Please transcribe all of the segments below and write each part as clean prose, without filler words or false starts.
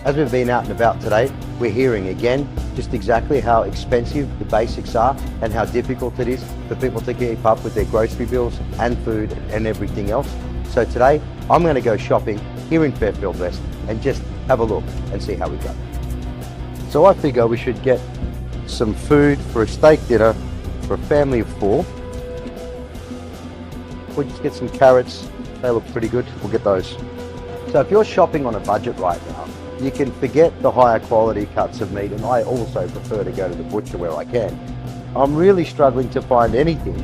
As we've been out and about today, we're hearing again just exactly how expensive the basics are and how difficult it is for people to keep up with their grocery bills and food and everything else. So today, I'm going to go shopping here in Fairfield West and just have a look and see how we go. So I figure we should get some food for a steak dinner for a family of 4. We'll just get some carrots. They look pretty good. We'll get those. So if you're shopping on a budget right now, you can forget the higher quality cuts of meat, and I also prefer to go to the butcher where I can. I'm really struggling to find anything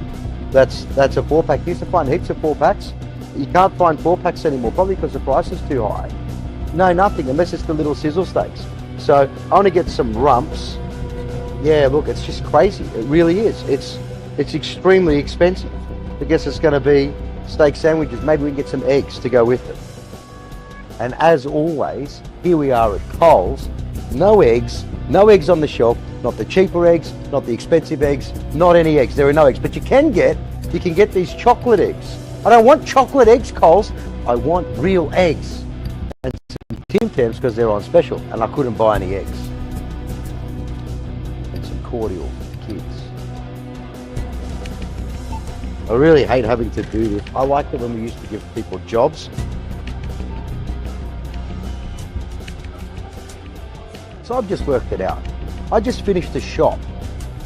that's a 4-pack. You used to find heaps of 4-packs. You can't find 4-packs anymore, probably because the price is too high. No, nothing, unless it's the little sizzle steaks. So I want to get some rumps. Yeah, look, it's just crazy. It really is. It's extremely expensive. I guess it's going to be steak sandwiches. Maybe we can get some eggs to go with it. And as always, here we are at Coles. No eggs on the shelf. Not the cheaper eggs, not the expensive eggs, not any eggs. There are no eggs, but you can get these chocolate eggs. I don't want chocolate eggs, Coles. I want real eggs. And some Tim Tams because they're on special, and I couldn't buy any eggs. And some cordial for the kids. I really hate having to do this. I liked it when we used to give people jobs. So I've just worked it out. I just finished a shop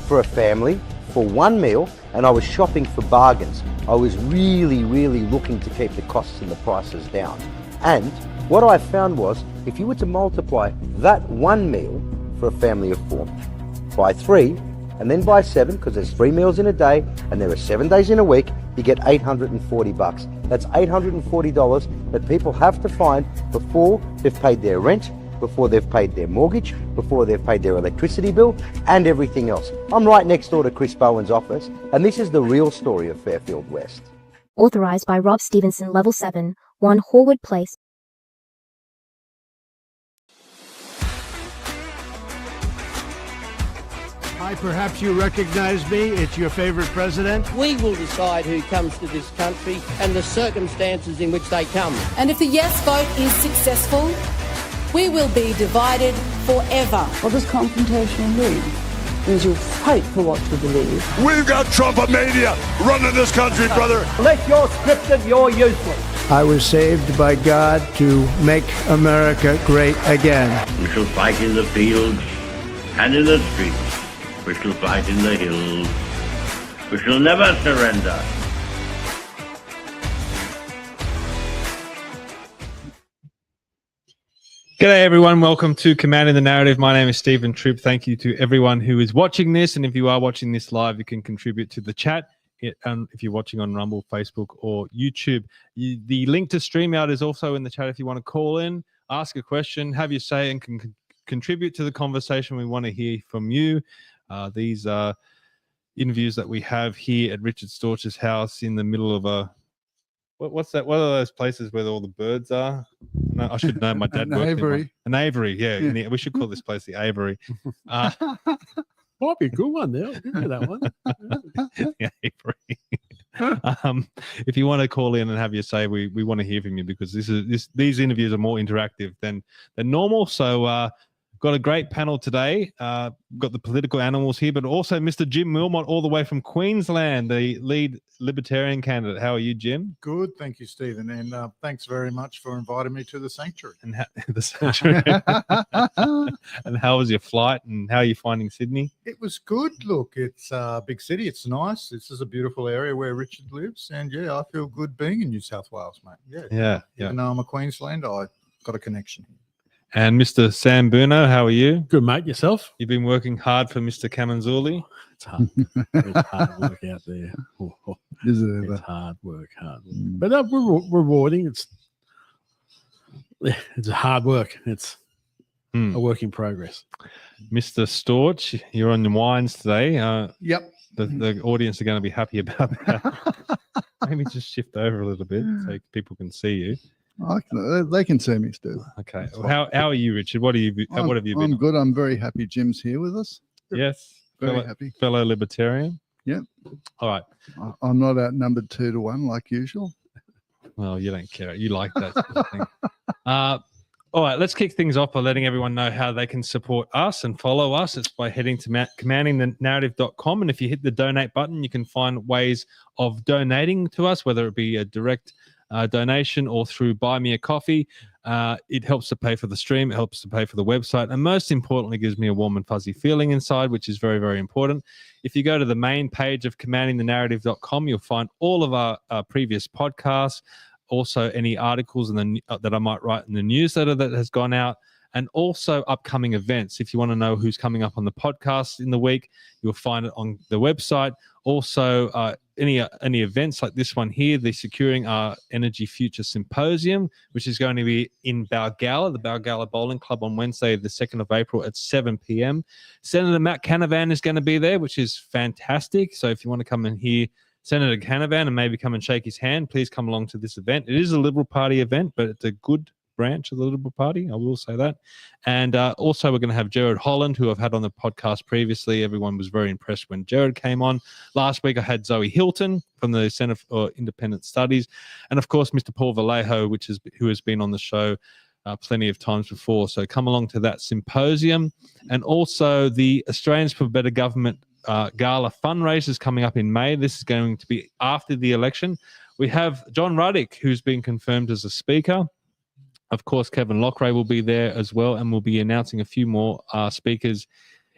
for a family for one meal, and I was shopping for bargains. I was really looking to keep the costs and the prices down. And what I found was, if you were to multiply that one meal for a family of 4 by 3, and then by 7, because there's 3 meals in a day, and there are 7 days in a week, you get $840. That's $840 that people have to find before they've paid their rent, before they've paid their mortgage, before they've paid their electricity bill, and everything else. I'm right next door to Chris Bowen's office, and this is the real story of Fairfield West. Authorised by Rob Stevenson, Level 7, 1 Horwood Place. Hi, perhaps you recognize me. It's your favorite president. We will decide who comes to this country and the circumstances in which they come. And if the yes vote is successful, we will be divided forever. What does confrontation mean? It means you fight for what you believe. We've got Trumpomania running this country, brother. Unless you're scripted, you're useless. I was saved by God to make America great again. We shall fight in the fields and in the streets. We shall fight in the hills. We shall never surrender. G'day everyone, welcome to Commanding the Narrative. My name is Stephen Tripp. Thank you to everyone who is watching this, and if you are watching this live, you can contribute to the chat. If you're watching on Rumble, Facebook, or YouTube, the link to StreamYard is also in the chat if you want to call in, ask a question, have your say, and can contribute to the conversation. We want to hear from you. These are interviews that we have here at Richard Storch's house in the middle of a... What's that? What are those places where all the birds are? No, I should know. My dad worked aviary. An aviary, yeah. We should call this place the aviary. Might be a good one there. Remember that one. The aviary. If you want to call in and have your say, we want to hear from you, because these interviews are more interactive than normal. So got a great panel today. Got the political animals here, but also Mr. Jim Willmott, all the way from Queensland, the lead Libertarian candidate. How are you, Jim? Good, thank you, Stephen, and thanks very much for inviting me to the sanctuary. And the sanctuary. And how was your flight? And how are you finding Sydney? It was good. Look, it's a big city. It's nice. This is a beautiful area where Richard lives, and yeah, I feel good being in New South Wales, mate. Yeah. Even though I'm a Queenslander, I got a connection. And Mr. Sam Buono, how are you? Good, mate. Yourself? You've been working hard for Mr. Kamanzuli. It's hard. It's hard work out there. Is it ever? It's hard work. But rewarding. It's hard work. It's a work in progress. Mr. Storch, you're on the wines today. Yep. The audience are going to be happy about that. Maybe just shift over a little bit so people can see you. They can see me still. Okay. Well, how are you, Richard? What have you been? I'm good. I'm very happy Jim's here with us. Yes. Very happy. Fellow Libertarian. Yep. All right. I'm not outnumbered 2-1 like usual. Well, you don't care. You like that sort of thing. All right, let's kick things off by letting everyone know how they can support us and follow us. It's by heading to commandingthenarrative.com. And if you hit the donate button, you can find ways of donating to us, whether it be a direct donation or through Buy Me a Coffee. It helps to pay for the stream. It helps to pay for the website. And most importantly, gives me a warm and fuzzy feeling inside, which is very, very important. If you go to the main page of commandingthenarrative.com, you'll find all of our previous podcasts, also any articles that I might write in the newsletter that has gone out, and also upcoming events. If you want to know who's coming up on the podcast in the week, you'll find it on the website. Also, any events like this one here, the Securing Our Energy Future Symposium, which is going to be in Balgala, the Balgala Bowling Club, on Wednesday, the 2nd of April at 7 p.m. Senator Matt Canavan is going to be there, which is fantastic. So if you want to come and hear Senator Canavan and maybe come and shake his hand, please come along to this event. It is a Liberal Party event, but it's a good branch of the Liberal Party, I will say that. And also we're going to have Jared Holland, who I've had on the podcast previously. Everyone was very impressed when Jared came on. Last week I had Zoe Hilton from the Centre for Independent Studies, and of course Mr. Paul Vallejo, who has been on the show plenty of times before. So come along to that symposium. And also the Australians for Better Government Gala fundraisers coming up in May. This is going to be after the election. We have John Ruddick, who's been confirmed as a speaker. Of course, Kevin Lockray will be there as well, and we'll be announcing a few more speakers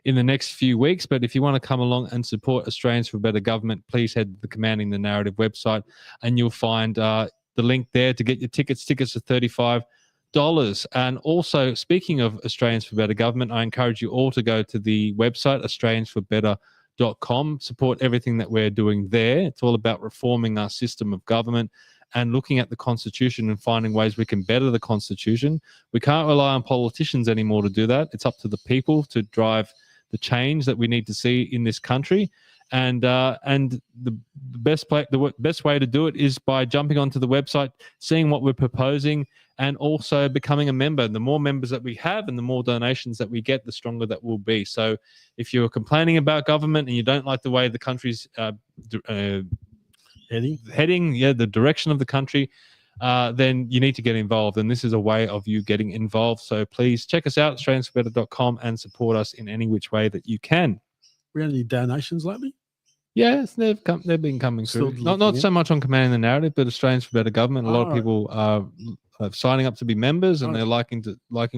in the next few weeks. But if you want to come along and support Australians for Better Government, please head to the Commanding the Narrative website, and you'll find the link there to get your tickets. Tickets are $35. And also, speaking of Australians for Better Government, I encourage you all to go to the website, australiansforbetter.com. Support everything that we're doing there. It's all about reforming our system of government and looking at the Constitution and finding ways we can better the Constitution. We can't rely on politicians anymore to do that. It's up to the people to drive the change that we need to see in this country. And the best way to do it is by jumping onto the website, seeing what we're proposing, and also becoming a member. The more members that we have and the more donations that we get, the stronger that we'll be. So if you're complaining about government and you don't like the way the country's heading, the direction of the country, then you need to get involved. And this is a way of you getting involved. So please check us out, australiansforbetter.com, and support us in any which way that you can. We had any donations lately? Yes, they've been coming through. Not so much on Commanding the Narrative, but Australians for Better Government. A lot of people are signing up to be members, and they're liking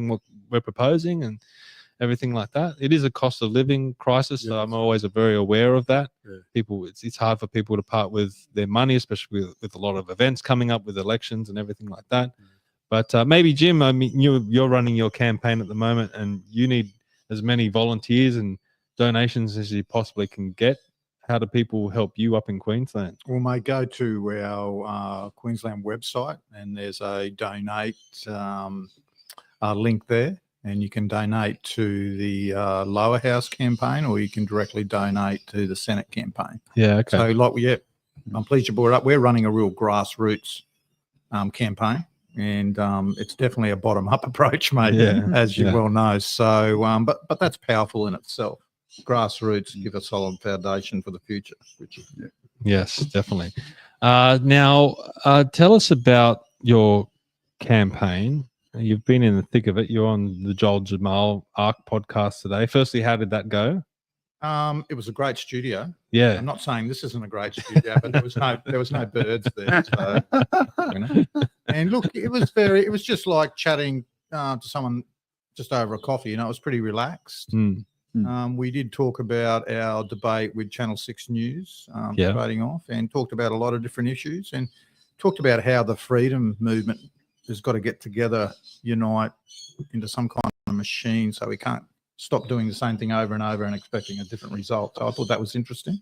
what we're proposing and everything like that. It is a cost of living crisis, so I'm always very aware of that. People, it's hard for people to part with their money, especially with a lot of events coming up with elections and everything like that. But maybe, Jim, I mean, you're running your campaign at the moment, and you need as many volunteers and donations as you possibly can get. How do people help you up in Queensland? Well, mate, go to our Queensland website, and there's a donate link there, and you can donate to the Lower House campaign, or you can directly donate to the Senate campaign. Yeah, okay. So, I'm pleased you brought it up. We're running a real grassroots campaign, and it's definitely a bottom-up approach, mate, as you well know. So, but that's powerful in itself. Grassroots give a solid foundation for the future, Richard. Yes, definitely. Now, tell us about your campaign. You've been in the thick of it. You're on the Joel Jamal ARC podcast today. Firstly, how did that go? It was a great studio. Yeah, I'm not saying this isn't a great studio, but there was no birds there. So, And look, it was just like chatting to someone just over a coffee. It was pretty relaxed. We did talk about our debate with Channel 6 News, debating off, and talked about a lot of different issues, and talked about how the freedom movement has got to get together, unite into some kind of machine, so we can't stop doing the same thing over and over and expecting a different result. So I thought that was interesting.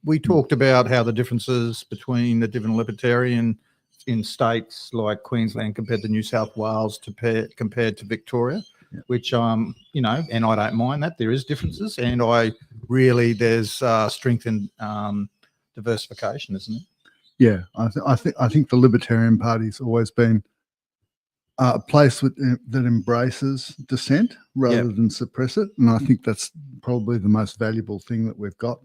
We talked about how the differences between the different libertarian in states like Queensland compared to New South Wales compared to Victoria, which, and I don't mind that. There is differences, and there's strength in diversification, isn't it? Yeah, I think the Libertarian Party's always been a place that embraces dissent rather than suppress it, and I think that's probably the most valuable thing that we've got.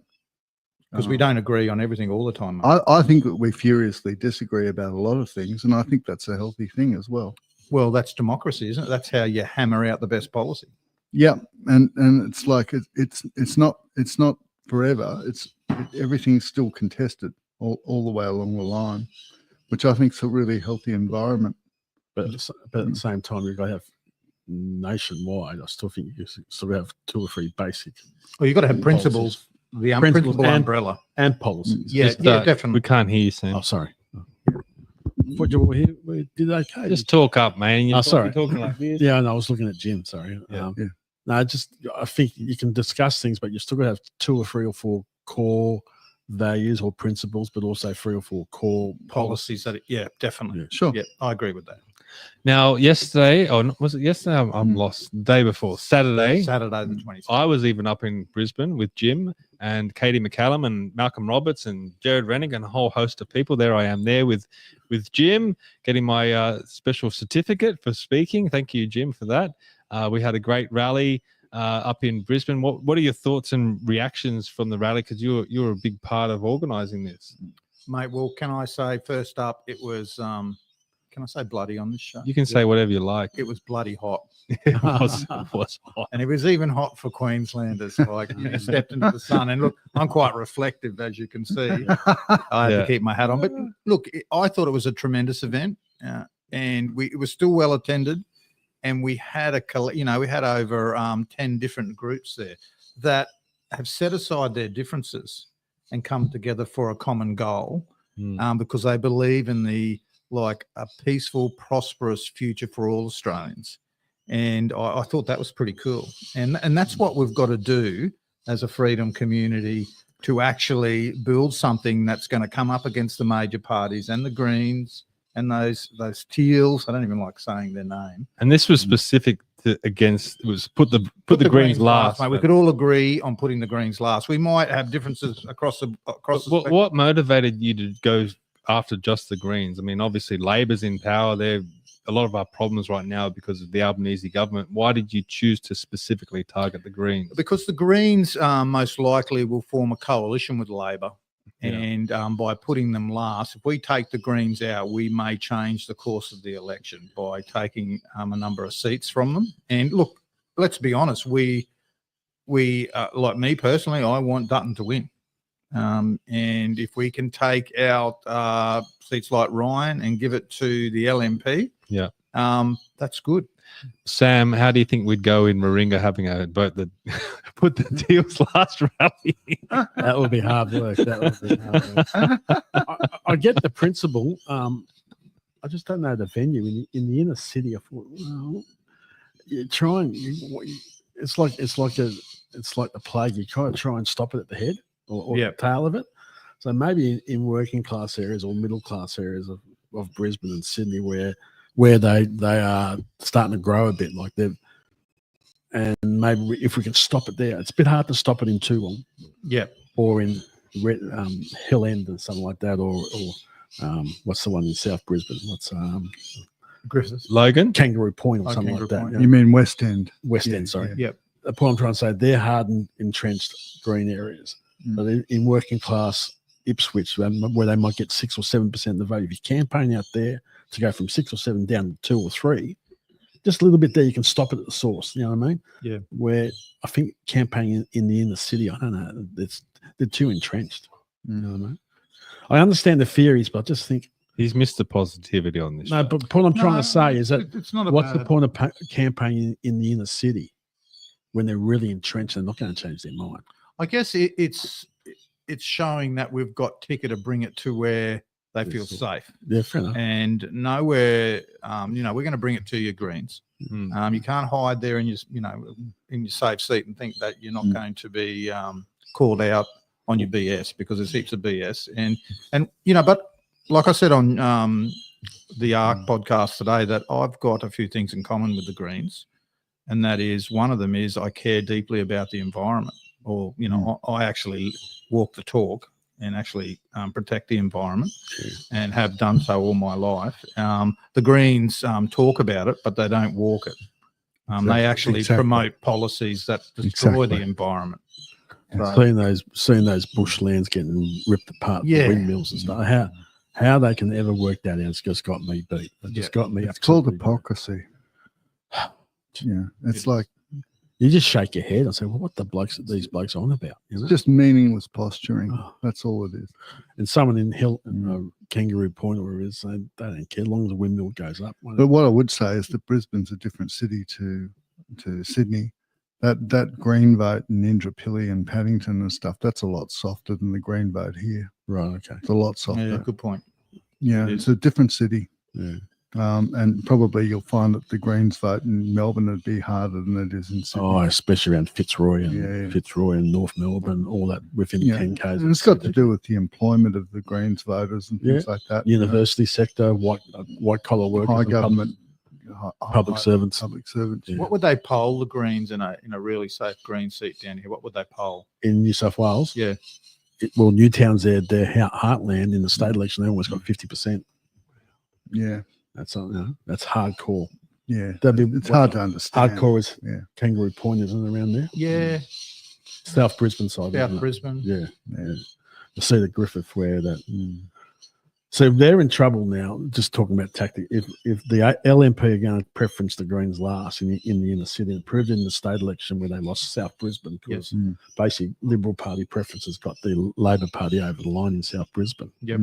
Because we don't agree on everything all the time. I think that we furiously disagree about a lot of things, and I think that's a healthy thing as well. Well, that's democracy, isn't it? That's how you hammer out the best policy. Yeah, and it's like it's not forever. Everything's still contested all the way along the line, which I think is a really healthy environment. But at the same time, you've got to have nationwide. I still think you sort of have 2 or 3 basic. Well, you've got to have principles, the principle umbrella and policies. Yeah, definitely. We can't hear you, Sam. Oh, sorry. What we did okay. Just talk up, man. Sorry. You're talking like this. Yeah, no, I was looking at Jim. Sorry. Yeah. No, I think you can discuss things, but you still got to have 2 or 3 or 4 core values or principles, but also 3 or 4 core policies. Definitely. Yeah, sure. Yeah, I agree with that. Now, yesterday, or was it yesterday? I'm lost. The day before, Saturday the 26th. I was even up in Brisbane with Jim and Katie McCallum and Malcolm Roberts and Jared Rennick and a whole host of people. There I am there with Jim, getting my special certificate for speaking. Thank you, Jim, for that. We had a great rally up in Brisbane. What are your thoughts and reactions from the rally? Because you're a big part of organising this. Mate, well, can I say first up, it was... can I say bloody on this show? You can say whatever you like. It was bloody hot. It was hot. And it was even hot for Queenslanders. Like, you stepped into the sun. And look, I'm quite reflective, as you can see. I had to keep my hat on. But look, I thought it was a tremendous event. And it was still well attended. And we had we had over 10 different groups there that have set aside their differences and come together for a common goal because they believe in a peaceful, prosperous future for all Australians. And I thought that was pretty cool. And that's what we've got to do as a freedom community to actually build something that's going to come up against the major parties and the Greens and those teals. I don't even like saying their name. And this was specific to put the Greens last. Mate. We could all agree on putting the Greens last. We might have differences across the what motivated you to go after just the Greens? I mean, obviously Labor's in power. A lot of our problems right now because of the Albanese government. Why did you choose to specifically target the Greens? Because the Greens most likely will form a coalition with Labor. And by putting them last, if we take the Greens out, we may change the course of the election by taking a number of seats from them. And look, let's be honest, we like me personally, I want Dutton to win. And if we can take out seats like Ryan and give it to the LNP, that's good. Sam, how do you think we'd go in Warringah having a vote that put the Teals last rally? That would be hard work. I get the principle. I just don't know the venue in the inner city. I thought, well, you try and it's like the plague. You kind of try and stop it at the head or the tail of it. So maybe in working class areas or middle class areas of Brisbane and Sydney where they are starting to grow a bit, like they've, and maybe if we can stop it there. It's a bit hard to stop it in Toowong, or in Hill End and something like that, or what's the one in South Brisbane? What's Griffiths, Logan, Kangaroo Point, or something like that. You mean West End? West End, sorry. Yep. The point I'm trying to say, they're hardened, entrenched green areas, but in working class Ipswich, where they might get 6 or 7% of the vote, if you campaign out there to go from 6 or 7 down to 2 or 3, just a little bit there, you can stop it at the source. You know what I mean? Yeah. Where I think campaigning in the inner city, I don't know, they're too entrenched. You know what I mean? I understand the theories, but I just think he's missed the positivity on this. No, but the point I'm trying to say is that it's not what's the point of campaigning in the inner city when they're really entrenched and not going to change their mind? I guess it's showing that we've got ticker to bring it to where they feel safe. Yeah, fair enough. And nowhere, we're going to bring it to your Greens. You can't hide there in your safe seat and think that you're not going to be called out on your BS, because there's heaps of BS. And but like I said on the ARC podcast today, that I've got a few things in common with the Greens, and that is, one of them is I care deeply about the environment, or I actually walk the talk and actually protect the environment, and have done so all my life. The Greens talk about it, but they don't walk it. They actually promote policies that destroy the environment. So, seeing those bushlands getting ripped apart, the windmills and stuff. How they can ever work that out, it's just got me beat. It just got me. It's called absolutely beat. hypocrisy. Yeah, it's like you just shake your head and say, "Well, what these blokes on about?" You know? it's just meaningless posturing. Oh. That's all it is. And someone in Kangaroo Point or wherever it is saying they don't care as long as the windmill goes up. But what I would say is that Brisbane's a different city to Sydney. That green vote in Indooroopilly and Paddington and stuff, that's a lot softer than the green vote here. Right. Okay. It's a lot softer. Yeah, good point. Yeah, it's a different city. Yeah. And probably you'll find that the Greens vote in Melbourne would be harder than it is in Sydney. Oh, especially around Fitzroy and North Melbourne, all that within 10 k's. And it's got to do with the employment of the Greens voters and things like that. University sector, white collar workers, high government, public servants. Public servants. What would they poll the Greens in a really safe Green seat down here? What would they poll in New South Wales? Yeah. Well, Newtown's their heartland in the state election. They almost got 50%. Yeah. That's hardcore. Yeah, it's hard to understand. Hardcore is Kangaroo Point, isn't it, around there? Yeah. South Brisbane side. South Brisbane. Yeah. You see the Griffith where that. So they're in trouble now. Just talking about tactic. If the LNP are going to preference the Greens last in the inner city, it proved in the state election where they lost South Brisbane because basically Liberal Party preferences got the Labor Party over the line in South Brisbane. Yep.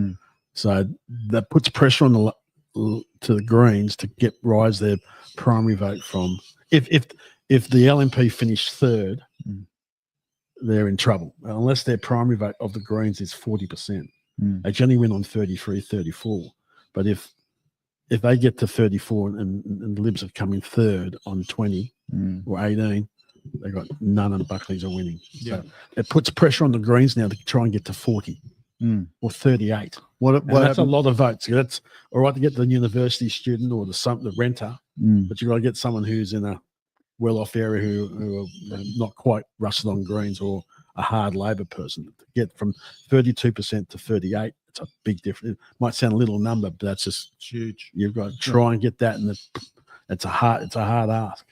So that puts pressure on to the Greens to rise their primary vote from. If the LNP finish third, they're in trouble unless their primary vote of the Greens is 40%. They generally win on 33, 34. But if they get to 34 and the Libs have come in third on 20 or 18, they got none of the Buckleys are winning. So it puts pressure on the Greens now to try and get to 40 or 38. That's a lot of votes. That's all right to get the university student or the renter, but you've got to get someone who's in a well-off area who are not quite rusted on Greens or a hard Labor person. To get from 32% to 38, it's a big difference. It might sound a little number, but that's just huge. You've got to try and get that, and it's a hard ask.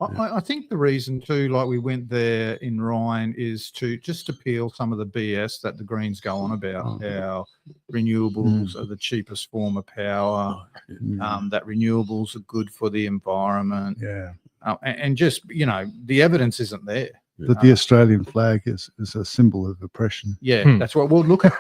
I think the reason too, like we went there in Ryan, is to just appeal some of the BS that the Greens go on about how renewables are the cheapest form of power, that renewables are good for the environment. And just, the evidence isn't there. That the Australian flag is a symbol of oppression. Yeah, that's right. Well, look at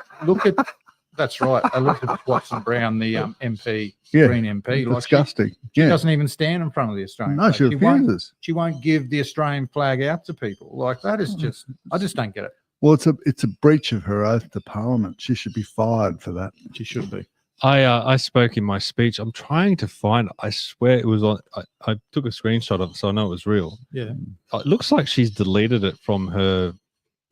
that's right. Elizabeth Watson Brown, the MP, Green MP. Like disgusting. She doesn't even stand in front of the Australian flag. She refuses. She won't give the Australian flag out to people. Like that is just, I just don't get it. Well, it's a breach of her oath to Parliament. She should be fired for that. She should be. I spoke in my speech. I'm trying to find. I swear it was on. I took a screenshot of it, so I know it was real. Yeah. It looks like she's deleted it from her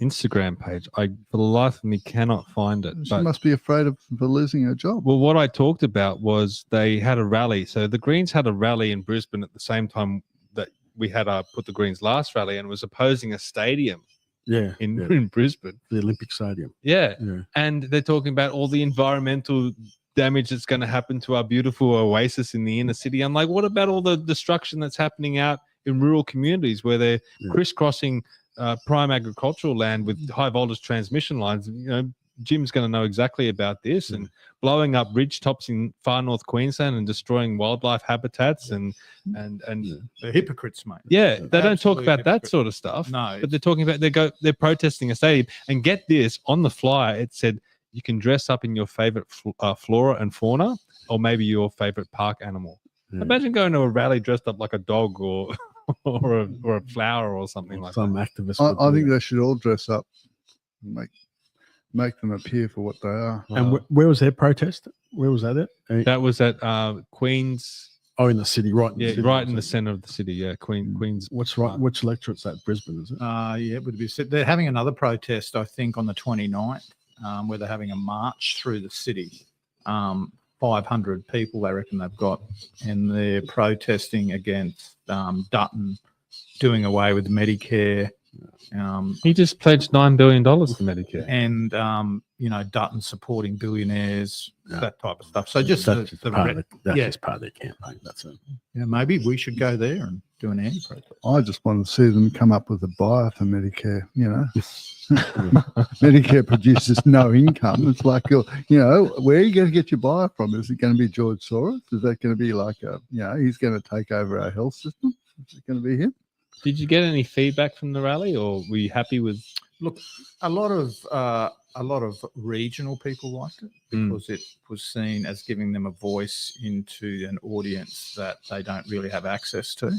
Instagram page. I, for the life of me, cannot find it. She must be afraid of losing her job. Well, what I talked about was they had a rally. So the Greens had a rally in Brisbane at the same time that we had put the Greens last rally, and was opposing a stadium. In Brisbane, the Olympic Stadium. Yeah, and they're talking about all the environmental damage that's going to happen to our beautiful oasis in the inner city. I'm like, what about all the destruction that's happening out in rural communities where they're crisscrossing prime agricultural land with high voltage transmission lines? Jim's going to know exactly about this, and blowing up ridge tops in far north Queensland and destroying wildlife habitats and they're hypocrites, mate. Yeah, they don't talk about that sort of stuff. No, but they're talking about they're protesting a stadium. And get this, on the flyer it said you can dress up in your favorite flora and fauna, or maybe your favorite park animal. Imagine going to a rally dressed up like a dog or a flower or something like some that. Activist. I think they should all dress up, and make them appear for what they are. And where was their protest? Where was that at? That was at Queens. Oh, in the city, right? Right in the center of the city. Yeah, Queens. Which electorate's that? Brisbane, is it? Yeah, it would be. They're having another protest, I think, on the 29th, where they're having a march through the city. 500 people, they reckon they've got, and they're protesting against Dutton doing away with Medicare, He just pledged $9 billion to Medicare. And Dutton supporting billionaires, that type of stuff. So just that's just part of their campaign. That's it. Yeah, maybe we should go there and do an anti-protest. I just want to see them come up with a buyer for Medicare. Medicare produces no income. It's like, where are you going to get your buyer from? Is it going to be George Soros? Is that going to be like he's going to take over our health system? Is it going to be him? Did you get any feedback from the rally, or were you happy with? Look, a lot of regional people liked it because it was seen as giving them a voice into an audience that they don't really have access to.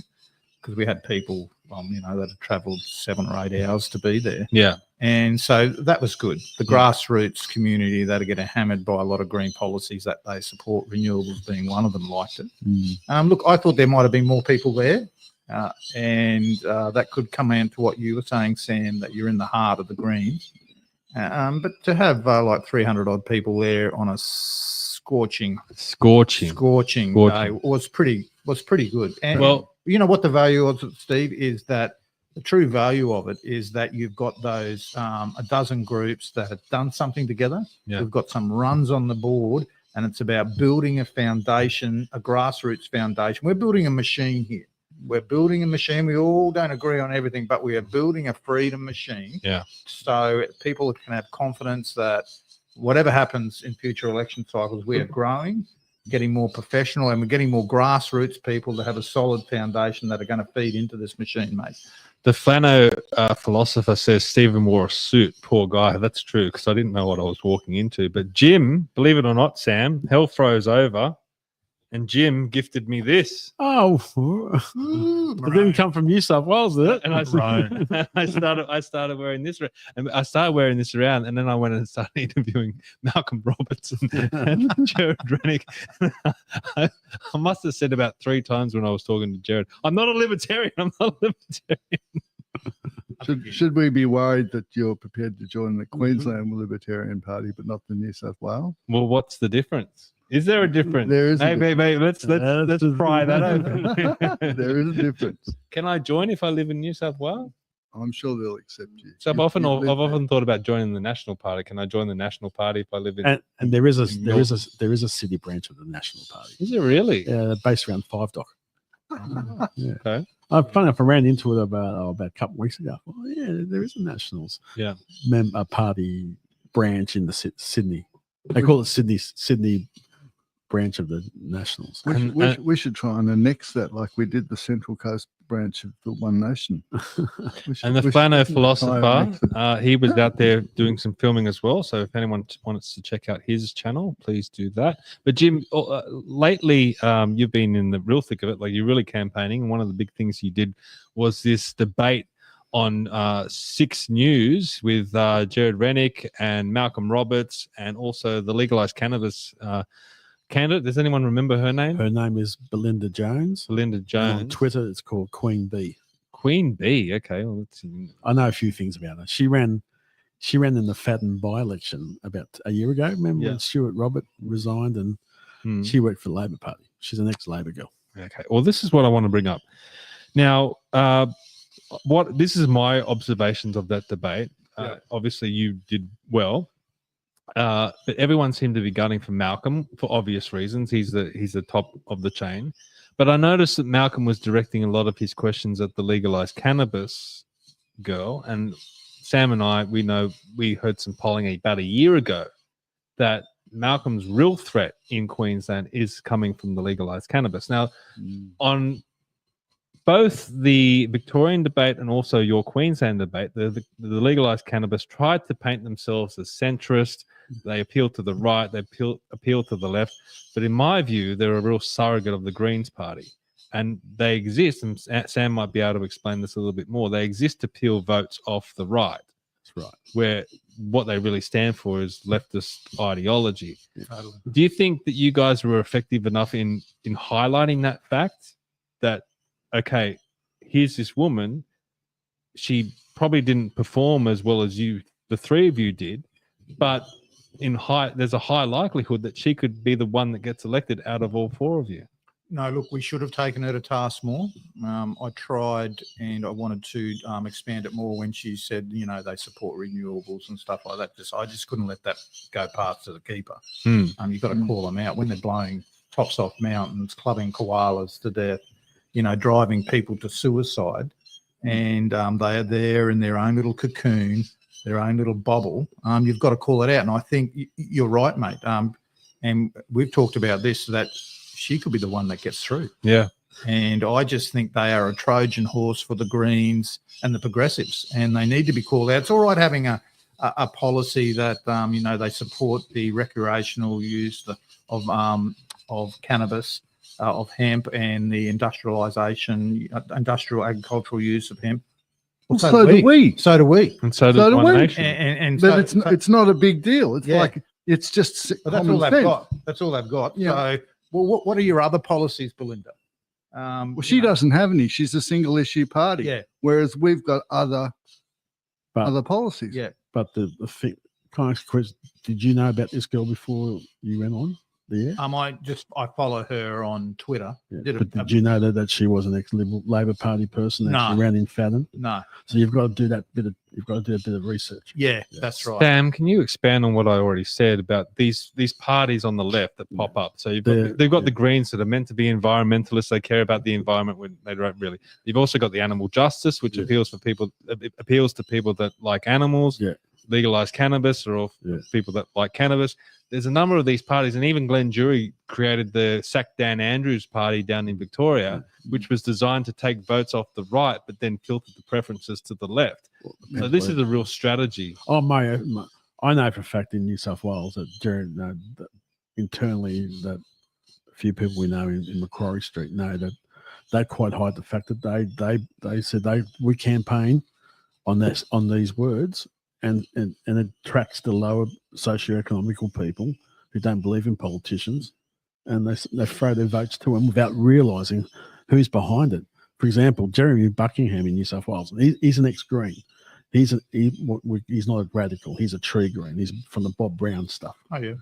Because we had people, that had travelled 7 or 8 hours to be there. Yeah. And so that was good. The grassroots community that are getting hammered by a lot of green policies that they support, renewables being one of them, liked it. Look, I thought there might have been more people there. And that could come into what you were saying, Sam, that you're in the heart of the Greens. But to have like 300 odd people there on a scorching day was pretty good. And you know what the value of it, Steve, is that the true value of it is that you've got those a dozen groups that have done something together. Yeah. We've got some runs on the board, and it's about building a foundation, a grassroots foundation. We're building a machine here. We're building a machine. We all don't agree on everything, but we are building a freedom machine. Yeah. So people can have confidence that whatever happens in future election cycles, we are growing, getting more professional, and we're getting more grassroots people to have a solid foundation that are going to feed into this machine, mate. The Flano philosopher says Stephen wore a suit. Poor guy. That's true, because I didn't know what I was walking into. But Jim, believe it or not, Sam, hell froze over. And Jim gifted me this. Oh, it didn't come from New South Wales, did it? And I started wearing this, and I started wearing this around, and then I went and started interviewing Malcolm Roberts and Jared Rennick. I must have said about 3 times when I was talking to Jared, "I'm not a libertarian. I'm not a libertarian." Should we be worried that you're prepared to join the Queensland Libertarian Party, but not the New South Wales? Well, what's the difference? Is there a difference? There is. Mate, let's pry that open. There is a difference. Can I join if I live in New South Wales? I'm sure they'll accept you. So I've often thought about joining the National Party. Can I join the National Party if I live in? And there is a city branch of the National Party. Is it really? Yeah, based around 5 Dock. Yeah. Okay. Funny enough, I ran into it about a couple of weeks ago. Well, yeah, there is a Nationals party branch in the Sydney. They call it Sydney branch of the Nationals. We should try and annex that like we did the Central Coast branch of the One Nation. And the Flano philosopher, he was out there doing some filming as well. So if anyone wants to check out his channel, please do that. But Jim, lately you've been in the real thick of it. Like you're really campaigning. And one of the big things you did was this debate on 6 News with Jared Rennick and Malcolm Roberts, and also the legalized cannabis candidate. Does anyone remember her name? Her name is Belinda Jones. Belinda Jones. And on Twitter, it's called Queen Bee. Queen Bee. Okay. Well, I know a few things about her. She ran in the Fadden by-election about a year ago. Remember when Stuart Robert resigned, and she worked for the Labor Party. She's an ex-Labor girl. Okay. Well, this is what I want to bring up. Now, this is my observations of that debate. Obviously, you did well. But everyone seemed to be gunning for Malcolm for obvious reasons. He's the top of the chain. But I noticed that Malcolm was directing a lot of his questions at the legalized cannabis girl. And Sam and I, we heard some polling about a year ago that Malcolm's real threat in Queensland is coming from the legalized cannabis. Now, on both the Victorian debate and also your Queensland debate, the legalized cannabis tried to paint themselves as centrist. They appeal to the right, they appeal to the left. But in my view, they're a real surrogate of the Greens Party. And they exist, and Sam might be able to explain this a little bit more, they exist to peel votes off the right. That's right. Where what they really stand for is leftist ideology. Totally. Do you think that you guys were effective enough in highlighting that fact that, okay, here's this woman, she probably didn't perform as well as the 3 of you did, but there's a high likelihood that she could be the one that gets elected out of all 4 of you? No, look, we should have taken her to task more. I tried and I wanted to expand it more when she said, you know, they support renewables and stuff like that. I just couldn't let that go past to the keeper. You've got to call them out when they're blowing tops off mountains, clubbing koalas to death, you know, driving people to suicide. And they are there in their own little cocoon, their own little bubble. You've got to call it out. And I think you're right, mate. And we've talked about this, that she could be the one that gets through. Yeah. And I just think they are a Trojan horse for the Greens and the Progressives, and they need to be called out. It's all right having a policy that, you know, they support the recreational use of cannabis, of hemp, and the industrial agricultural use of hemp. Well, so do we. So do we. And so does One Nation. And but it's not a big deal. It's like, it's just that's all they've got. That's all they've got. Yeah. So, well, what are your other policies, Belinda? Well, she doesn't have any. She's a single issue party. Yeah. Whereas we've got other policies. Yeah. But the thing, can I ask a question? Did you know about this girl before you went on the air? I follow her on Twitter. Yeah. Did you know that she was an ex-Liberal Labor Party person that she ran in Fadden? No. So you've got to do that bit of research. Yeah, that's right. Sam, can you expand on what I already said about these parties on the left that pop up? So they've got the Greens that are meant to be environmentalists. They care about the environment when they don't really. You've also got the animal justice, which appeals to people that like animals. Yeah. Legalize cannabis, or people that like cannabis. There's a number of these parties, and even Glenn Jury created the Sack Dan Andrews party down in Victoria, which was designed to take votes off the right, but then filtered the preferences to the left. So this is a real strategy. Oh, I know for a fact in New South Wales that during that internally that a few people we know in Macquarie Street know that they quite hide the fact that they said we campaign on these words. And it attracts the lower socioeconomical people who don't believe in politicians, and they throw their votes to them without realising who's behind it. For example, Jeremy Buckingham in New South Wales, he's an ex-Green. He's not a radical. He's a tree green. He's from the Bob Brown stuff. Oh yeah,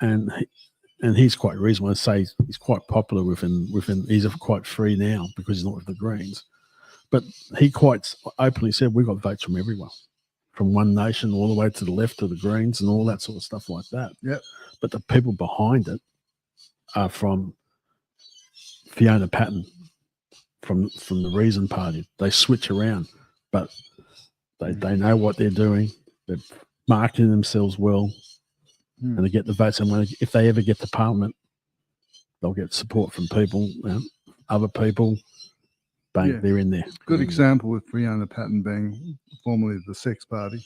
and he's quite reasonable. I'd say he's quite popular within. He's quite free now because he's not with the Greens, but he quite openly said we got votes from everyone. From One Nation all the way to the left to the Greens and all that sort of stuff like that. Yep. But the people behind it are from Fiona Patten, from the Reason Party. They switch around, but they know what they're doing. They're marketing themselves well, and they get the votes. And if they ever get to Parliament, they'll get support from people, other people. Bang, they're in there. Good example with Fiona Patten being formerly the Sex Party.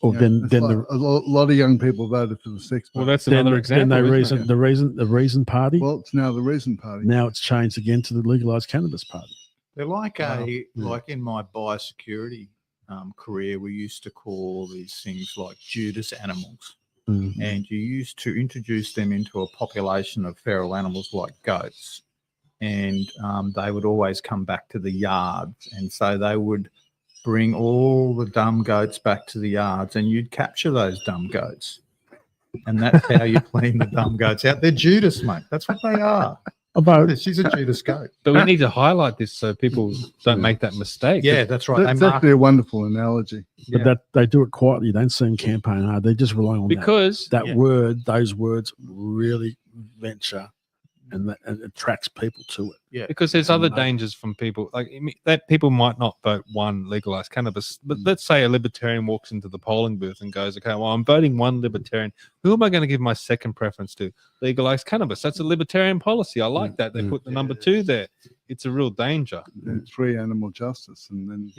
Or then a lot of young people voted for the Sex Party. Well, that's another example. Then the Reason Party. Well, it's now the Reason Party. Now it's changed again to the legalised cannabis party. They're like like in my biosecurity career, we used to call these things like Judas animals. Mm-hmm. And you used to introduce them into a population of feral animals like goats. And they would always come back to the yards. And so they would bring all the dumb goats back to the yards, and you'd capture those dumb goats. And that's how you clean the dumb goats out. They're Judas, mate. That's what they are. She's a Judas goat. But we need to highlight this so people don't make that mistake. Yeah, that's right. That's actually a wonderful analogy. But that they do it quietly. You don't see them campaign hard. They just rely on those words really venture. And it attracts people to it. Yeah, because there's other dangers from people that people might not vote one legalized cannabis. But let's say a libertarian walks into the polling booth and goes, "Okay, well, I'm voting one libertarian. Who am I going to give my second preference to? Legalized cannabis. That's a libertarian policy. I like that. They put the number 2 there. It's a real danger. And 3 animal justice, and then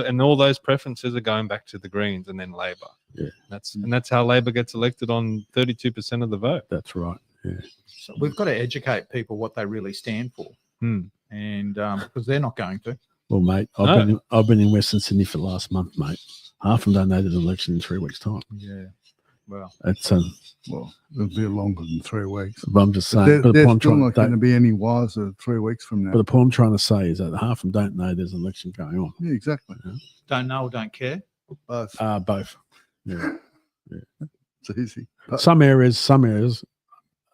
and all those preferences are going back to the Greens and then Labor. Yeah, that's how Labor gets elected on 32% of the vote. That's right. Yeah. So we've got to educate people what they really stand for, and because they're not going to. Well, mate, I've been in Western Sydney for the last month, mate. Half of them don't know there's an election in 3 weeks' time. Yeah, well, it's well, it'll be longer than 3 weeks. But I'm just saying, they're still not going to be any wiser 3 weeks from now. But the point I'm trying to say is that half of them don't know there's an election going on. Yeah, exactly. Don't know or don't care. Both. Both. Yeah. It's easy. Some areas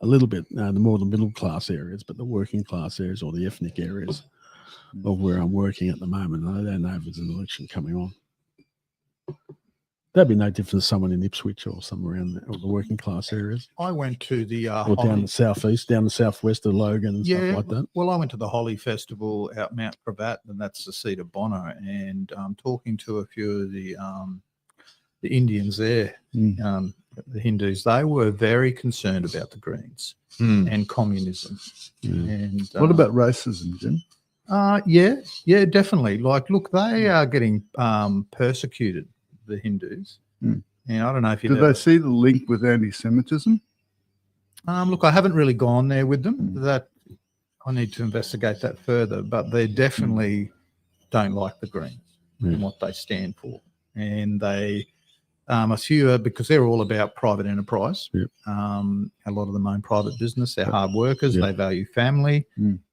a little bit, the more the middle class areas, but the working class areas or the ethnic areas of where I'm working at the moment. I don't know if there's an election coming on. That'd be no different to someone in Ipswich or somewhere around or the working class areas. I went to the or down the southeast, down the southwest of Logan and stuff like that. Well, I went to the Holly Festival out Mount Cravat, and that's the seat of Buono. And talking to a few of the Indians there, the Hindus, they were very concerned about the Greens and communism. And what about racism, Jim? Yeah, definitely. Like, look, they are getting persecuted, the Hindus. And I don't know if you do they see the link with anti-Semitism? Look, I haven't really gone there with them. That I need to investigate that further, but they definitely don't like the Greens and what they stand for. And they a few because they're all about private enterprise. A lot of them own private business. They're hard workers. They value family,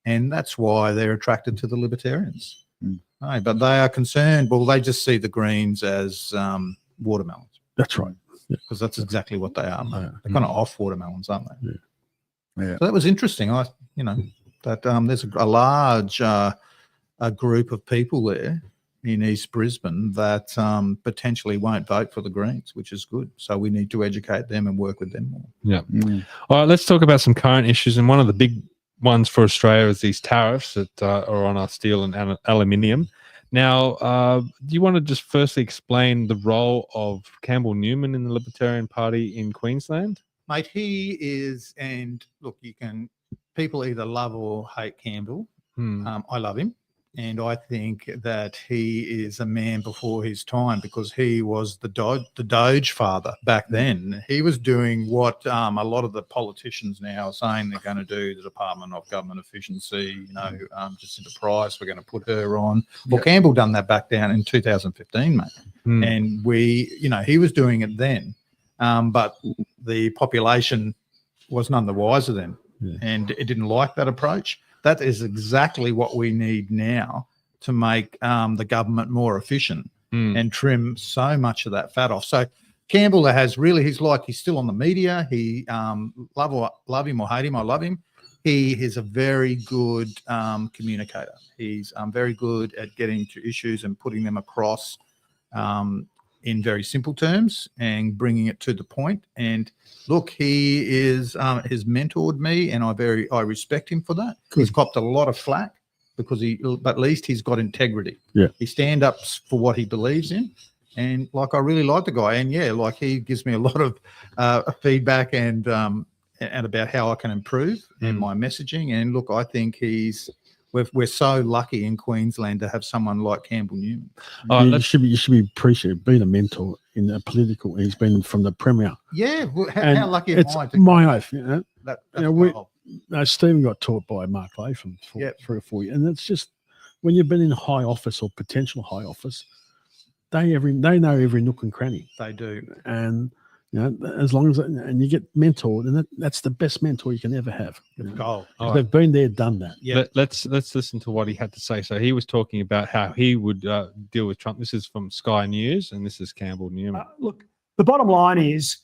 and that's why they're attracted to the Libertarians. Right, but they are concerned. Well, they just see the Greens as watermelons. That's right, because that's exactly what they are. They're kind of off watermelons, aren't they? Yeah. So that was interesting. That there's a large a group of people there in East Brisbane that potentially won't vote for the Greens, which is good. So we need to educate them and work with them more. Yeah. All right, let's talk about some current issues. And one of the big ones for Australia is these tariffs that are on our steel and aluminium. Now, do you want to just firstly explain the role of Campbell Newman in the Libertarian Party in Queensland? Mate, he is, and look, people either love or hate Campbell. I love him. And I think that he is a man before his time because he was the Doge father back then. He was doing what a lot of the politicians now are saying they're going to do, the Department of Government Efficiency, Jacinta Price, we're going to put her on. Well, Campbell done that back down in 2015, mate. And he was doing it then. But the population was none the wiser then. And it didn't like that approach. That is exactly what we need now to make the government more efficient and trim so much of that fat off. So Campbell he's still on the media. He love him or hate him, I love him. He is a very good communicator. He's very good at getting to issues and putting them across in very simple terms and bringing it to the point. And look, he has mentored me, and I respect him for that. He's copped a lot of flack but at least he's got integrity. He stand up for what he believes in, and I really like the guy. And he gives me a lot of feedback and about how I can improve in my messaging. And look, I think we're so lucky in Queensland to have someone like Campbell Newman. You should be appreciated being a mentor in a political. He's been from the Premier. Yeah, how lucky am I? My oath, That's Stephen got taught by Mark Latham for 3 or 4 years, and it's just when you've been in high office or potential high office, they know every nook and cranny. They do, and as long as you get mentored, and that's the best mentor you can ever have. They've been there, done that. Let's listen to what he had to say. So he was talking about how he would deal with Trump. This is from Sky News, and this is Campbell Newman. Look, the bottom line is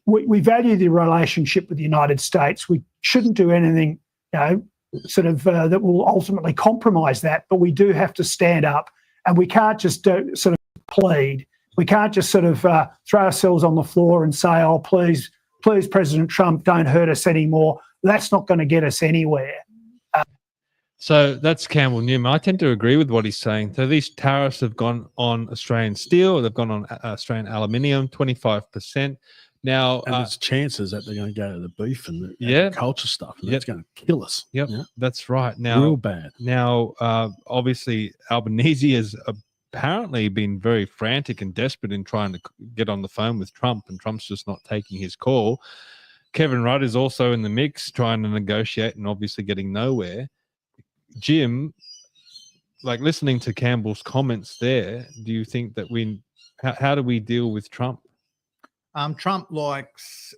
we value the relationship with the United States. We shouldn't do anything, that will ultimately compromise that. But we do have to stand up, and we can't just plead. We can't just throw ourselves on the floor and say, "Oh, please, President Trump, don't hurt us anymore." That's not going to get us anywhere. So that's Campbell Newman. I tend to agree with what he's saying. So these tariffs have gone on Australian steel. They've gone on Australian aluminium, 25%. Now, and there's chances that they're going to go to the beef and the agriculture stuff. And that's going to kill us. That's right. Now, real bad. Now, obviously, Albanese has apparently been very frantic and desperate in trying to get on the phone with Trump, and Trump's just not taking his call. Kevin Rudd is also in the mix, trying to negotiate and obviously getting nowhere. Jim, listening to Campbell's comments there, do you think that how do we deal with Trump? Trump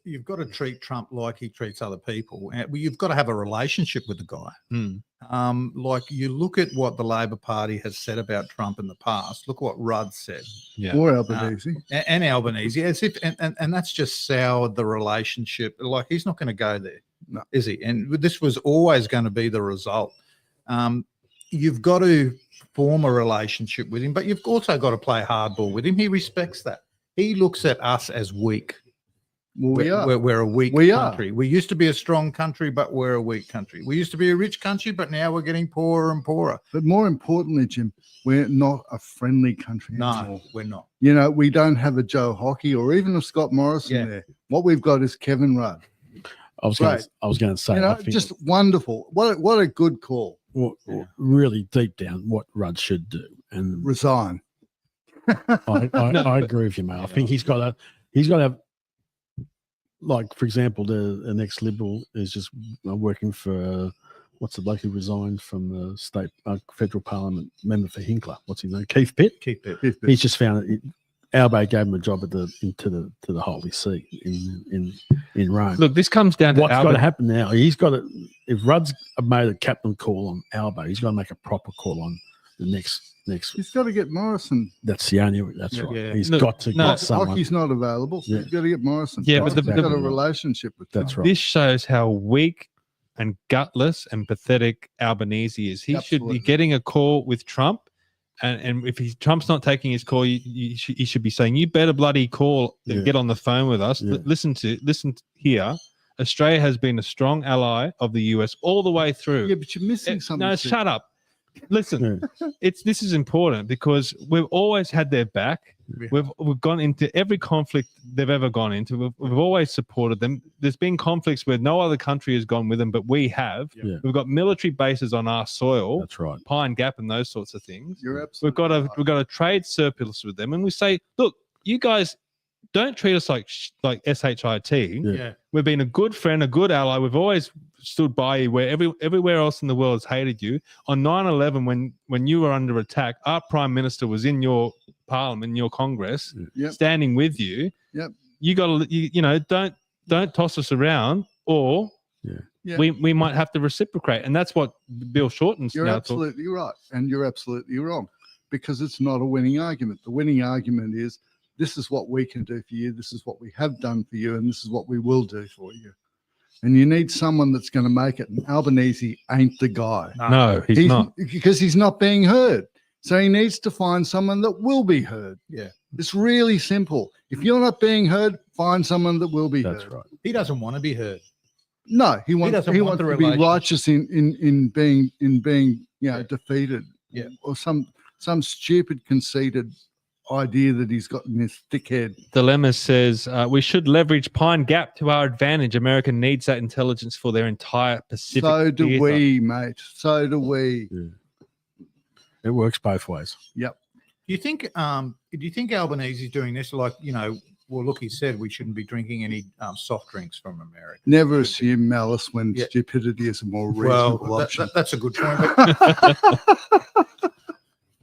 you've got to treat Trump like he treats other people. You've got to have a relationship with the guy. Like you look at what the Labor Party has said about Trump in the past. Look what Rudd said. Or Albanese. And Albanese, as if, and that's just soured the relationship. Like he's not going to go there, is he? And this was always going to be the result. You've got to form a relationship with him, but you've also got to play hardball with him. He respects that. He looks at us as weak. Well, we're a weak We country. We used to be a strong country, but we're a weak country. We used to be a rich country, but now we're getting poorer and poorer. But more importantly, Jim, we're not a friendly country anymore. No, we're not. You know, we don't have a Joe Hockey or even a Scott Morrison there. What we've got is Kevin Rudd. I was going to say, You know, I think just wonderful. What a good call. really deep down what Rudd should do and Resign. I agree with you, mate. I think he's got to have, like, for example, the next Liberal is just working for what's the bloke who resigned from the state federal parliament member for Hinkler? What's his name? Keith Pitt. Keith Pitt. He's just found it. Albo gave him a job at to the Holy See in Rome. Look, this comes down to what's got to happen now. He's got to, if Rudd's made a captain call on Albo, he's got to make a proper call on the next. He's got to get Morrison. That's the only. That's right. Yeah. He's got to get someone. Hockey's not available. So he's got to get Morrison. Yeah, but he's got a relationship with. That's right. This shows how weak and gutless and pathetic Albanese is. He should be getting a call with Trump. And if Trump's not taking his call, he should be saying, "You better bloody call and get on the phone with us." Yeah. Listen here. Australia has been a strong ally of the US all the way through. Yeah, but you're missing something. No, shut up. Listen, this is important because we've always had their back. We've gone into every conflict they've ever gone into. We've always supported them. There's been conflicts where no other country has gone with them, but we have. Yeah. We've got military bases on our soil. That's right. Pine Gap and those sorts of things. You're absolutely We've got a trade surplus with them, and we say, look, you guys don't treat us like shit. Yeah. We've been a good friend, a good ally. We've always stood by you where everywhere else in the world has hated you. On 9/11, when you were under attack, our Prime Minister was in your Parliament, in your Congress, standing with you. Yep. You got to, you know, don't toss us around, or we might have to reciprocate. And that's what Bill Shorten's You're now absolutely right, and you're absolutely wrong, because it's not a winning argument. The winning argument is, this is what we can do for you, this is what we have done for you, and this is what we will do for you. And you need someone that's going to make it. And Albanese ain't the guy. No, he's not. Because he's not being heard. So he needs to find someone that will be heard. Yeah. It's really simple. If you're not being heard, find someone that will be heard. That's right. He doesn't want to be heard. No, he wants doesn't to want the be relationship. righteous in being defeated. Yeah. Or some stupid conceited idea that he's got in his thick head. Dilemma says we should leverage Pine Gap to our advantage. America needs that intelligence for their entire Pacific. So do theater. we, mate. So do we. Yeah. It works both ways. Yep. Do you think Albanese is doing this? Like, you know, well, look, he said we shouldn't be drinking any soft drinks from America. Never assume malice when stupidity is a more reasonable option. That's a good point. But,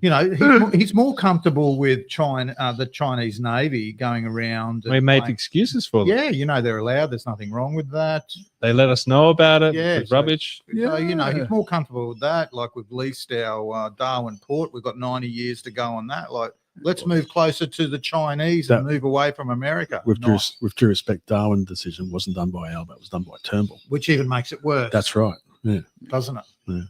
you know, he's more comfortable with China, the Chinese Navy going around. We made excuses for them. Yeah, you know, they're allowed. There's nothing wrong with that. They let us know about it. Yeah, It's rubbish. So, you know, he's more comfortable with that. Like, we've leased our Darwin port. We've got 90 years to go on that. Like, let's move closer to the Chinese and move away from America. With due respect, Darwin decision wasn't done by Alba. It was done by Turnbull. Which even makes it worse. That's right. Yeah. Doesn't it? Yeah.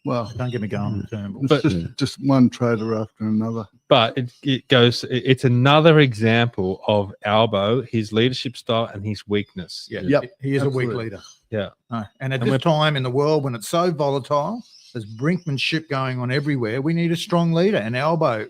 Well, don't get me going on Turnbull. It's just one trader after another. But it's another example of Albo, his leadership style and his weakness. Yeah, Yep, he is absolutely. a weak leader. Yeah. No. And at this time in the world when it's so volatile, there's brinkmanship going on everywhere, we need a strong leader. And Albo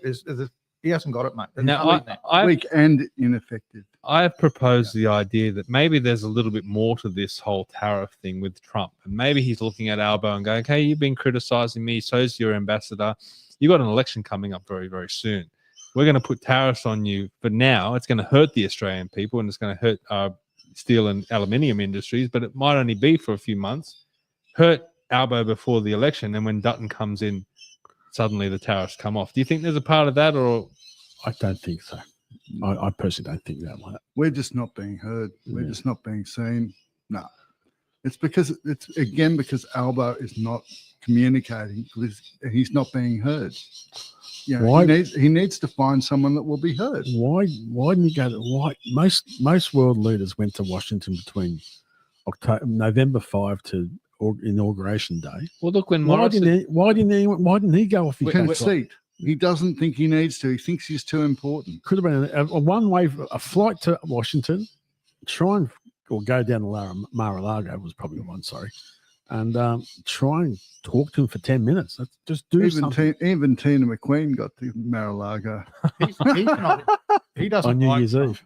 he hasn't got it, mate. There's Now, nothing there. Weak and ineffective. I've proposed the idea that maybe there's a little bit more to this whole tariff thing with Trump. And maybe he's looking at Albo and going, okay, you've been criticizing me. So's your ambassador. You got an election coming up very, very soon. We're going to put tariffs on you for now. It's going to hurt the Australian people and it's going to hurt our steel and aluminium industries, but it might only be for a few months. Hurt Albo before the election. And when Dutton comes in, suddenly the tariffs come off. Do you think there's a part of that, or? I don't think so. I personally don't think that way. We're just not being heard. We're just not being seen. No. It's because Albo is not communicating. He's not being heard. You know, he needs to find someone that will be heard. Why didn't you go to most world leaders went to Washington between November 5 to Inauguration Day. Well, look, when why didn't he go off his conceit? He doesn't think he needs to. He thinks he's too important. Could have been a one-way, a flight to Washington, or go down to Mar-a-Lago was probably one, sorry, and try and talk to him for 10 minutes. Just do something. Even Tina McQueen got to Mar-a-Lago. He doesn't on New like, Year's Eve.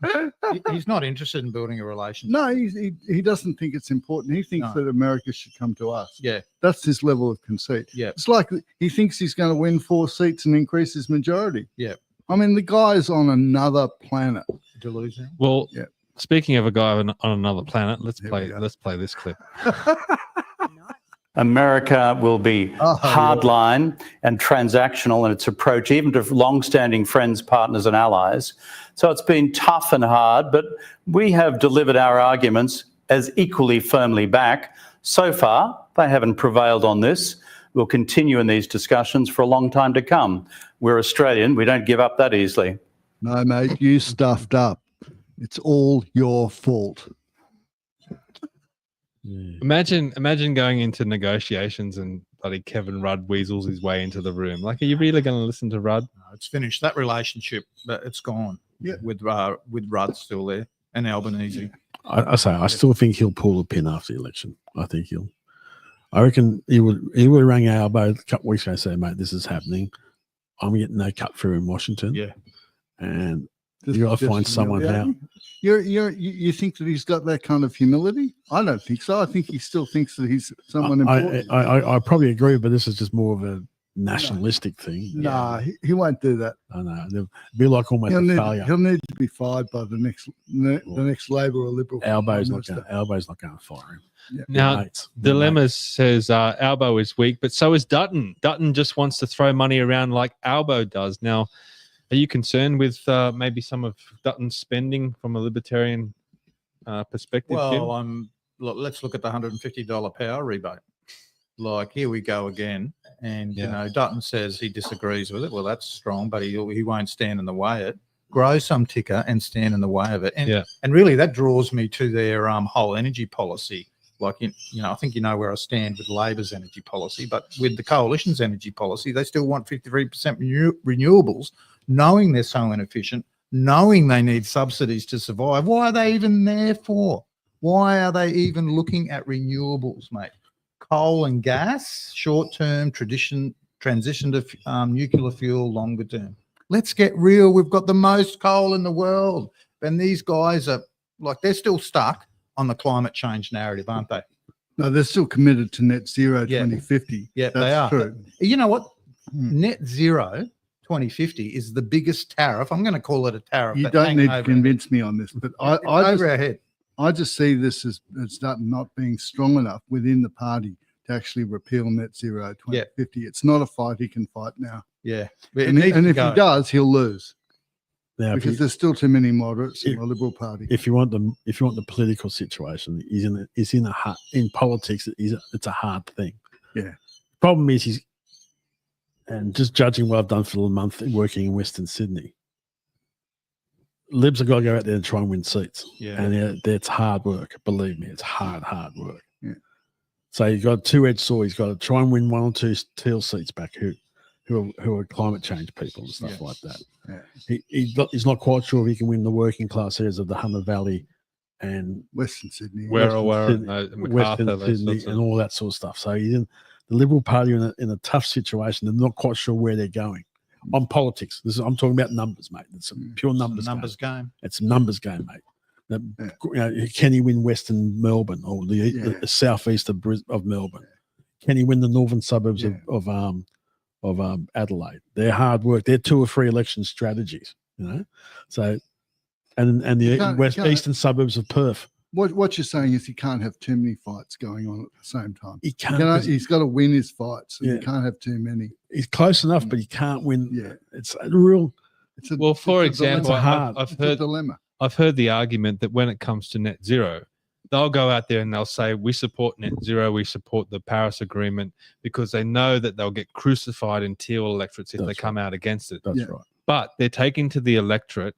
He's not interested in building a relationship. No, he doesn't think it's important. He thinks that America should come to us. Yeah. That's his level of conceit. Yeah. It's like he thinks he's going to win 4 seats and increase his majority. Yeah. I mean, the guy's on another planet. Delusional. Well, yeah. Speaking of a guy on another planet, let's play this clip. America will be hardline and transactional in its approach, even to long-standing friends, partners and allies. So it's been tough and hard, but we have delivered our arguments as equally firmly back. So far, they haven't prevailed on this. We'll continue in these discussions for a long time to come. We're Australian. We don't give up that easily. No, mate, you stuffed up. It's all your fault. Imagine going into negotiations and bloody Kevin Rudd weasels his way into the room. Like, are you really going to listen to Rudd? No, it's finished. That relationship, it's gone. Yeah. With Rudd still there and Albanese. I still think he'll pull the pin after the election. I reckon he would have rang Albo a couple of weeks ago and said, mate, this is happening. I'm getting no cut through in Washington. Yeah. And you got to find someone now. You think that he's got that kind of humility? I don't think so. I think he still thinks that he's someone important. I probably agree, but this is just more of a nationalistic thing. Nah, he won't do that. I know. It'll be like almost a failure. He'll need to be fired by the next Labor or Liberal. Albo's not going to fire him. Yeah. Now, Dilemmas says Albo is weak, but so is Dutton. Dutton just wants to throw money around like Albo does. Now, are you concerned with maybe some of Dutton's spending from a libertarian perspective? Well, let's look at the $150 power rebate. Like, here we go again. And, you know, Dutton says he disagrees with it. Well, that's strong, but he won't stand in the way of it. Grow some ticker and stand in the way of it. And really that draws me to their whole energy policy. Like, I think you know where I stand with Labor's energy policy, but with the Coalition's energy policy, they still want 53% renewables, knowing they're so inefficient, knowing they need subsidies to survive. Why are they even there for? Why are they even looking at renewables, mate? Coal and gas, short-term, transition to nuclear fuel, longer term. Let's get real. We've got the most coal in the world. And these guys are, like, they're still stuck on the climate change narrative, aren't they? No, they're still committed to net zero 2050. Yeah, that's they are. True. You know what? Net zero 2050 is the biggest tariff. I'm going to call it a tariff. You don't need to convince me on this, but I just see this as not being strong enough within the party to actually repeal net zero 2050. It's not a fight he can fight now. Yeah. And if he does, he'll lose. Now, because there's still too many moderates in the Liberal Party. If you want the political situation, in politics. It's a hard thing. Yeah. Problem is and just judging what I've done for a month working in Western Sydney, Libs have got to go out there and try and win seats. Yeah. And it's hard work. Believe me, it's hard work. Yeah. So you've got a two-edged sword. He's got to try and win 1 or 2 teal seats back who are climate change people and stuff like that. Yeah. He's not quite sure if he can win the working class areas of the Hunter Valley and Western Sydney, Western Sydney and all that sort of stuff. So he's in the Liberal Party in a tough situation. They're not quite sure where they're going on politics. I'm talking about numbers, mate. It's a pure numbers game. It's a numbers game, mate. Can he win Western Melbourne or the southeast of Melbourne? Can he win the northern suburbs of Adelaide? They're hard work. They're 2 or 3 election strategies, So, and the eastern suburbs of Perth. What you're saying is he can't have too many fights going on at the same time. He can't. He's got to win his fights. And he can't have too many. He's close enough, but he can't win. Yeah, it's a real. For example, I've heard the argument that when it comes to net zero, they'll go out there and they'll say, we support net zero, we support the Paris Agreement, because they know that they'll get crucified in teal electorates if they come out against it. That's right. But they're taking to the electorate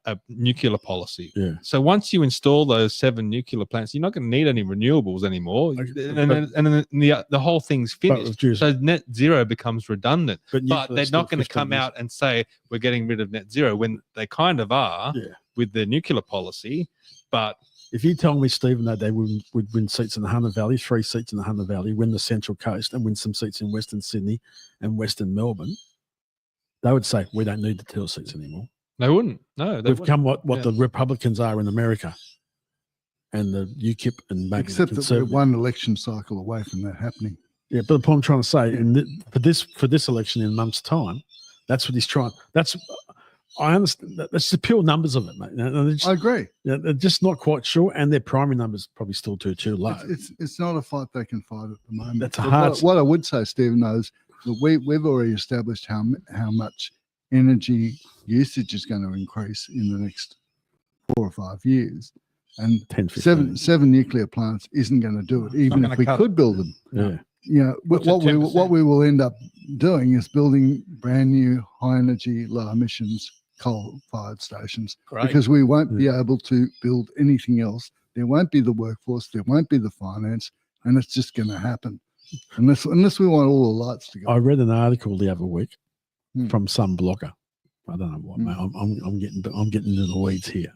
a nuclear policy. Yeah. So once you install those 7 nuclear plants, you're not going to need any renewables anymore, and then the whole thing's finished. So net zero becomes redundant. But they're not going to come out and say we're getting rid of net zero when they kind of are with the nuclear policy. But if you tell me, Stephen, that they would win seats in the Hunter Valley, 3 seats in the Hunter Valley, win the Central Coast, and win some seats in Western Sydney and Western Melbourne, they would say we don't need the teal seats anymore. They wouldn't. No, we've come what the Republicans are in America, and the UKIP and except that we're one election cycle away from that happening. Yeah, but the point I'm trying to say, for this election in a month's time, that's what he's trying. I understand. That's the pure numbers of it, mate. I agree. They're just not quite sure, and their primary numbers probably still too low. It's not a fight they can fight at the moment. That's a hard. What I would say, Stephen, knows that we've already established how much energy usage is going to increase in the next 4 or 5 years, and 10, 15. seven nuclear plants isn't going to do it, even if we could build them. Yeah. You know, what we will end up doing is building brand new high energy, low emissions coal-fired stations, because we won't be able to build anything else. There won't be the workforce, there won't be the finance, and it's just going to happen unless we want all the lights to go. I read an article the other week from some blogger. I don't know what, mate. I'm getting into the weeds here.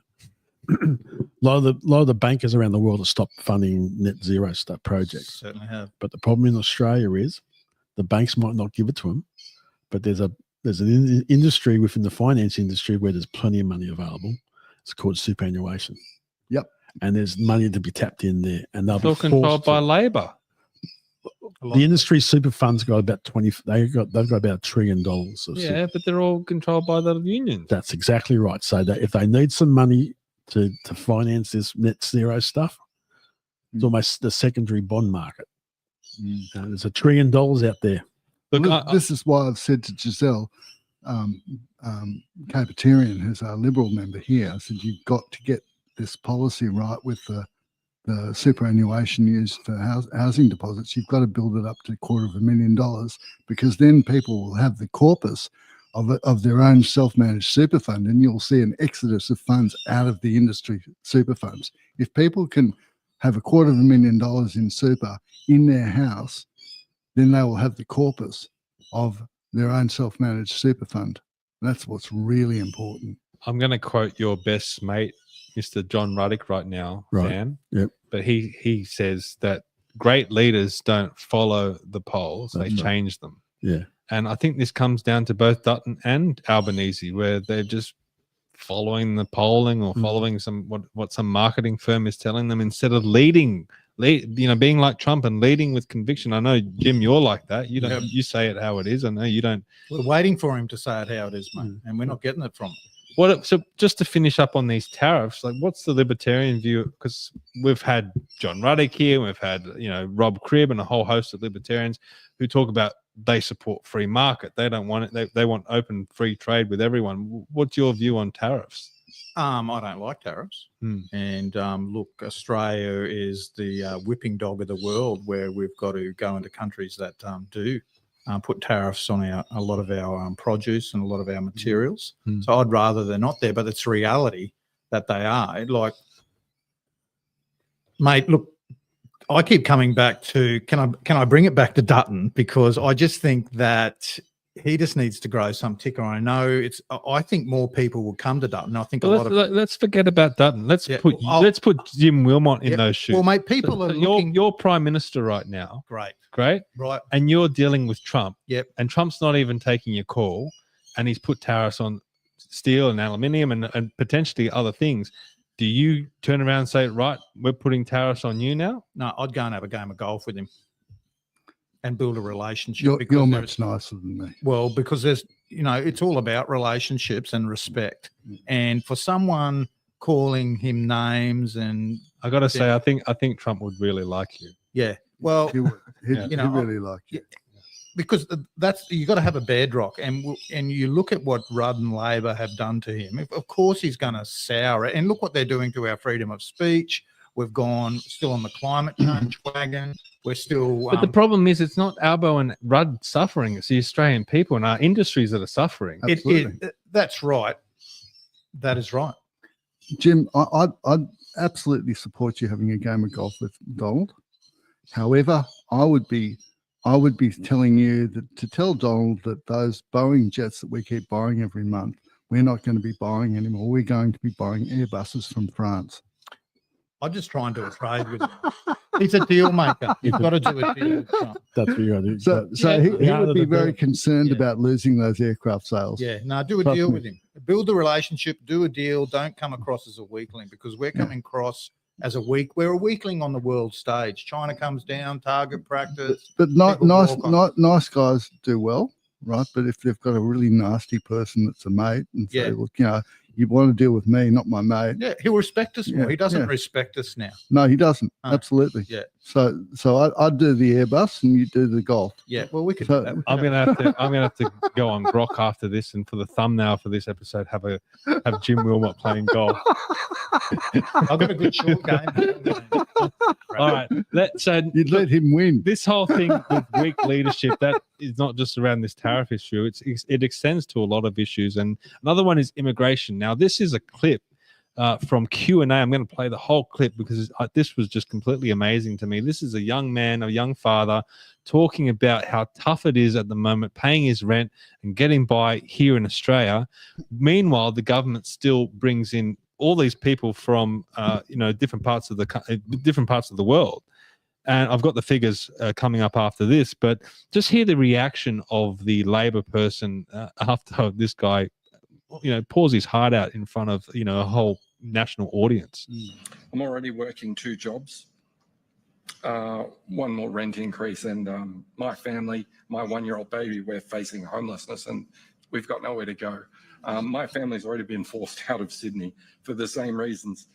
A lot of the bankers around the world have stopped funding net zero stuff projects. Certainly have. But the problem in Australia is the banks might not give it to them, but there's an industry within the finance industry where there's plenty of money available. It's called superannuation. Yep. And there's money to be tapped in there, and they'll be controlled by Labor. The industry super funds got about 20. They've got about $1 trillion. But they're all controlled by the unions. That's exactly right. So that if they need some money to finance this net zero stuff, it's almost the secondary bond market. There's $1 trillion out there. Look, this is why I've said to Giselle, Capitarian, who's our Liberal member here, I said you've got to get this policy right with the superannuation used for housing deposits. You've got to build it up to $250,000, because then people will have the corpus of their own self-managed super fund, and you'll see an exodus of funds out of the industry super funds. If people can have $250,000 in super in their house, then they will have the corpus of their own self-managed super fund. That's what's really important. I'm going to quote your best mate, Mr. John Ruddick, right now, Sam. Yep. But he says that great leaders don't follow the polls; they change them. Yeah. And I think this comes down to both Dutton and Albanese, where they're just following the polling or following what some marketing firm is telling them, instead of leading, being like Trump and leading with conviction. I know, Jim, you're like that. You don't. You say it how it is. I know you don't. We're waiting for him to say it how it is, mate, and we're not getting it from him. So just to finish up on these tariffs, like, what's the Libertarian view? Because we've had John Ruddick here, we've had Rob Cribb and a whole host of Libertarians who talk about they support free market. They don't want it. They want open free trade with everyone. What's your view on tariffs? I don't like tariffs. And look, Australia is the whipping dog of the world, where we've got to go into countries that do put tariffs on a lot of our produce and a lot of our materials. So I'd rather they're not there, but it's reality that they are. Like, mate, look, I keep coming back to, can I bring it back to Dutton, because I just think that he just needs to grow some ticker. I know I think more people will come to Dutton. I think let's forget about Dutton. Let's put Jim Willmott in those shoes. Well, mate, people are looking. You're Prime Minister right now. Great. Right. And you're dealing with Trump. Yep. And Trump's not even taking your call, and he's put tariffs on steel and aluminium and potentially other things. Do you turn around and say, right, we're putting tariffs on you now? No, I'd go and have a game of golf with him and build a relationship. You're much nicer than me. Well, because there's, it's all about relationships and respect. And for someone calling him names, and I got to say, I think Trump would really like you. Yeah. Well, he really like you. Because you got to have a bedrock, and you look at what Rudd and Labor have done to him. Of course, he's going to sour it. And look what they're doing to our freedom of speech. We've gone still on the climate change wagon. We're still. But the problem is, it's not Albo and Rudd suffering. It's the Australian people and our industries that are suffering. That's right. That is right. Jim, I'd absolutely support you having a game of golf with Donald. However, I would be telling you that to tell Donald that those Boeing jets that we keep buying every month, we're not going to be buying anymore. We're going to be buying Airbuses from France. I just try and do a trade with him. He's a deal maker. You've got to do a deal with Trump. That's what you got to do. So he would be very concerned about losing those aircraft sales. Yeah, no, do a deal with him. Build the relationship, do a deal. Don't come across as a weakling, because we're coming across as we're a weakling on the world stage. China comes down, target practice. But nice guys do well, right? But if they've got a really nasty person that's a mate and say, look, you want to deal with me, not my mate. Yeah, he'll respect us more. He doesn't respect us now. No, he doesn't. Absolutely. Yeah. So I'd do the Airbus and you do the golf. Yeah. Well, we could do that. I'm gonna have to go on Grok after this, and for the thumbnail for this episode, have Jim Willmott playing golf. I've got a good short game. All right. You'd let him win. This whole thing with weak leadership, that is not just around this tariff issue. It extends to a lot of issues. And another one is immigration. Now, this is a clip from Q&A. I'm going to play the whole clip because this was just completely amazing to me. This is a young man, a young father, talking about how tough it is at the moment, paying his rent and getting by here in Australia. Meanwhile, the government still brings in all these people from different parts of the world. And I've got the figures coming up after this, but just hear the reaction of the Labor person after this guy, pours his heart out in front of, a whole national audience. I'm already working 2 jobs, one more rent increase, and my family, my 1-year-old baby, we're facing homelessness and we've got nowhere to go. My family's already been forced out of Sydney for the same reasons.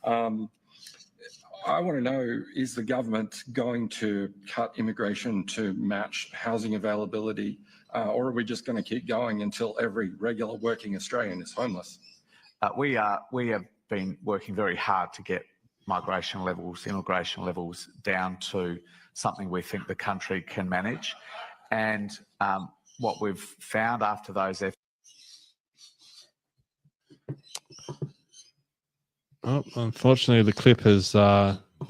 I want to know, is the government going to cut immigration to match housing availability, or are we just going to keep going until every regular working Australian is homeless? We have been working very hard to get immigration levels down to something we think the country can manage. And what we've found after those efforts. Oh, unfortunately, the clip has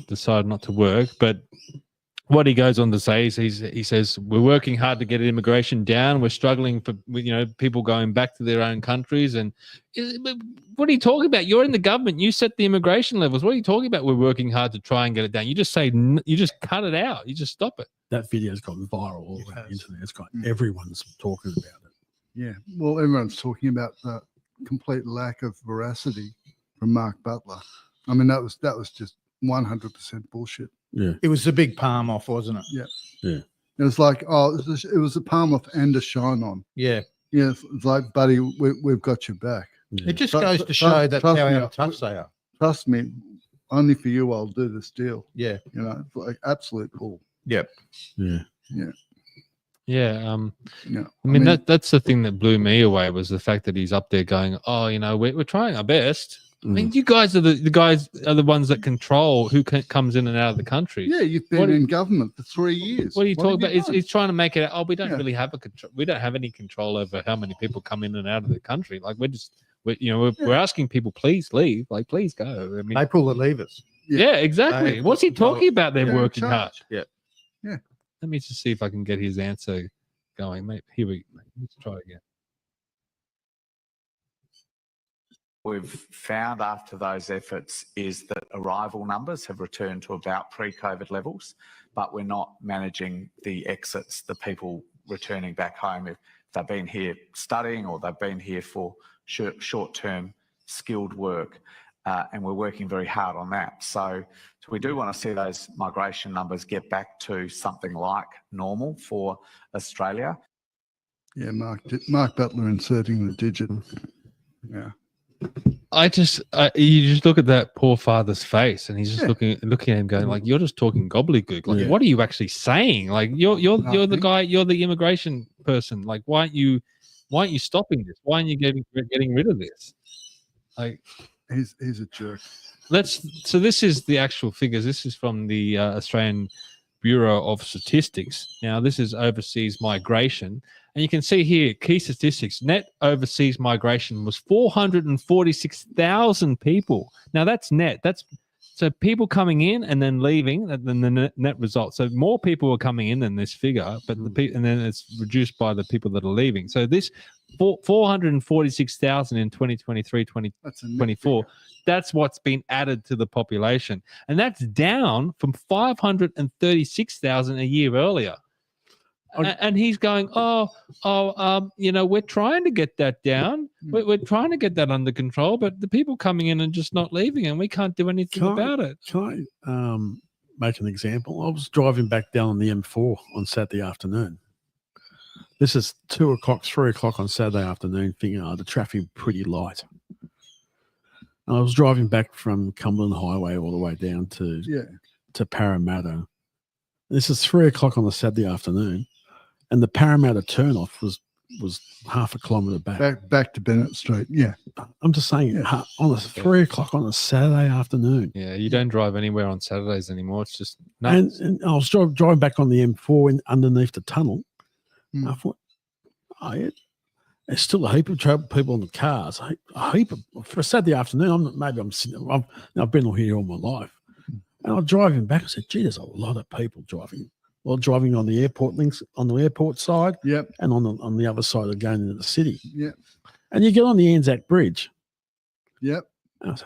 decided not to work. But what he goes on to say is he says, we're working hard to get immigration down. We're struggling for people going back to their own countries. And what are you talking about? You're in the government. You set the immigration levels. What are you talking about? We're working hard to try and get it down. You just say, you just cut it out. You just stop it. That video's gone viral all over the internet. It's got everyone's talking about it. Yeah. Well, everyone's talking about the complete lack of veracity from Mark Butler. I mean, that was just 100% bullshit. Yeah, it was a big palm off, wasn't it? Yeah. It was like, it was a palm off and a shine on. Yeah. Yeah, it's like, buddy, we've got your back. Yeah. It just goes to show that how out of touch they are. Trust me, only for you I'll do this deal. Yeah. It's like absolute bull. Yep. Yeah. Yeah. Yeah. I mean that's the thing that blew me away, was the fact that he's up there going, we're trying our best. I mean, you guys are the ones that control who comes in and out of the country. Yeah, you've been in government for 3 years. What are you talking about? He's trying to make it. We don't really have we don't have any control over how many people come in and out of the country. Like we're asking people, please leave. Like, please go. I mean, they pull the levers. Yeah, exactly. What's he talking about? They're working hard. Yeah. Yeah. Let me just see if I can get his answer going. Mate, here we go. Let's try again. We've found after those efforts is that arrival numbers have returned to about pre-COVID levels, but we're not managing the exits, the people returning back home if they've been here studying or they've been here for short-term skilled work, and we're working very hard on that. So we do want to see those migration numbers get back to something like normal for Australia. Yeah, Mark Butler inserting the digit. Yeah. You just look at that poor father's face, and he's just looking at him, going like, "You're just talking gobbledygook. Like, what are you actually saying? Like, you're the guy, you're the immigration person. Like, why aren't you stopping this? Why aren't you getting rid of this? Like, He's a jerk. So this is the actual figures. This is from the Australian Bureau of Statistics. Now, this is overseas migration. And you can see here, key statistics, net overseas migration was 446,000 people. Now, that's net. So people coming in and then leaving, then the net result. So more people are coming in than this figure, but and then it's reduced by the people that are leaving. So this 446,000 in 2023, 2024, that's what's been added to the population. And that's down from 536,000 a year earlier. And he's going, we're trying to get that down. We're trying to get that under control, but the people coming in and just not leaving, and we can't do anything about it. Can I make an example? I was driving back down on the M4 on Saturday afternoon. This is 2 o'clock, 3 o'clock on Saturday afternoon, thinking, the traffic pretty light. And I was driving back from Cumberland Highway all the way down to Parramatta. This is 3 o'clock on a Saturday afternoon. And the Parramatta turnoff was half a kilometre back to Bennett Street. Yeah, I'm just saying on a 3 o'clock on a Saturday afternoon. Yeah, you don't drive anywhere on Saturdays anymore. It's just nuts. And I was driving back on the M4 underneath the tunnel. I thought, there's still a heap of people in the cars. A heap of, for a Saturday afternoon. I'm sitting. I've been here all my life, and I'm driving back. I said, "Gee, there's a lot of people driving." Well, driving on the airport links on the airport side, and on the other side of going into the city, and you get on the Anzac Bridge, I was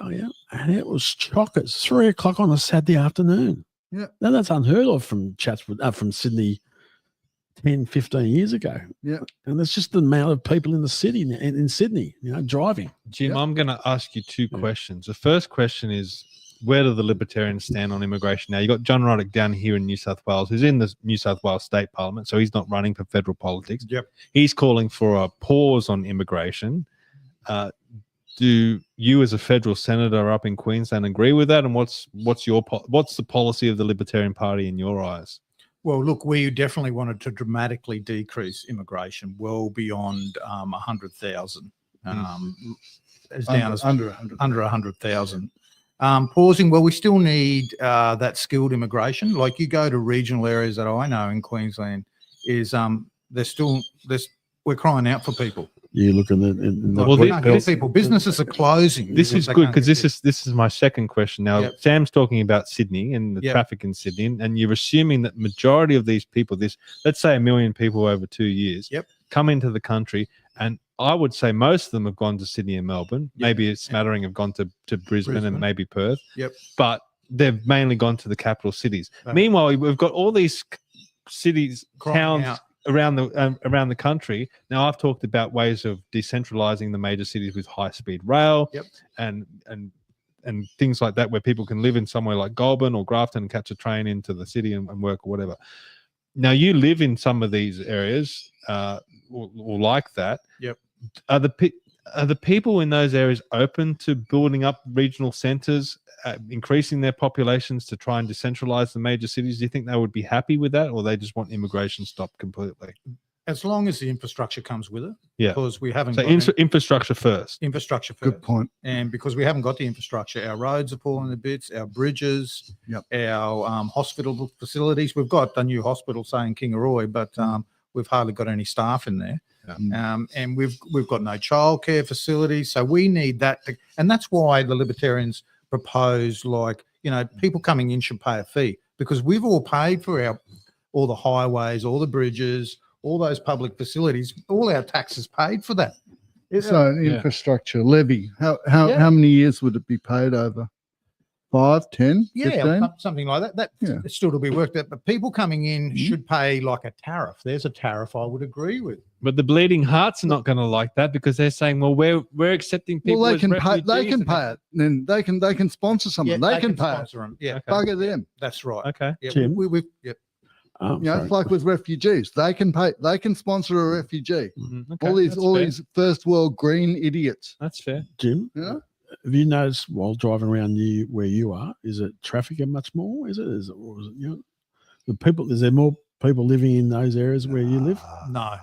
and it was chockers. 3 o'clock on a Saturday afternoon. Now that's unheard of from from Sydney 10, 15 years ago. And there's just the amount of people in the city in Sydney, driving. Jim, I'm going to ask you two questions. The first question is, where do the Libertarians stand on immigration? Now, you got John Roddick down here in New South Wales, who's in the New South Wales State Parliament, so he's not running for federal politics. He's calling for a pause on immigration. Do you, as a federal senator up in Queensland, agree with that? And what's the policy of the Libertarian Party in your eyes? Well, look, we definitely wanted to dramatically decrease immigration well beyond 100,000. As down as under 100,000. Pausing, well, we still need that skilled immigration. Like you go to regional areas that I know in Queensland, we're crying out for people. You look in people. Businesses are closing. This is good because this is my second question. Now, Sam's talking about Sydney and the traffic in Sydney, and you're assuming that majority of these people, let's say 1 million people over 2 years, come into the country, and I would say most of them have gone to Sydney and Melbourne. Maybe a smattering have gone to Brisbane and maybe Perth. But they've mainly gone to the capital cities. Meanwhile, we've got all these cities, towns around the country. Now, I've talked about ways of decentralizing the major cities with high-speed rail and things like that, where people can live in somewhere like Goulburn or Grafton and catch a train into the city and work or whatever. Now, you live in some of these areas or like that. Are the people in those areas open to building up regional centres, increasing their populations to try and decentralise the major cities? Do you think they would be happy with that, or they just want immigration stopped completely? As long as the infrastructure comes with it. Because we haven't got infrastructure first. Infrastructure first. Good point. And because we haven't got the infrastructure, our roads are falling to bits, our bridges, our hospital facilities. We've got a new hospital, say, in Kingaroy, but we've hardly got any staff in there. And we've got no childcare facilities. So we need that. And that's why the Libertarians propose, people coming in should pay a fee, because we've all paid for all the highways, all the bridges, all those public facilities, all our taxes paid for that. So an infrastructure levy, how many years would it be paid over? 5, 10, 15? Something like that. That's still to be worked out. But people coming in should pay like a tariff. There's a tariff I would agree with. But the Bleeding Hearts are not going to like that, because they're saying, well, we're accepting people. Well, they can pay it. Then they can sponsor someone. they can pay sponsor them. Bugger them. That's right. Okay. Jim? It's like with refugees. They can sponsor a refugee. Okay, all these first world green idiots. That's fair. Jim? Have you noticed while driving around where you are, is it traffic much more? Is it the people? Is there more people living in those areas where you live? No,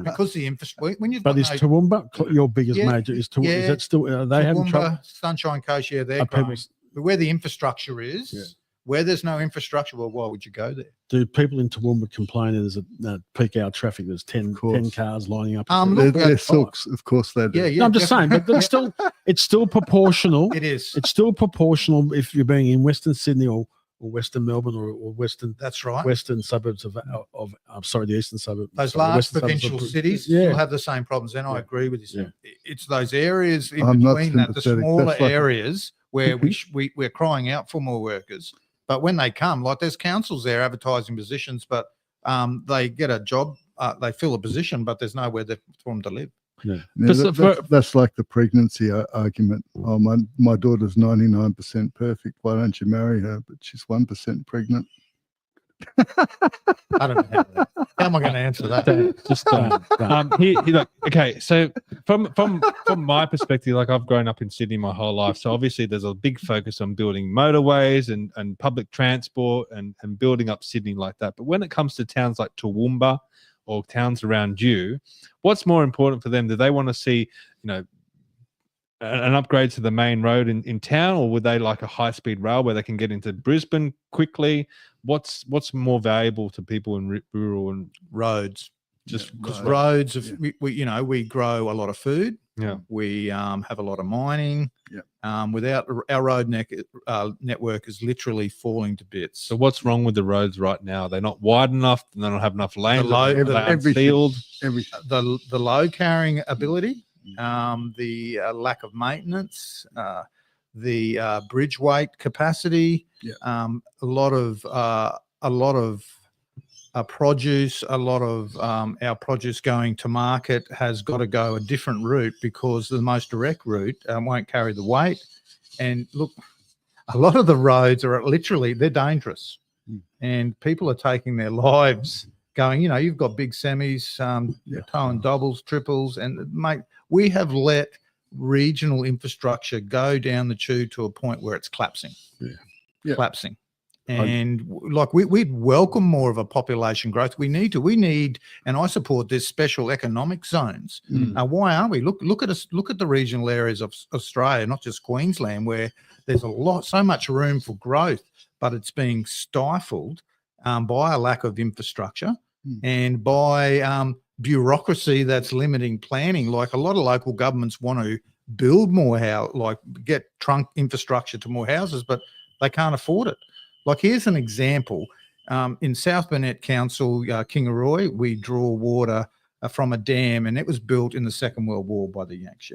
because the infrastructure. When you've But got is Toowoomba your biggest major? Is that still? Are they having trouble? Toowoomba, Sunshine Coast, yeah, they're Are people- growing. But where the infrastructure is, where there's no infrastructure, well, why would you go there? Do people in Toowoomba complain there's a peak hour traffic? There's 10 cars lining up. They're silks, of course they do. No, I'm just saying, but it's still proportional. It is. It's still proportional if you're being in Western Sydney or Western Melbourne or Western. That's right. Western suburbs of I'm sorry, the eastern suburbs. Those sorry, the large western suburbs provincial of- cities Yeah. will have the same problems. And I agree with you. Yeah. It's those areas in I'm not between that, the sympathetic. smaller That's like- areas where we're crying out for more workers. But when they come, like there's councils there advertising positions, but they get a job, they fill a position, but there's nowhere for them to live. Yeah. That's like the pregnancy argument. Oh, my daughter's 99% perfect. Why don't you marry her? But she's 1% pregnant. I don't know how am I going to answer that? Look, okay, so from my perspective, like I've grown up in Sydney my whole life, so obviously there's a big focus on building motorways and public transport and building up Sydney like that. But when it comes to towns like Toowoomba or towns around you, what's more important for them? Do they want to see, an upgrade to the main road in town, or would they like a high-speed rail where they can get into Brisbane quickly? What's more valuable to people in rural and roads? Just because roads, we grow a lot of food. Yeah, we have a lot of mining. Yeah. Without our road network is literally falling to bits. So what's wrong with the roads right now? They're not wide enough. They don't have enough lane. The sealed. The load carrying ability. The lack of maintenance, the bridge weight capacity, a lot of produce, a lot of our produce going to market has got to go a different route because the most direct route won't carry the weight. And look, a lot of the roads are they're dangerous, and people are taking their lives going. You've got big semis, towing doubles, triples, and mate. We have let regional infrastructure go down the tube to a point where it's collapsing. Collapsing. And we'd welcome more of a population growth. We need, and I support this special economic zones. Why aren't we? Look at us. Look at the regional areas of Australia, not just Queensland, where there's so much room for growth, but it's being stifled by a lack of infrastructure and by bureaucracy that's limiting planning. Like a lot of local governments want to build more get trunk infrastructure to more houses, but they can't afford it. Like here's an example. In South Burnett Council, Kingaroy, we draw water from a dam, and it was built in the Second World War by the Yanks.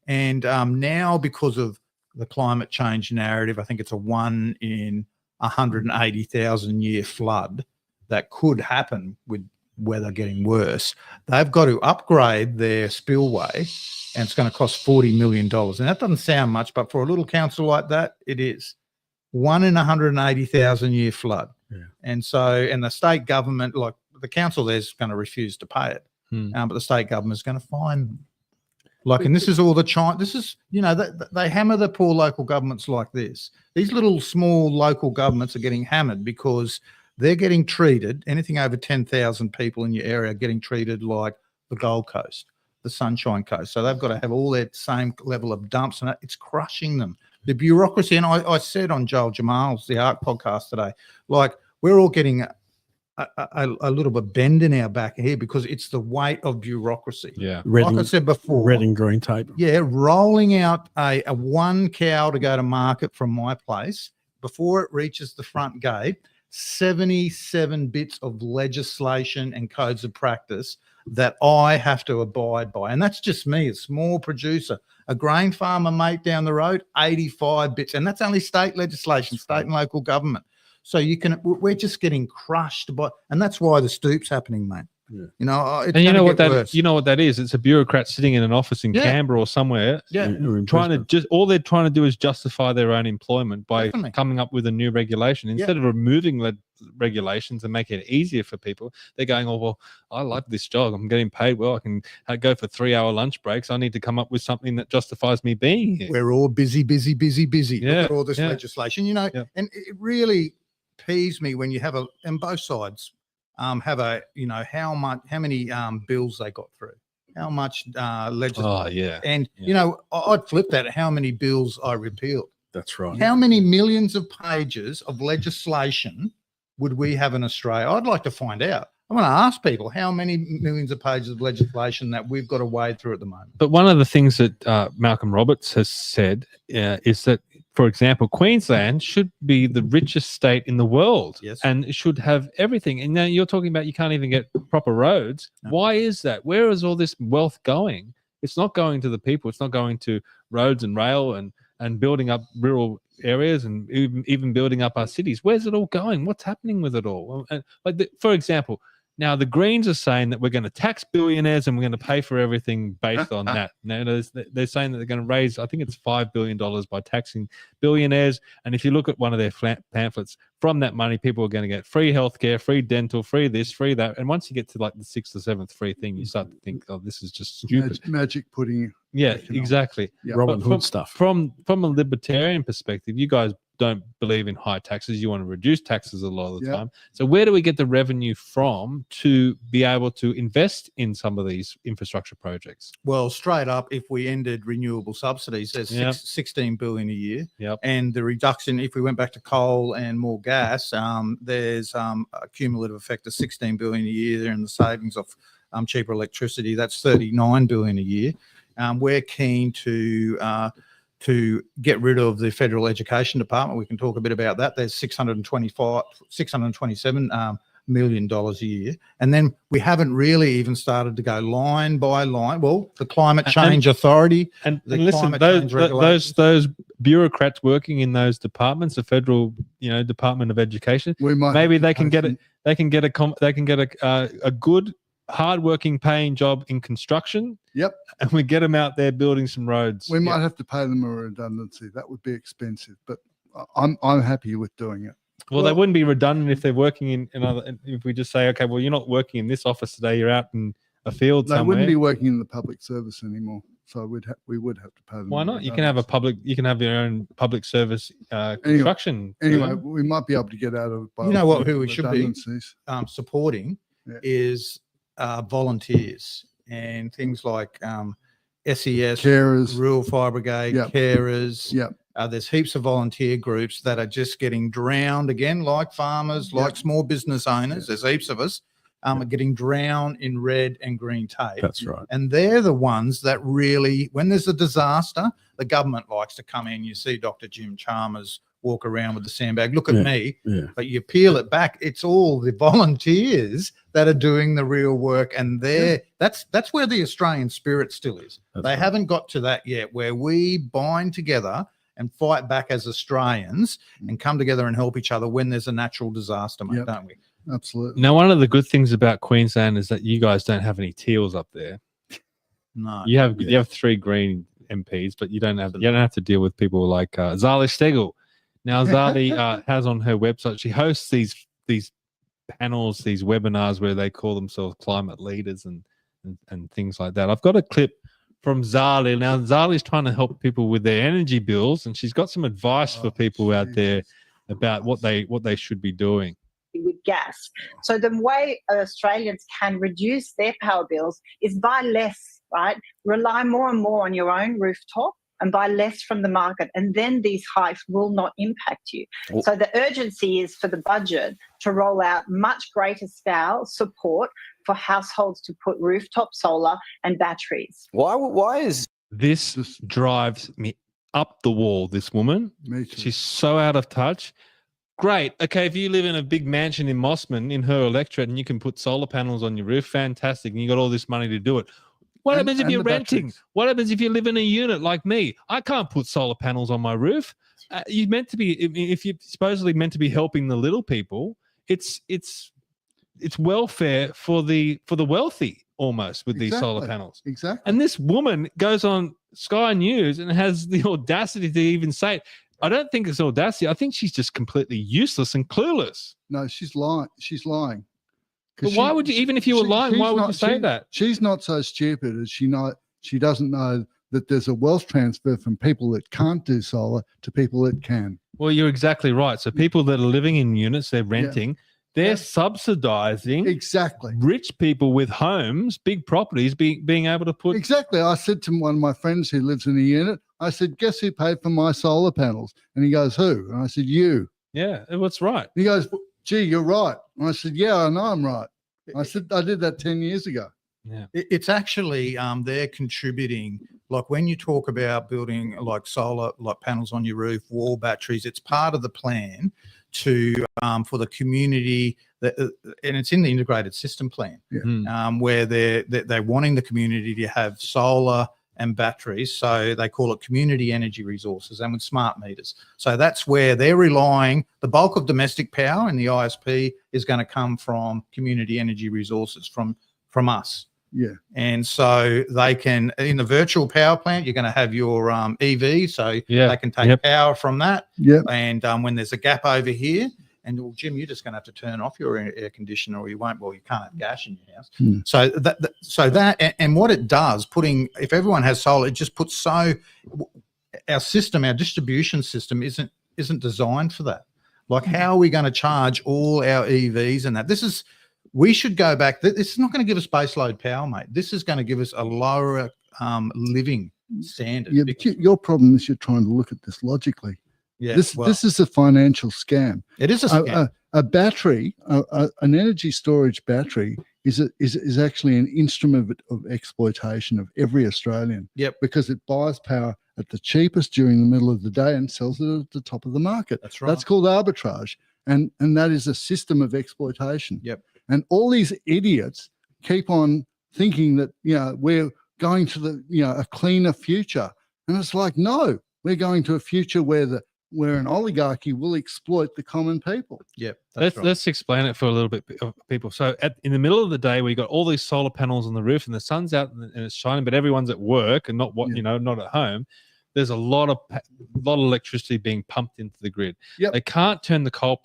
And now because of the climate change narrative, I think it's a 1 in 180,000 year flood that could happen with weather getting worse. They've got to upgrade their spillway, and it's going to cost $40 million. And that doesn't sound much, but for a little council like that, it is 1 in 180,000 year flood. And the state government, like the council there's going to refuse to pay it. But the state government is going to fine them. And this is all they hammer the poor local governments like this. These little small local governments are getting hammered because they're getting treated, anything over 10,000 people in your area are getting treated like the Gold Coast, the Sunshine Coast. So they've got to have all that same level of dumps, and it's crushing them. The bureaucracy, and I said on Joel Jamal's The Arc podcast today, we're all getting a little bit bend in our back here because it's the weight of bureaucracy. Like I said before, red and green tape. Rolling out a one cow to go to market from my place before it reaches the front gate, 77 bits of legislation and codes of practice that I have to abide by. And that's just me, a small producer. A grain farmer mate down the road, 85 bits. And that's only state legislation, state and local government. So we're just getting crushed by, and that's why the stoop's happening, mate. It's and you know what worse. that is? It's a bureaucrat sitting in an office in Canberra or somewhere. All they're trying to do is justify their own employment by coming up with a new regulation instead of removing regulations and making it easier for people. They're going, oh well, I like this job. I'm getting paid well. I can go for 3-hour lunch breaks. I need to come up with something that justifies me being here. We're all busy. Look at all this legislation, and it really peeves me when you have and both sides have how many bills they got through, how much legislation. Oh, yeah. And, I'd flip that, how many bills I repealed. That's right. How many millions of pages of legislation would we have in Australia? I'd like to find out. I want to ask people how many millions of pages of legislation that we've got to wade through at the moment. But one of the things that Malcolm Roberts has said is that, for example, Queensland should be the richest state in the world, and it should have everything. And now you're talking about you can't even get proper roads. No. Why is that? Where is all this wealth going? It's not going to the people. It's not going to roads and rail and building up rural areas and even building up our cities. Where's it all going? What's happening with it all? And for example, now the Greens are saying that we're going to tax billionaires and we're going to pay for everything based on that. Now they're saying that they're going to raise, I think it's $5 billion by taxing billionaires. And if you look at one of their pamphlets, from that money, people are going to get free healthcare, free dental, free this, free that. And once you get to like the 6th or 7th free thing, you start to think, oh, this is just stupid. Magic pudding. Yeah, exactly. Yeah. Robin Hood stuff. From a libertarian perspective, you guys don't believe in high taxes. You want to reduce taxes a lot of the time. So where do we get the revenue from to be able to invest in some of these infrastructure projects? Well, straight up, if we ended renewable subsidies, there's 16 billion a year. Yep. And the reduction, if we went back to coal and more gas, there's a cumulative effect of 16 billion a year, and the savings of cheaper electricity, that's 39 billion a year. We're keen to get rid of the Federal Education Department. We can talk a bit about that. There's $627 million a year. And then we haven't really even started to go line by line. Well, the Climate Change Authority. And listen, those bureaucrats working in those departments, the Federal, Department of Education, maybe they can get a good, hard-working, paying job in construction. Yep. And we get them out there building some roads. We might have to pay them a redundancy. That would be expensive, but I'm happy with doing it. Well, they wouldn't be redundant if they're working in other. If we just say, okay, well, you're not working in this office today. You're out in a field somewhere. They wouldn't be working in the public service anymore. So we would have to pay them. Why not? You can have you can have your own public service construction. Anyway, we might be able to get out of it. You know what? Who we should be supporting is volunteers and things like SES, carers, Rural Fire Brigade, carers. Yep. There's heaps of volunteer groups that are just getting drowned again, like farmers, like small business owners. There's heaps of us are getting drowned in red and green tape. That's right. And they're the ones that really, when there's a disaster, the government likes to come in. You see Dr. Jim Chalmers walk around with the sandbag. Look at me. Yeah. But you peel it back, it's all the volunteers that are doing the real work. And that's where the Australian spirit still is. They haven't got to that yet, where we bind together and fight back as Australians and come together and help each other when there's a natural disaster, mate, don't we? Absolutely. Now, one of the good things about Queensland is that you guys don't have any teals up there. No. You have 3 green MPs, but you don't have to deal with people like Zali Steggall. Now, Zali has on her website, she hosts these panels, these webinars where they call themselves climate leaders and things like that. I've got a clip from Zali. Now, Zali's trying to help people with their energy bills, and she's got some advice for people out there about what they should be doing. With gas. So the way Australians can reduce their power bills is buy less, right? Rely more and more on your own rooftop and buy less from the market. And then these hikes will not impact you. So the urgency is for the budget to roll out much greater scale support for households to put rooftop solar and batteries. Why is this drives me up the wall, this woman? Me too. She's so out of touch. Great. Okay, if you live in a big mansion in Mossman in her electorate and you can put solar panels on your roof, fantastic, and you got all this money to do it. What happens if you're renting? Batteries. What happens if you live in a unit like me? I can't put solar panels on my roof. You're meant to be, if you're supposedly meant to be helping the little people, it's welfare for the wealthy almost with these solar panels. Exactly. And this woman goes on Sky News and has the audacity to even say it. I don't think it's audacity. I think she's just completely useless and clueless. No, she's lying. She's lying. But why would you, even if you were lying, why would you say that? She's not so stupid as she doesn't know that there's a wealth transfer from people that can't do solar to people that can. Well, you're exactly right. So people that are living in units, they're renting, they're subsidizing exactly rich people with homes, big properties, being able to put. Exactly. I said to one of my friends who lives in a unit, I said, guess who paid for my solar panels? And he goes, who? And I said, you. Yeah, that's right. He goes, gee, you're right. And I said, yeah, I know I'm right. I said, I did that 10 years ago. Yeah, it's actually they're contributing. Like when you talk about building like solar, like panels on your roof, wall batteries, it's part of the plan to for the community, and it's in the integrated system plan, where they're wanting the community to have solar and batteries. So they call it community energy resources, and with smart meters. So that's where they're relying. The bulk of domestic power in the ISP is going to come from community energy resources from us. Yeah. And so they can, in the virtual power plant, you're going to have your EV, so they can take power from that. Yep. And when there's a gap over here, and well, Jim, you're just going to have to turn off your air conditioner, or you won't. Well, you can't have gas in your house. So that, and what it does, if everyone has solar, it just puts our system, our distribution system, isn't designed for that. Like, how are we going to charge all our EVs and that? We should go back. This is not going to give us baseload power, mate. This is going to give us a lower living standard. Yeah, but your problem is you're trying to look at this logically. Yeah, this is a financial scam. It is a scam. A battery, an energy storage battery, is actually an instrument of exploitation of every Australian. Yep. Because it buys power at the cheapest during the middle of the day and sells it at the top of the market. That's right. That's called arbitrage, and that is a system of exploitation. Yep. And all these idiots keep on thinking that, we're going to a cleaner future. And it's like, no, we're going to a future where an oligarchy will exploit the common people. Yep. Let's explain it for a little bit, people. So in the middle of the day, we got all these solar panels on the roof, and the sun's out and it's shining, but everyone's at work and not not at home. There's a lot of electricity being pumped into the grid. Yep. They can't turn the coal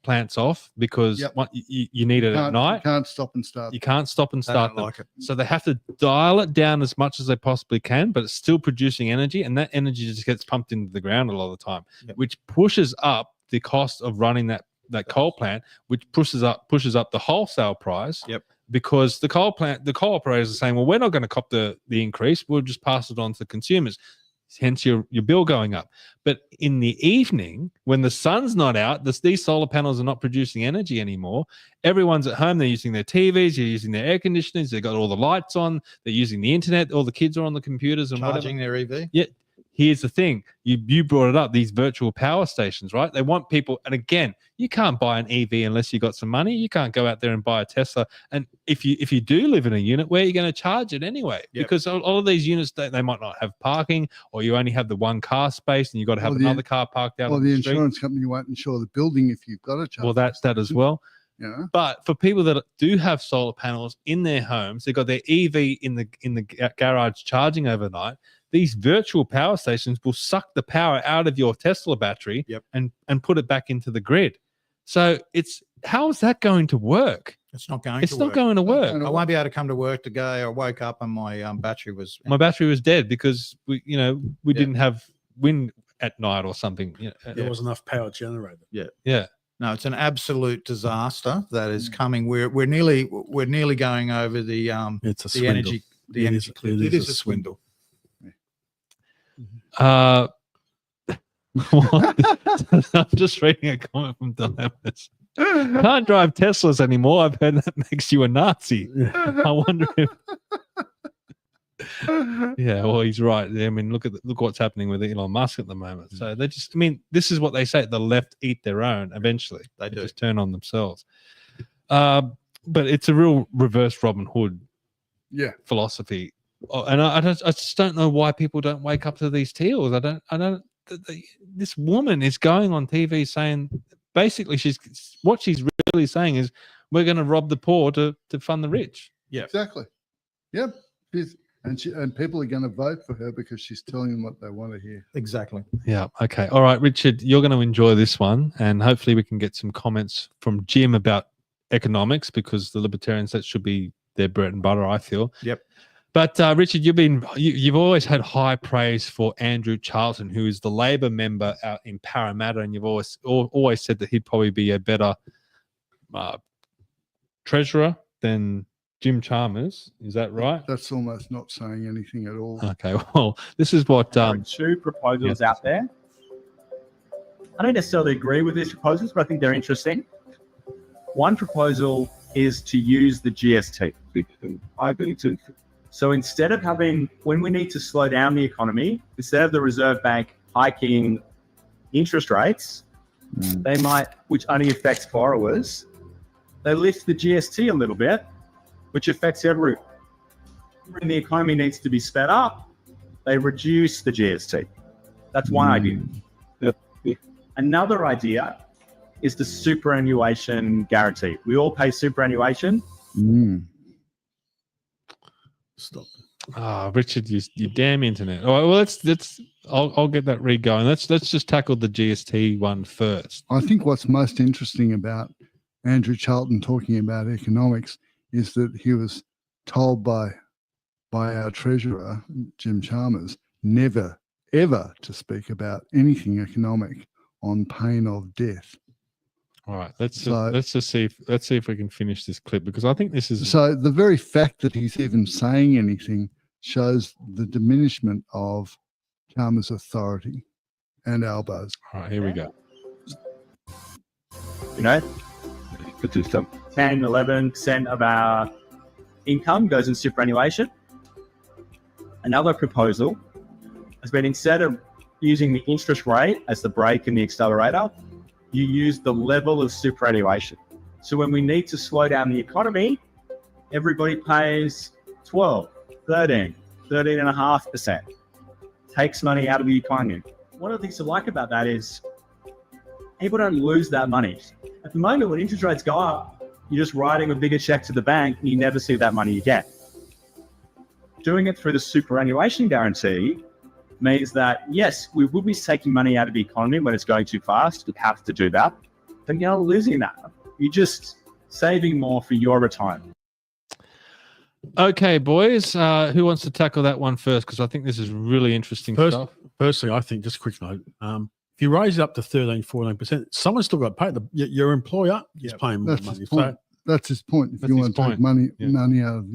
plants off because you need it at night. You can't stop and start. You can't stop and start them. like it. So they have to dial it down as much as they possibly can, but it's still producing energy, and that energy just gets pumped into the ground a lot of the time, which pushes up the cost of running that coal plant, which pushes up the wholesale price. Yep. Because the coal operators are saying, well, we're not going to cop the increase. We'll just pass it on to consumers. Hence your bill going up. But in the evening, when the sun's not out, these solar panels are not producing energy anymore. Everyone's at home. They're using their TVs. They're using their air conditioners. They've got all the lights on. They're using the internet. All the kids are on the computers and charging their EV. Yeah. Here's the thing. You brought it up, these virtual power stations, right? They want people, and again, you can't buy an EV unless you got some money. You can't go out there and buy a Tesla. And if you do live in a unit, where are you going to charge it anyway? Yep. Because all of these units, they might not have parking, or you only have the one car space and you've got to have another car parked out on the street. Or the insurance company won't insure the building if you've got a charge. Well, that's that as well. Yeah. But for people that do have solar panels in their homes, they've got their EV in the garage charging overnight. These virtual power stations will suck the power out of your Tesla battery and put it back into the grid. So how is that going to work? It's not going to work. I won't be able to come to work today. I woke up and my battery was dead because we didn't have wind at night or something. There wasn't enough power generated. Yeah. No, it's an absolute disaster that is coming. We're nearly going over the it's a the swindle. energy the energy cliff. It is a swindle. I'm just reading a comment from Dilemmas. Can't drive Teslas anymore. I've heard that makes you a Nazi. I wonder if. Yeah, well, he's right. I mean, look what's happening with Elon Musk at the moment. So they just, this is what they say: the left eat their own. Eventually, they just turn on themselves. But it's a real reverse Robin Hood, philosophy. And I just don't know why people don't wake up to these teals. This woman is going on TV saying, basically, she's really saying is, we're going to rob the poor to fund the rich. Yeah, exactly. Yep. And people are going to vote for her because she's telling them what they want to hear. Exactly. Yeah. Okay. All right, Richard, you're going to enjoy this one, and hopefully we can get some comments from Jim about economics, because the Libertarians, that should be their bread and butter, I feel. Yep. But Richard, you've always had high praise for Andrew Charlton, who is the Labor member out in Parramatta, and you've always said that he'd probably be a better treasurer than Jim Chalmers. Is that right? That's almost not saying anything at all. Okay, well, this is what There are two proposals out there. I don't necessarily agree with these proposals, but I think they're interesting. One proposal is to use the GST. So instead of having, when we need to slow down the economy, instead of the Reserve Bank hiking interest rates, they might, which only affects borrowers, they lift the GST a little bit, which affects everyone. When the economy needs to be sped up, they reduce the GST. That's one idea. Another idea is the superannuation guarantee. We all pay superannuation. Stop. Richard, you damn internet. All right, well, I'll get that re-going. Let's just tackle the GST one first. I think what's most interesting about Andrew Charlton talking about economics is that he was told by our treasurer, Jim Chalmers, never, ever to speak about anything economic on pain of death. All right, let's see if we can finish this clip, because I think this is so. The very fact that he's even saying anything shows the diminishment of Chalmers' authority and Albo's. All right, here we go. You know, 10, 11% of our income goes in superannuation. Another proposal has been, instead of using the interest rate as the brake and the accelerator, you use the level of superannuation. So when we need to slow down the economy, everybody pays 12, 13, 13.5%. Takes money out of the economy. One of the things I like about that is people don't lose that money. At the moment, when interest rates go up, you're just writing a bigger check to the bank and you never see that money again. Doing it through the superannuation guarantee means that, yes, we will be taking money out of the economy when it's going too fast. We have to do that. But you're not losing that. You're just saving more for your retirement. Okay, boys. Who wants to tackle that one first? Because I think this is really interesting stuff. Firstly, I think, just a quick note, if you raise it up to 13, 14%, someone's still got to pay. Your employer is paying more money. So that's his point. If you want to take money out of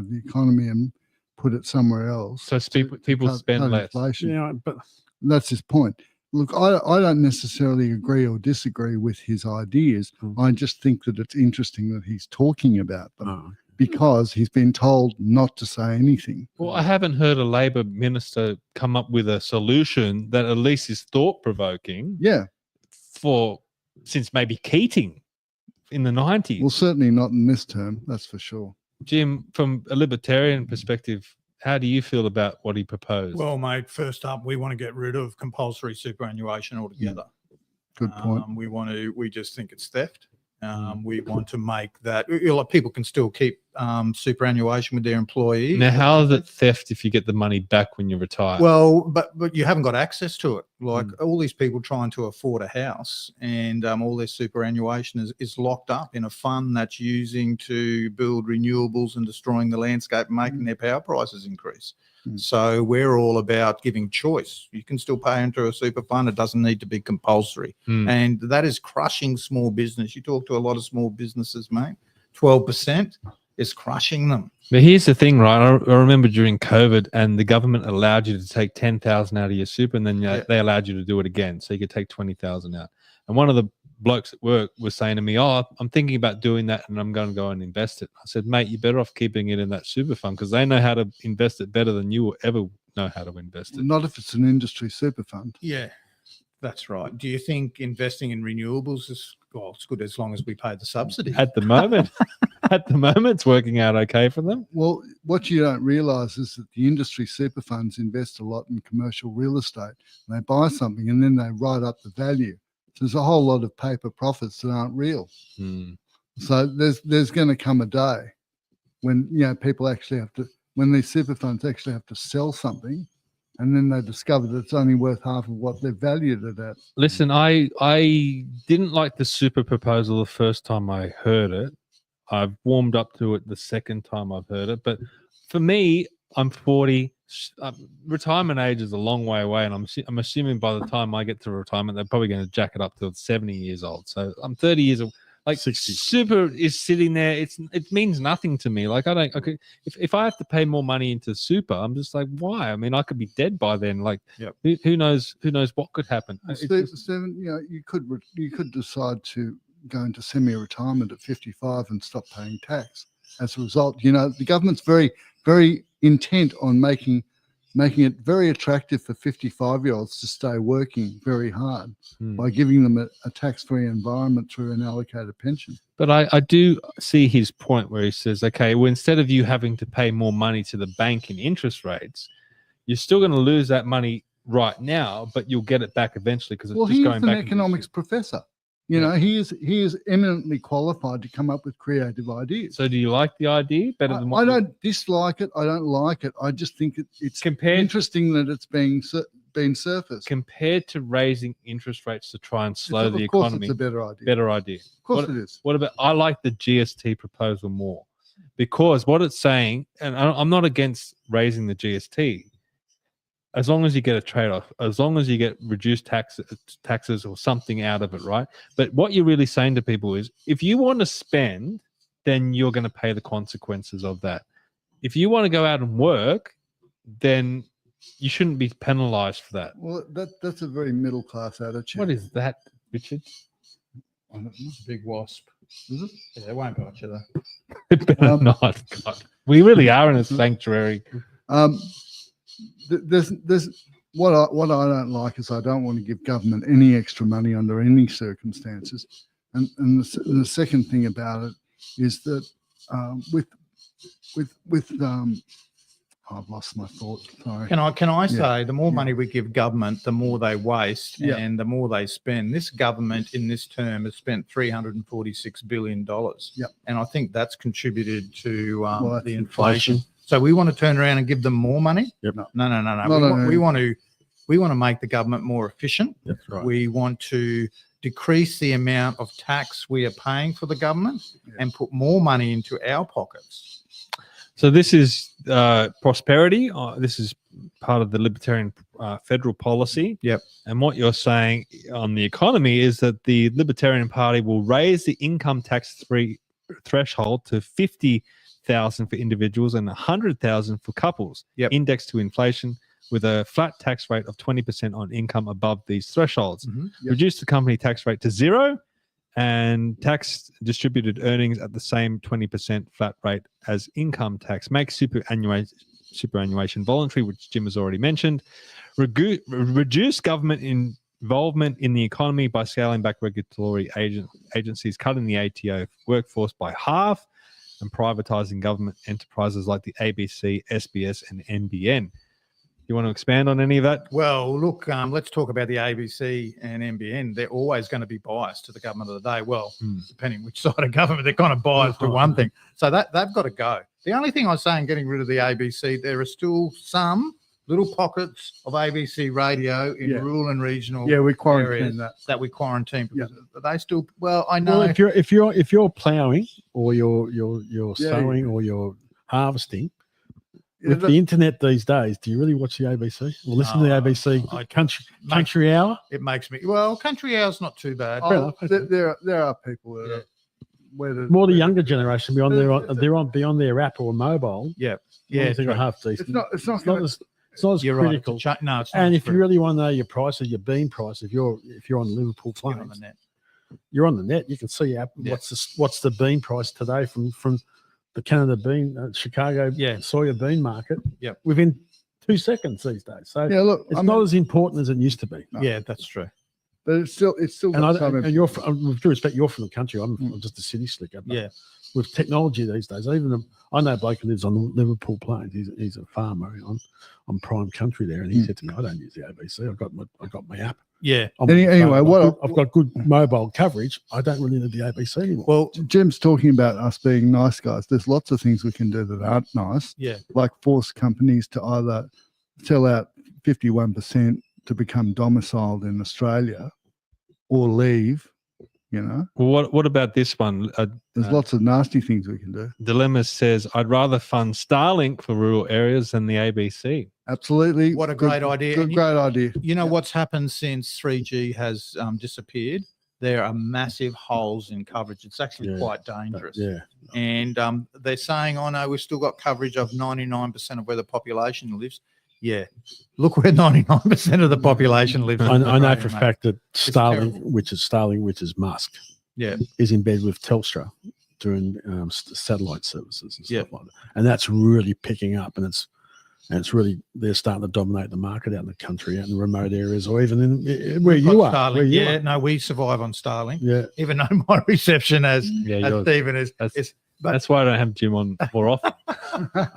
the economy and put it somewhere else, so people spend less. Inflation. Yeah, but that's his point. Look, I don't necessarily agree or disagree with his ideas. I just think that it's interesting that he's talking about them because he's been told not to say anything. Well, I haven't heard a Labor minister come up with a solution that at least is thought-provoking. Yeah. Since maybe Keating in the 90s. Well, certainly not in this term, that's for sure. Jim, from a libertarian perspective, how do you feel about what he proposed? Well, mate, first up, we want to get rid of compulsory superannuation altogether. Good point. We just think it's theft. We want to make that, people can still keep superannuation with their employees. Now, how is it theft if you get the money back when you retire? Well, but you haven't got access to it. Like all these people trying to afford a house, and all their superannuation is locked up in a fund that's using to build renewables and destroying the landscape and making their power prices increase. So we're all about giving choice. You can still pay into a super fund. It doesn't need to be compulsory. And that is crushing small business. You talk to a lot of small businesses, mate, 12% is crushing them. But here's the thing, right? I remember during COVID, and the government allowed you to take 10,000 out of your super, and then they allowed you to do it again. So you could take 20,000 out. And one of the blokes at work was saying to me, I'm thinking about doing that and I'm going to go and invest it. I said, mate, you're better off keeping it in that super fund because they know how to invest it better than you will ever know how to invest it. Not if it's an industry super fund. Yeah, that's right. Do you think investing in renewables is, well, it's good as long as we pay the subsidy? At the moment, it's working out okay for them. Well, what you don't realise is that the industry super funds invest a lot in commercial real estate. They buy something and then they write up the value. So there's a whole lot of paper profits that aren't real. So there's going to come a day when people actually have to, when these super funds actually have to sell something, and then they discover that it's only worth half of what they've valued it at. Listen, I didn't like the super proposal the first time I heard it. I've warmed up to it the second time I've heard it. But for me, I'm 40. Retirement age is a long way away, and I'm assuming by the time I get to retirement, they're probably going to jack it up to 70 years old. So I'm 30 years old. Like 60. super is sitting there. It means nothing to me. Like I don't. Okay, if I have to pay more money into super, I'm just like, why? I mean, I could be dead by then. Like, who knows? Who knows what could happen? Stephen, you could decide to go into semi-retirement at 55 and stop paying tax. As a result, the government's very, very intent on making it very attractive for 55-year-olds to stay working very hard by giving them a tax-free environment through an allocated pension. But I do see his point where he says, okay, well, instead of you having to pay more money to the bank in interest rates, you're still going to lose that money right now, but you'll get it back eventually because it's just going back. Well, he's an economics professor. He is eminently qualified to come up with creative ideas. So do you like the idea better than what I don't dislike it. I don't like it. I just think it's interesting that it's being surfaced. Compared to raising interest rates to try and slow the economy, it's a better idea. Better idea. Of course it is. What about, I like the GST proposal more because what it's saying, and I'm not against raising the GST, as long as you get a trade-off, as long as you get reduced taxes or something out of it, right? But what you're really saying to people is, if you want to spend, then you're going to pay the consequences of that. If you want to go out and work, then you shouldn't be penalised for that. Well, that's a very middle-class attitude. What is that, Richard? It's a big wasp. Is it? Yeah, it won't bite you though. It better not. God. We really are in a sanctuary. There's what I don't like is I don't want to give government any extra money under any circumstances, and the second thing about it is that I've lost my thought. Sorry. Can I say the more money we give government, the more they waste and the more they spend. This government in this term has spent $346 billion. Yep. And I think that's contributed to the inflation. So we want to turn around and give them more money? Yep. No. We want to make the government more efficient. That's right. We want to decrease the amount of tax we are paying for the government and put more money into our pockets. So this is prosperity. This is part of the Libertarian federal policy. Yep. And what you're saying on the economy is that the Libertarian Party will raise the income tax threshold to 50,000 for individuals and 100,000 for couples, indexed to inflation, with a flat tax rate of 20% on income above these thresholds. Reduce the company tax rate to 0 and tax distributed earnings at the same 20% flat rate as income tax. Make superannuation voluntary, which Jim has already mentioned. Reduce government involvement in the economy by scaling back regulatory agencies, cutting the ATO workforce by half, and privatizing government enterprises like the ABC, SBS, and NBN. You want to expand on any of that? Well, look, let's talk about the ABC and NBN. They're always going to be biased to the government of the day. Well, depending which side of government, they're kind of biased to one thing. So they've got to go. The only thing I was saying, getting rid of the ABC, there are still some little pockets of ABC radio in rural and regional we quarantine areas that we quarantine. Are they still? Well, I know. Well, if you're ploughing or you're sowing or you're harvesting. With the internet these days, do you really watch the ABC or listen to the ABC Country Hour? It makes me Country Hour's not too bad. There are people that are more the younger generation beyond beyond their app or mobile. Yeah. I think are half decent. It's not as critical. Right. No, it's not. And if you really want to know your price or your bean price, if you're on Liverpool Flames, you're on the net. You can see what's the bean price today from the Canada bean, Chicago soya bean market within 2 seconds these days. So it's not as important as it used to be. No. Yeah, that's true. But it's still. And you're with due respect, you're from the country. I'm just a city slicker. But with technology these days, I know a bloke who lives on the Liverpool Plains. He's a farmer on prime country there, and he said to me, "I don't use the ABC. I've got my app." Yeah. Anyway, I've got good mobile coverage. I don't really need the ABC anymore. Well, Jim's talking about us being nice guys. There's lots of things we can do that aren't nice. Yeah. Like force companies to either sell out 51% to become domiciled in Australia or leave, You know, Well, what about this one? there's lots of nasty things we can do. Dilemma says, I'd rather fund Starlink for rural areas than the ABC. Absolutely. What a great idea. Great idea. You know what's happened since 3G has disappeared? There are massive holes in coverage. It's actually quite dangerous. Yeah. And they're saying, oh no, we've still got coverage of 99% of where the population lives. Yeah. Look where 99% of the population lives. I know for a fact that Starlink, which is Musk, is in bed with Telstra doing satellite services and stuff like that. And that's really picking up, and it's really, they're starting to dominate the market out in the country, out in the remote areas, or even in where you are. Starlink. No, we survive on Starlink. Yeah. Even though my reception as Stephen is. That's why I don't have Jim on more often.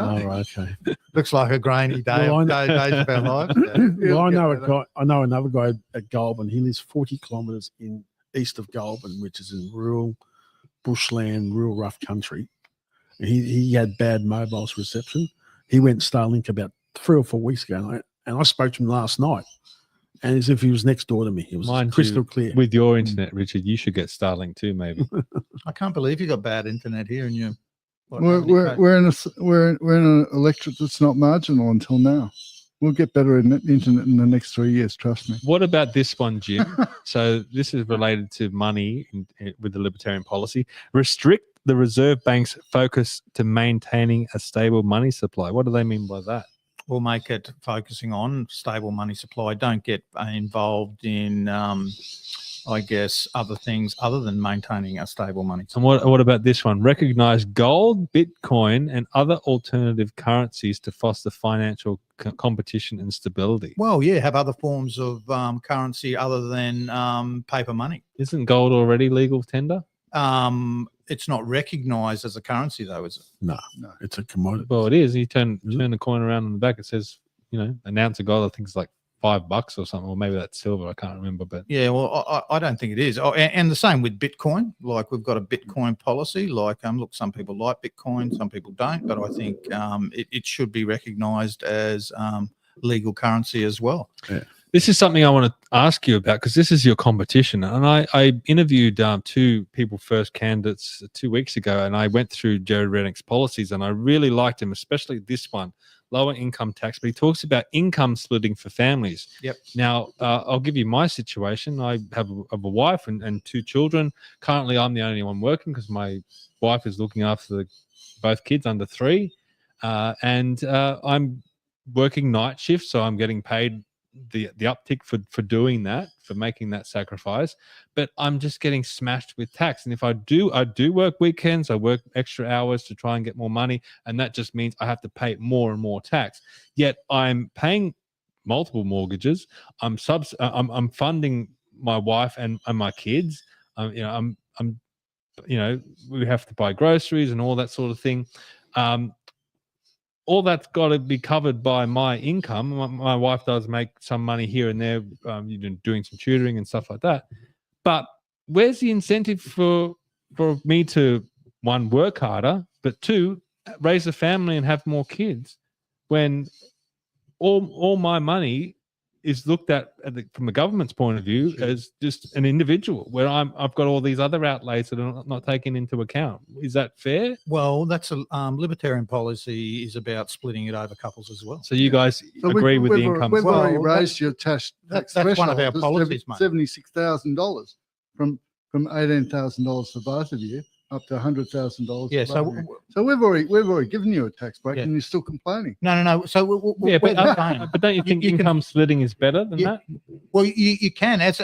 Oh, right, okay. Looks like a grainy day. Well, days of our lives. Well, I know another guy at Goulburn. He lives 40 kilometres east of Goulburn, which is in rural bushland, rural rough country. And he had bad mobiles reception. He went Starlink about 3 or 4 weeks ago, and I spoke to him last night. And as if he was next door to me. It was crystal clear. With your internet, Richard, you should get Starlink too, maybe. I can't believe you got bad internet here, and you. We're in an electorate that's not marginal until now. We'll get better internet in the next 3 years. Trust me. What about this one, Jim? So this is related to money with the Libertarian policy. Restrict the Reserve Bank's focus to maintaining a stable money supply. What do they mean by that? We'll make it focusing on stable money supply. Don't get involved in, I guess, other things other than maintaining a stable money supply. And what about this one? Recognize gold, Bitcoin, and other alternative currencies to foster financial competition and stability. Well, yeah, have other forms of currency other than paper money. Isn't gold already legal tender? It's not recognised as a currency, though, is it? No, it's a commodity. Well, it is. You turn the coin around on the back, it says, an ounce of gold, I think it's like $5 or something, or maybe that's silver. I can't remember, but yeah, well, I don't think it is. Oh, and the same with Bitcoin. Like, we've got a Bitcoin policy. Like, look, some people like Bitcoin, some people don't, but I think it should be recognised as legal currency as well. Yeah. This is something I want to ask you about, because this is your competition. And I interviewed 2 people first candidates 2 weeks ago, and I went through Jared Reddick's policies, and I really liked him, especially this one, lower income tax. But he talks about income splitting for families. Yep. Now, I'll give you my situation. I have a wife and 2 children. Currently, I'm the only one working because my wife is looking after both kids under 3. And I'm working night shifts, so I'm getting paid the uptick for doing that, for making that sacrifice, but I'm just getting smashed with tax. And if I do work weekends, I work extra hours to try and get more money, and that just means I have to pay more and more tax. Yet I'm paying multiple mortgages. I'm funding my wife and my kids. We have to buy groceries and all that sort of thing. All that's got to be covered by my income. My wife does make some money here and there, doing some tutoring and stuff like that. But where's the incentive for me to, 1, work harder, but 2, raise a family and have more kids, when all my money is looked at from the government's point of view as just an individual, where I've got all these other outlays that are not taken into account. Is that fair? Well, that's a libertarian policy is about splitting it over couples as well. So you guys agree with the income? We've already raised your tax that's one of our policies, mate. $76,000 from $18,000 for both of you up to $100,000. Yeah, so we've already given you a tax break, and you're still complaining. No. So but don't you think income splitting is better than that? Well, you can as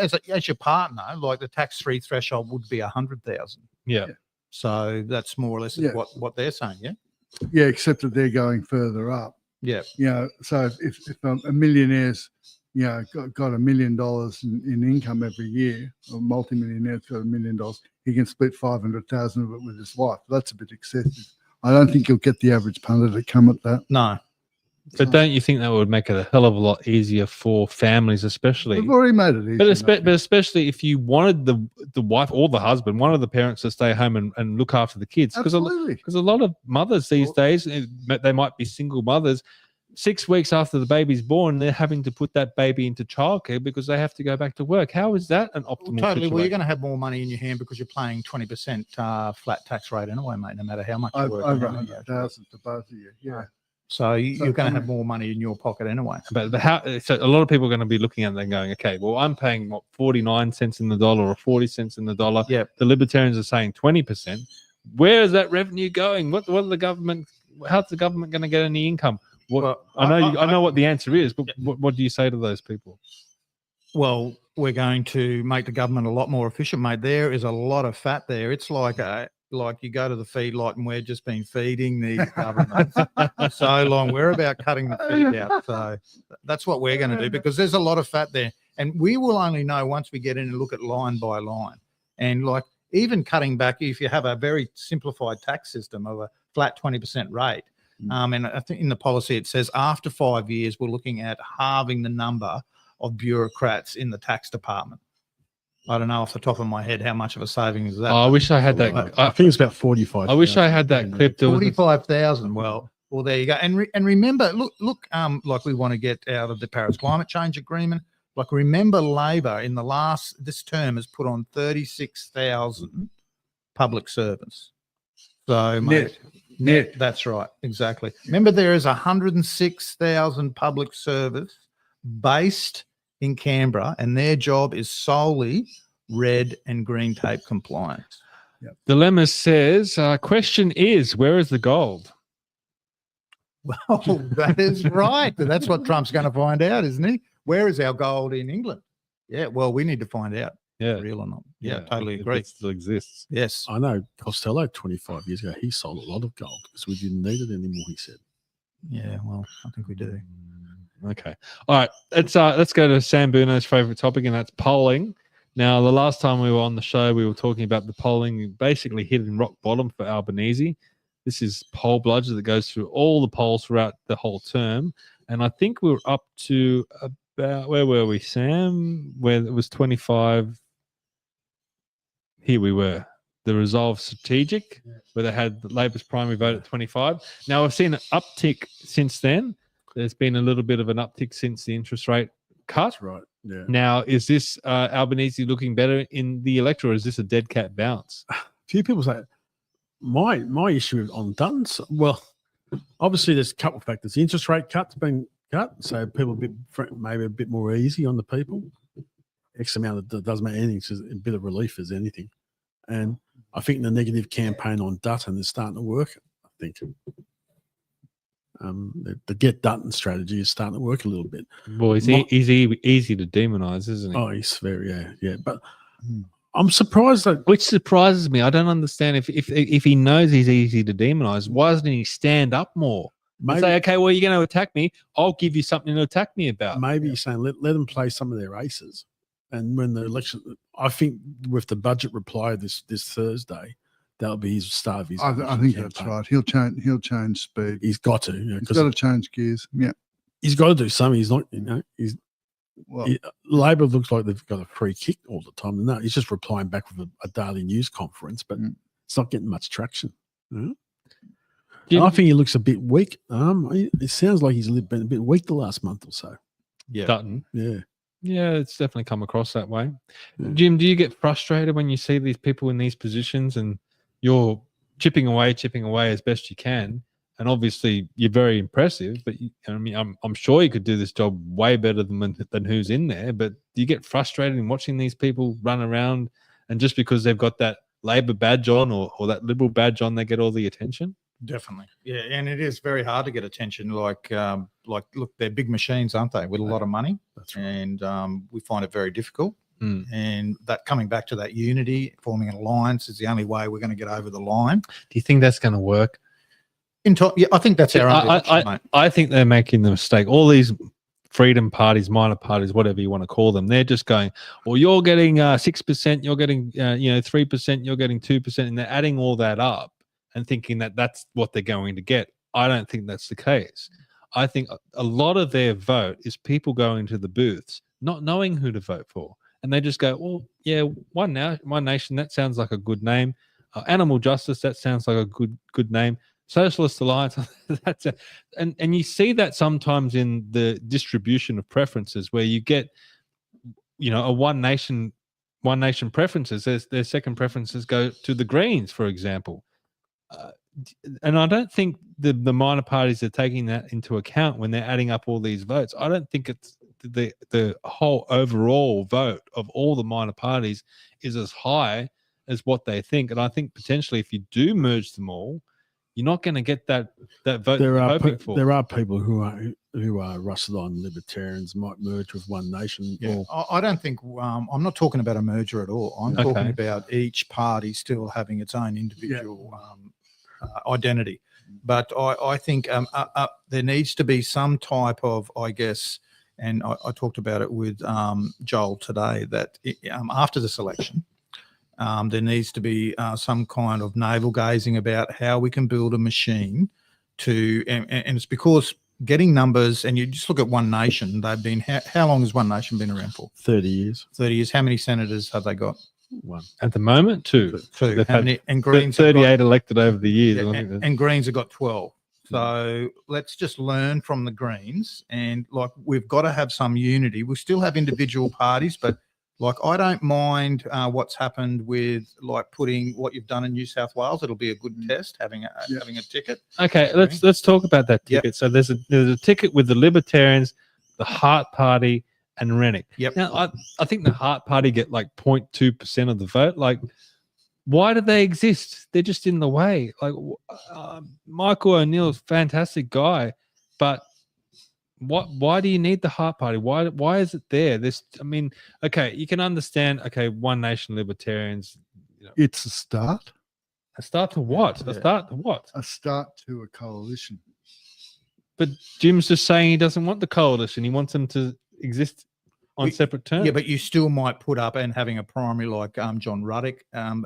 your partner. Like, the tax-free threshold would be $100,000. Yeah. So that's more or less what they're saying. Yeah. Yeah, except that they're going further up. Yeah. So if a millionaire's got $1 million in income every year, or multi-millionaire's got $1 million, he can split 500,000 of it with his wife. That's a bit excessive. I don't think you'll get the average punter to come at that. No. But don't you think that would make it a hell of a lot easier for families, especially? We've already made it easy. But especially if you wanted the wife or the husband, one of the parents, to stay home and look after the kids. Absolutely. Because a lot of mothers these days, they might be single mothers, 6 weeks after the baby's born, they're having to put that baby into childcare because they have to go back to work. How is that an optimal Totally. situation? Well, you're going to have more money in your hand because you're paying 20% flat tax rate anyway, mate, no matter how much you work. Over 100,000 to both of you. Yeah. So you're going to have more money in your pocket anyway. But how? So a lot of people are going to be looking at it and going, okay, well, I'm paying what 49 cents in the dollar or 40 cents in the dollar. Yeah. The Libertarians are saying 20%. Where is that revenue going? What are the government? How's the government going to get any income? I know what the answer is, but what do you say to those people? Well, we're going to make the government a lot more efficient, mate. There is a lot of fat there. It's like you go to the feedlot and we've just been feeding the government for so long. We're about cutting the feed out. So that's what we're going to do because there's a lot of fat there. And we will only know once we get in and look at line by line. And like even cutting back, if you have a very simplified tax system of a flat 20% rate, and I think in the policy it says after 5 years, we're looking at halving the number of bureaucrats in the tax department. I don't know off the top of my head how much of a saving is that. I wish I had that. I think it's about 45. I wish I had that clip. 45,000. Well, there you go. And remember, look, like we want to get out of the Paris Climate Change Agreement. Like remember, Labor in this term has put on 36,000 public servants. So, mate, net. That's right, exactly. Remember, there is 106,000 public servants based in Canberra, and their job is solely red and green tape compliance. Dilemma says, question is, where is the gold? Well, that is right. That's what Trump's going to find out, isn't he? Where is our gold in England? Yeah, well, we need to find out. Yeah. Real or not. Yeah, totally if agree. it still exists. Yes. I know Costello 25 years ago, he sold a lot of gold because we didn't need it anymore, he said. Yeah, well, I think we do. Okay. All right. Let's go to Sam Buono's favorite topic, and that's polling. Now, the last time we were on the show, we were talking about the polling basically hitting rock bottom for Albanese. This is Poll Bludger that goes through all the polls throughout the whole term. And I think we were up to about, where were we, Sam? Where it was 25. Here we were. The Resolve Strategic, where they had the Labor's primary vote at 25. Now, I've seen an uptick since then. There's been a little bit of an uptick since the interest rate cut. That's right. Yeah. Now, is this Albanese looking better in the electorate, or is this a dead cat bounce? A few people say my issue on Dutton's, well, obviously there's a couple of factors. The interest rate cut's been cut, so people maybe a bit more easy on the people. X amount that doesn't make anything, it's just a bit of relief as anything. And I think the negative campaign on Dutton is starting to work. I think the Get Dutton strategy is starting to work a little bit. Well, he's easy to demonize, isn't he? Oh, he's very, yeah. But I'm surprised that, which surprises me. I don't understand if he knows he's easy to demonize, why doesn't he stand up more? Maybe, say, okay, well, you're going to attack me. I'll give you something to attack me about. Maybe he's saying let them play some of their aces. And when the election, I think with the budget reply this Thursday, that'll be his start of his. I think that's right. He'll change speed. He's got to. You know, he's got to change gears. Yeah, he's got to do something. He's not. Labor looks like they've got a free kick all the time. No, he's just replying back with a daily news conference, but it's not getting much traction. I think he looks a bit weak. It sounds like he's been a bit weak the last month or so. Yeah, Dutton. Yeah. Yeah, it's definitely come across that way. Yeah. Jim, do you get frustrated when you see these people in these positions and you're chipping away as best you can? And obviously, you're very impressive, but I'm sure you could do this job way better than who's in there. But do you get frustrated in watching these people run around, and just because they've got that Labor badge on or that Liberal badge on, they get all the attention? Definitely, yeah, and it is very hard to get attention. Like, look, they're big machines, aren't they, with a lot of money? That's right. And we find it very difficult. And that coming back to that unity, forming an alliance is the only way we're going to get over the line. Do you think that's going to work? Yeah, I think that's our only option, mate. I think they're making the mistake. All these freedom parties, minor parties, whatever you want to call them, they're just going, well, you're getting 6%, you're getting 3%, you're getting 2%, and they're adding all that up and thinking that that's what they're going to get. I don't think that's the case. I think a lot of their vote is people going to the booths, not knowing who to vote for. And they just go, well, yeah, One Nation, that sounds like a good name. Animal Justice, that sounds like a good name. Socialist Alliance. And you see that sometimes in the distribution of preferences, where you get, a one nation preferences. Their second preferences go to the Greens, for example. And I don't think the minor parties are taking that into account when they're adding up all these votes. I don't think it's the whole overall vote of all the minor parties is as high as what they think. And I think potentially if you do merge them all, you're not going to get that vote There you're are hoping for. there are people who are rusted on libertarians might merge with One Nation. Yeah, Or, I don't think I'm not talking about a merger at all. I'm talking about each party still having its own individual identity. But I think there needs to be some type of, I guess, and I talked about it with Joel today, that after this election, there needs to be some kind of navel gazing about how we can build a machine to, and it's because getting numbers, and you just look at One Nation, they've been, how long has One Nation been around for? 30 years. 30 years. How many senators have they got? One. At the moment, two. Two. How many? And Greens 38 elected over the years. Yeah, I think and Greens have got 12. So let's just learn from the Greens, and like we've got to have some unity. We still have individual parties, but like I don't mind what's happened with like putting what you've done in New South Wales. It'll be a good test having a ticket. Okay, let's talk about that ticket. So there's a ticket with the Libertarians, the Heart Party, and Rennick. Yep. Now I think the Heart Party get like 0.2% of the vote. Like, why do they exist? They're just in the way. Like Michael O'Neill's a fantastic guy, but why do you need the Heart Party? Why is it there? Okay, you can understand. Okay, One Nation Libertarians. It's a start. A start to what? A start to what? A start to a coalition. But Jim's just saying he doesn't want the coalition. He wants them to exist on separate terms. Yeah, but you still might put up, and having a primary like John Ruddock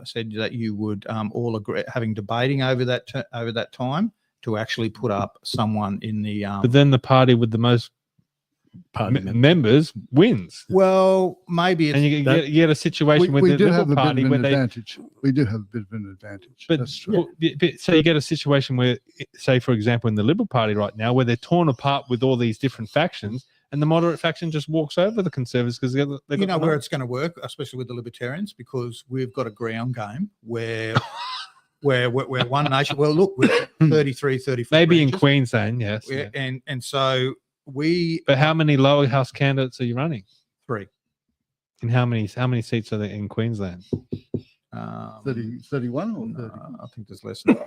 said that you would all agree, having debating over that time to actually put up someone in the. But then the party with the most members wins. Well, maybe it's, and you get a situation with the Liberal Party where we do have a bit of an advantage. But, that's true. So you get a situation where, say, for example, in the Liberal Party right now, where they're torn apart with all these different factions, and the moderate faction just walks over the Conservatives because you know where it's going to work, especially with the Libertarians, because we've got a ground game where. We're One Nation. Well, look, we're 33, 34. Maybe branches. in Queensland, yes. Yeah. And so we. But how many lower house candidates are you running? 3. And how many seats are there in Queensland? 31 or 30? I think there's less. No,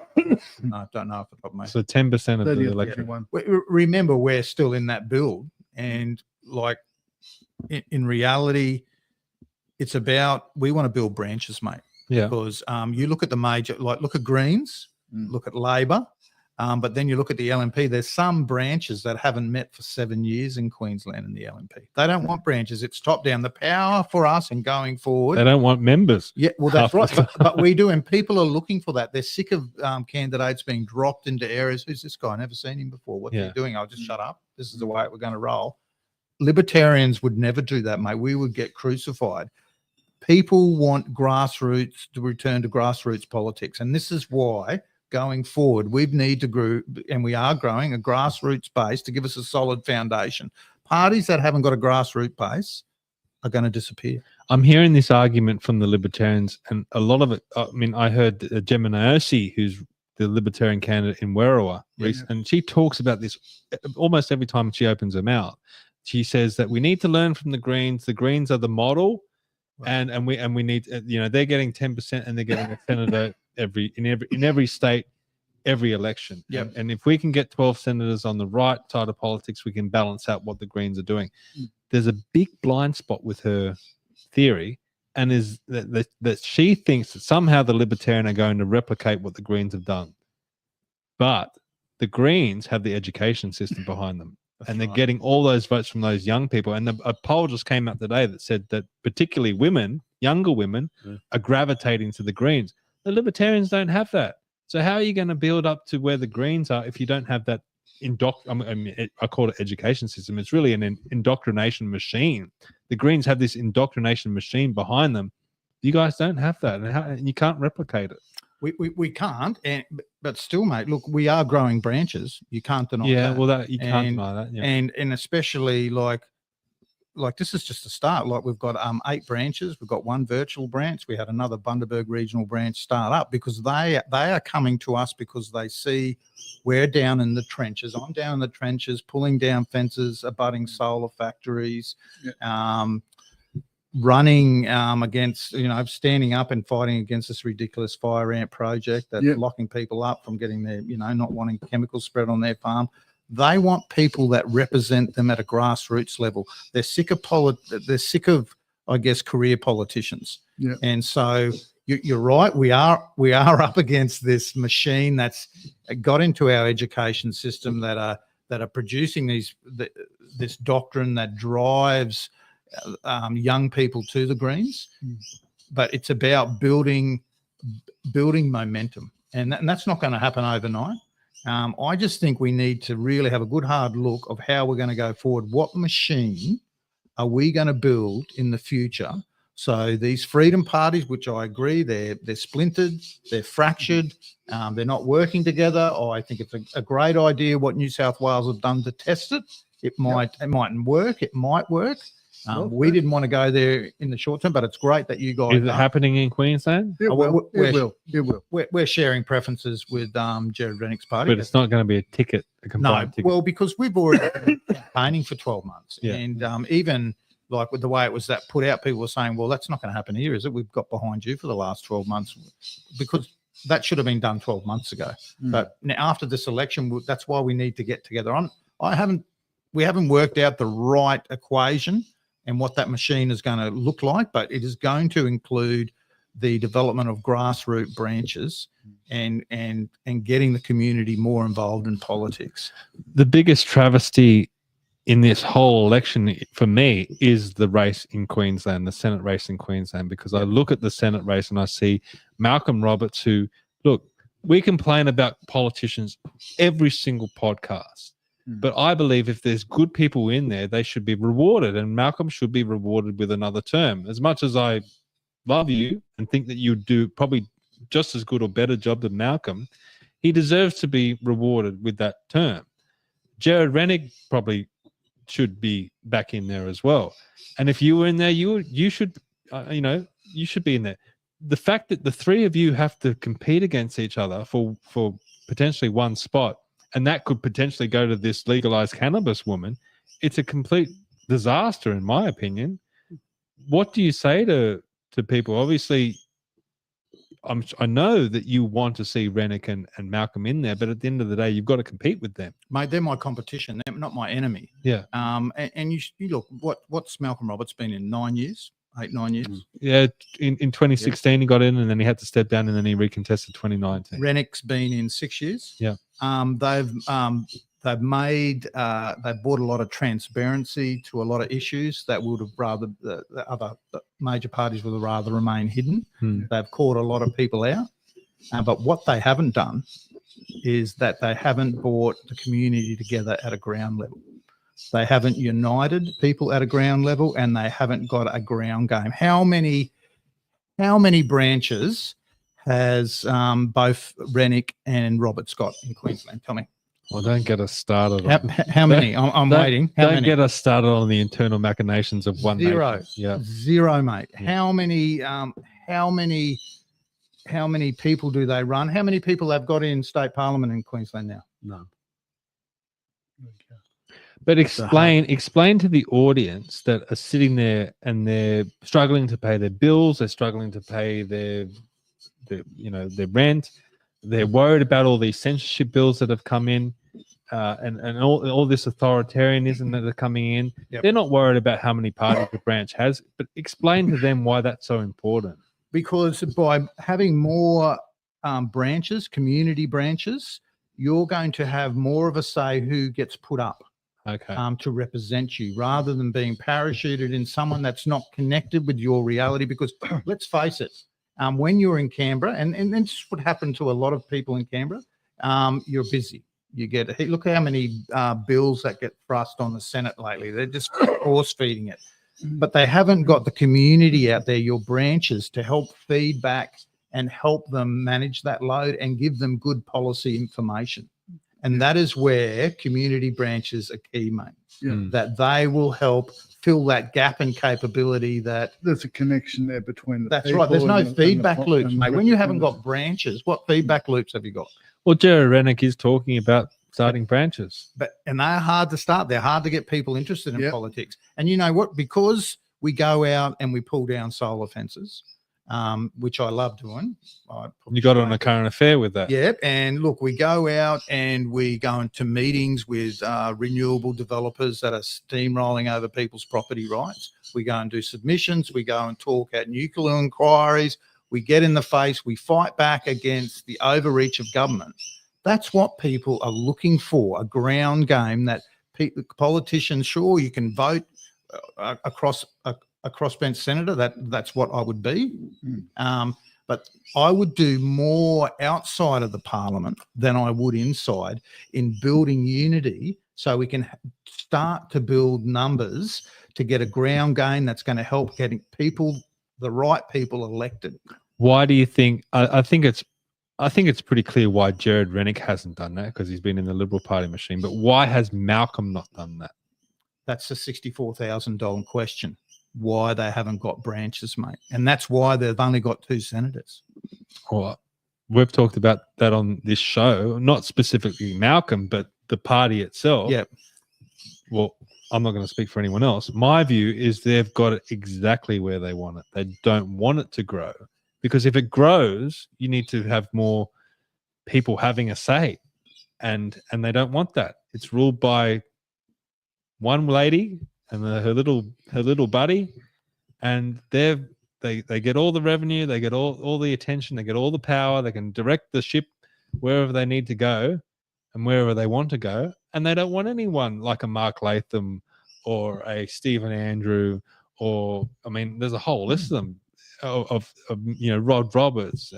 I don't know off the top of my head. So 10% of the electorate. Remember, we're still in that build, and like in reality, it's about we want to build branches, mate. Yeah. Because you look at the major, like look at Greens, look at Labor, but then you look at the LNP. There's some branches that haven't met for 7 years in Queensland in the LNP. They don't want branches. It's top down. The power for us and going forward. They don't want members. Yeah, well, that's right. But we do, and people are looking for that. They're sick of candidates being dropped into areas. Who's this guy? Never seen him before. What's he doing? I'll just shut up. This is the way we're going to roll. Libertarians would never do that, mate. We would get crucified. People want grassroots to return to grassroots politics. And this is why going forward, we need to grow, and we are growing a grassroots base to give us a solid foundation. Parties that haven't got a grassroots base are going to disappear. I'm hearing this argument from the Libertarians, and a lot of it, I heard Gemma Naosi, who's the Libertarian candidate in Werriwa, and she talks about this almost every time she opens her mouth. She says that we need to learn from the Greens. The Greens are the model. And we need, they're getting 10% and they're getting a senator in every state, every election. Yep. And if we can get 12 senators on the right side of politics, we can balance out what the Greens are doing. There's a big blind spot with her theory, and is that she thinks that somehow the Libertarian are going to replicate what the Greens have done. But the Greens have the education system behind them. And they're getting all those votes from those young people. And a poll just came out today that said that particularly women, younger women, are gravitating to the Greens. The Libertarians don't have that. So how are you going to build up to where the Greens are if you don't have that I call it education system. It's really an indoctrination machine. The Greens have this indoctrination machine behind them. You guys don't have that, and you can't replicate it. We can't, but still, mate. Look, we are growing branches. You can't deny that. Yeah, well, that you can't deny that. Yeah. And especially like this is just a start. Like we've got 8 branches. We've got 1 virtual branch. We had another Bundaberg regional branch start up because they are coming to us because they see we're down in the trenches. I'm down in the trenches, pulling down fences, abutting solar factories. Running against, standing up and fighting against this ridiculous fire ant project that's locking people up from getting their, not wanting chemicals spread on their farm. They want people that represent them at a grassroots level. They're sick of I guess, career politicians. Yeah. And so you're right. We are up against this machine that's got into our education system that are producing this doctrine that drives young people to the Greens, but it's about building momentum, and that's not going to happen overnight. I just think we need to really have a good hard look of how we're going to go forward. What machine are we going to build in the future? So these freedom parties, which I agree, they're splintered, they're fractured, they're not working together. I think it's a great idea what New South Wales have done to test it. It mightn't work. It might work. We didn't want to go there in the short term, but it's great that you guys. Is it happening in Queensland? It will. It will. We're sharing preferences with Jared Rennick's party, but it's not going to be a combined ticket. Well, because we've already been campaigning for 12 months, and even like with the way it was that put out, people were saying, "Well, that's not going to happen here, is it? We've got behind you for the last 12 months," because that should have been done 12 months ago. But now after this election, that's why we need to get together. We haven't worked out the right equation and what that machine is going to look like, but it is going to include the development of grassroots branches and getting the community more involved in politics. The biggest travesty in this whole election for me is the race in Queensland, the Senate race in Queensland, because I look at the Senate race and I see Malcolm Roberts, who, look, we complain about politicians every single podcast. But I believe if there's good people in there, they should be rewarded, and Malcolm should be rewarded with another term. As much as I love you and think that you do probably just as good or better job than Malcolm, he deserves to be rewarded with that term. Jared Rennick probably should be back in there as well. And if you were in there, you should you should be in there. The fact that the three of you have to compete against each other for potentially one spot, and that could potentially go to this legalized cannabis woman, it's a complete disaster, in my opinion. What do you say to people? Obviously, I know that you want to see Rennick and Malcolm in there, but at the end of the day, you've got to compete with them. Mate, they're my competition. They're not my enemy. Yeah. And you look, what's Malcolm Roberts been in 9 years? 8-9 years. Yeah, in 2016 he got in, and then he had to step down, and then he recontested 2019. Rennick's been in 6 years. Yeah. They've brought a lot of transparency to a lot of issues that would have rather the other major parties would have rather remain hidden. They've caught a lot of people out, but what they haven't done is that they haven't brought the community together at a ground level. They haven't united people at a ground level, and they haven't got a ground game. How many branches has both Rennick and Roberts got in Queensland? Tell me. Well, don't get us started. How many? I'm waiting. How don't many? Get us started on the internal machinations of one Zero. nation. Yeah. Zero, mate. Yeah. How many people do they run? How many people have got in state parliament in Queensland now? None. But explain to the audience that are sitting there and they're struggling to pay their bills, they're struggling to pay their rent, they're worried about all these censorship bills that have come in, and all this authoritarianism that are coming in. Yep. They're not worried about how many parties the branch has, but explain to them why that's so important. Because by having more branches, community branches, you're going to have more of a say who gets put up. Okay. To represent you, rather than being parachuted in someone that's not connected with your reality. Because let's face it, when you're in Canberra, and this is what happened to a lot of people in Canberra, you're busy. You get, look how many bills that get thrust on the Senate lately. They're just force feeding it. But they haven't got the community out there, your branches, to help feed back and help them manage that load and give them good policy information. And that is where community branches are key, mate. That they will help fill that gap in capability. That there's a connection there between the that's right. There's no feedback loops, mate. When you haven't got branches, what feedback loops have you got? Well, Jared Rennick is talking about starting branches. And they're hard to start. They're hard to get people interested in politics. And you know what? Because we go out and we pull down solar fences, which I love doing. You got on a current affair with that. Yep. And look, we go out and we go into meetings with renewable developers that are steamrolling over people's property rights. We go and do submissions. We go and talk at nuclear inquiries. We get in the face. We fight back against the overreach of government. That's what people are looking for, a ground game that politicians, sure, you can vote across bench senator. That's what I would be. But I would do more outside of the parliament than I would inside in building unity so we can start to build numbers to get a ground game that's going to help getting the right people elected. Why do you think? I think it's pretty clear why Jared Rennick hasn't done that, because he's been in the Liberal Party machine. But why has Malcolm not done that? That's a $64,000 question. Why they haven't got branches, mate. And that's why they've only got 2 senators. Well, we've talked about that on this show, not specifically Malcolm, but the party itself. Yeah. Well, I'm not going to speak for anyone else. My view is they've got it exactly where they want it. They don't want it to grow, because if it grows, you need to have more people having a say, and they don't want that. It's ruled by one lady and her little buddy, and they get all the revenue, they get all the attention, they get all the power, they can direct the ship wherever they need to go and wherever they want to go, and they don't want anyone like a Mark Latham or a Stephen Andrew, or I mean, there's a whole list of them of Rod Roberts.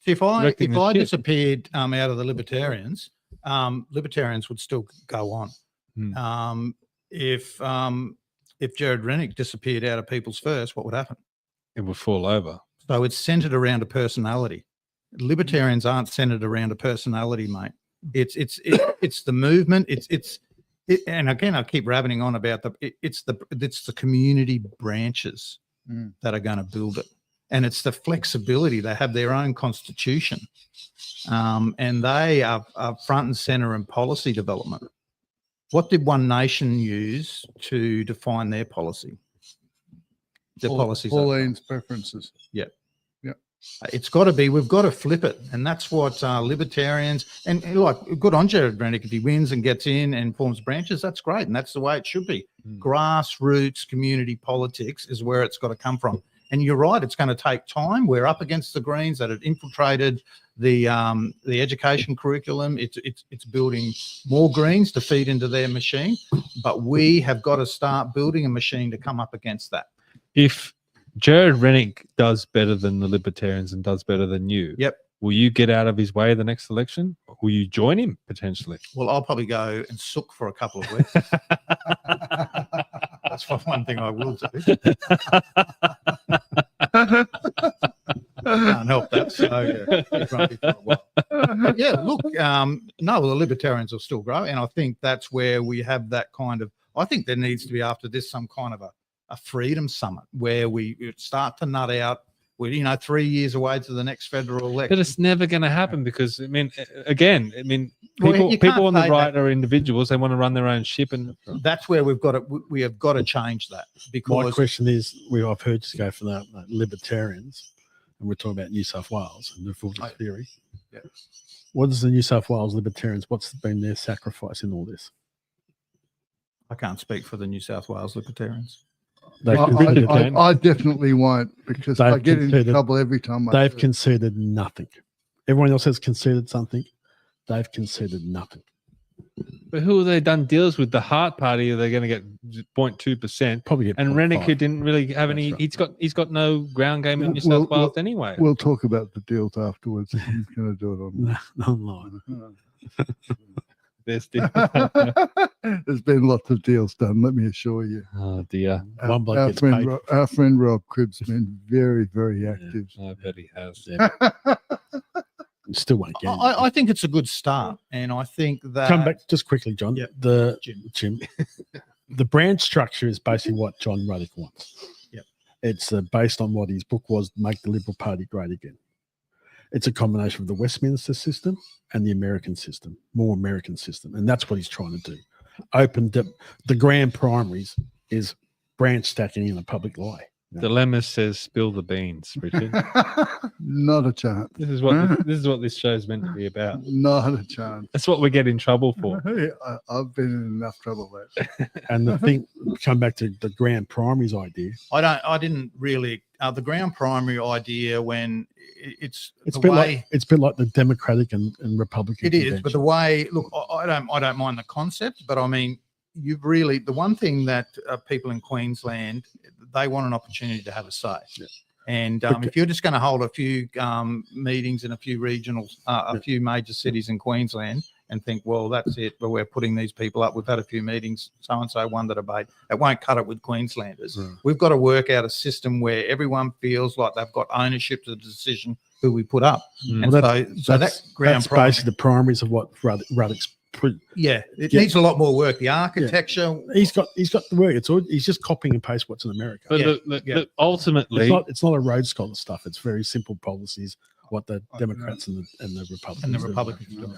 If I disappeared out of the Libertarians, Libertarians would still go on. If Jared Rennick disappeared out of People's First, what would happen? It would fall over. So it's centered around a personality. Libertarians aren't centered around a personality, mate. It's the movement. And again, I keep rabbiting on about it's the community branches that are going to build it, and it's the flexibility. They have their own constitution, and they are front and center in policy development. What did One Nation use to define their policy? Their policies. Pauline's preferences. Yeah. Yeah. It's got to be, we've got to flip it. And that's what Libertarians, and like, good on Jared Rennick. If he wins and gets in and forms branches, that's great. And that's the way it should be. Grassroots community politics is where it's got to come from. And you're right, it's going to take time. We're up against the Greens that have infiltrated the education curriculum. It's building more Greens to feed into their machine, but we have got to start building a machine to come up against that. If Jared Rennick does better than the Libertarians and does better than you, will you get out of his way the next election? Will you join him potentially? Well, I'll probably go and sook for a couple of weeks. That's one thing I will do. Can't help that. So grumpy for a while. But yeah, look, no, the Libertarians will still grow, and I think that's where we have that kind of. I think there needs to be after this some kind of a freedom summit where we start to nut out. We're 3 years away to the next federal election. But it's never going to happen because, I mean, again, people on the right are individuals. They want to run their own ship, and that's where we have got to change that. Because my question is, I've heard you go for that Libertarians, and we're talking about New South Wales and the full theory. Yeah. What is the New South Wales Libertarians? What's been their sacrifice in all this? I can't speak for the New South Wales Libertarians. I definitely won't, because I get into trouble every time. They've conceded nothing. Everyone else has conceded something. They've conceded nothing. But who have they done deals with? The Hart Party, they're going to get 0.2%. Probably get and Rennick, who didn't really have any. Right. He's got no ground game in New South Wales anyway. We'll talk about the deals afterwards. He's going to do it online. Online. There's been lots of deals done, let me assure you. Oh dear. Our friend Rob Cribb's been very, very active. I bet he has. Still won't get it. I think it's a good start, and I think that Come back just quickly, John. Yeah. Jim. The branch structure is basically what John Ruddock wants. Yep. It's based on what his book was, Make the Liberal Party Great Again. It's a combination of the Westminster system and the American system, more American system, and that's what he's trying to do. The grand primaries is branch stacking in a public lie. Dilemma says spill the beans, Richard. Not a chance. This is what this show's meant to be about. Not a chance. That's what we get in trouble for. I've been in enough trouble there. And the thing, come back to the grand primaries idea. I didn't really the grand primary idea when it's a the bit way like the Democratic and Republican. it is, but the way I don't mind the concept, but I mean you've really the one thing that people in Queensland, they want an opportunity to have a say. Yeah. And if you're just going to hold a few meetings in a few regional, a few major cities in Queensland and think, well, that's it, but we're putting these people up. We've had a few meetings, so-and-so won the debate. It won't cut it with Queenslanders. We've got to work out a system where everyone feels like they've got ownership to the decision who we put up. And that's basically the primaries of what Ruddock's. It needs a lot more work. The architecture, he's got the work. He's just copying and paste what's in America. But look, ultimately, it's not a Rhodes Scholar stuff. It's very simple policies. What the Democrats and the Republicans do.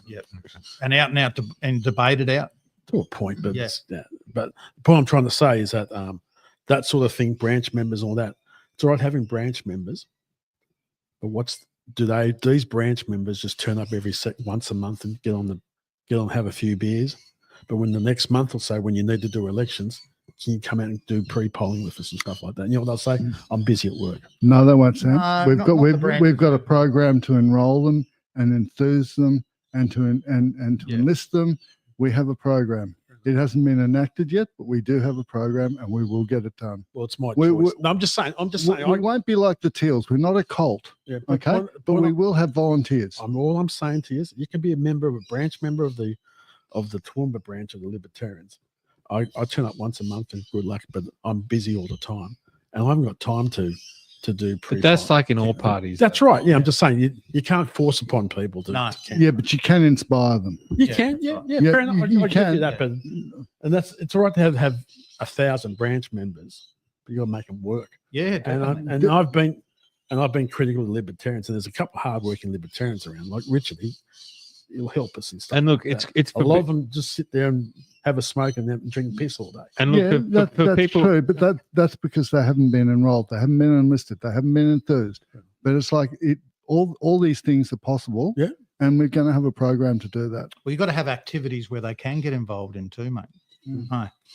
And out now and debated out to a point. But but the point I'm trying to say is that that sort of thing, branch members, all that. It's all right having branch members, but do these branch members just turn up once a month and get on have a few beers, but when the next month or so when you need to do elections, can you come out and do pre-polling with us and stuff like that? And you know what they'll say? I'm busy at work. No, they won't say. We've got a program to enroll them and enthuse them and to enlist them. We have a program. It hasn't been enacted yet, but we do have a program and we will get it done. Well, it's my choice. No, I'm just saying. We won't be like the Teals. We're not a cult. Yeah, but we will have volunteers. All I'm saying to you is you can be a branch member of the Toowoomba branch of the Libertarians. I turn up once a month and good luck, but I'm busy all the time. And I haven't got time to do pre. But that's like in all parties. That's right. Yeah, I'm just saying you can't force upon people to. No. Yeah, but you can inspire them. You can. Yeah. Fair enough. I give you that, but it's all right to have 1,000 branch members, but you got to make them work. Yeah, and I've been critical of the Libertarians, and there's a couple of hardworking Libertarians around, like Richard. He'll help us and stuff. And look, like it's a lot of them just sit there and have a smoke and then drink piss all day. And look, that's people, true, but that's because they haven't been enrolled, they haven't been enlisted, they haven't been enthused. But it's like all these things are possible. Yeah, and we're going to have a program to do that. Well, you've got to have activities where they can get involved in too, mate.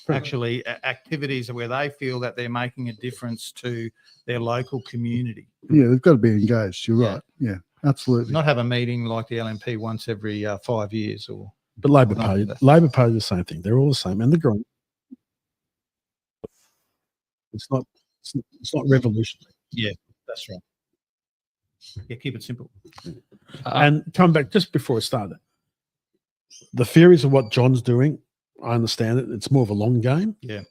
Actually, activities where they feel that they're making a difference to their local community. Yeah, they've got to be engaged. You're right. Yeah, absolutely. Not have a meeting like the LNP once every 5 years or. But Labor Party, the same thing. They're all the same, and they're growing. It's not revolutionary. Yeah, that's right. Yeah, keep it simple. And come back just before I started. The theories of what John's doing, I understand it. It's more of a long game. Yeah,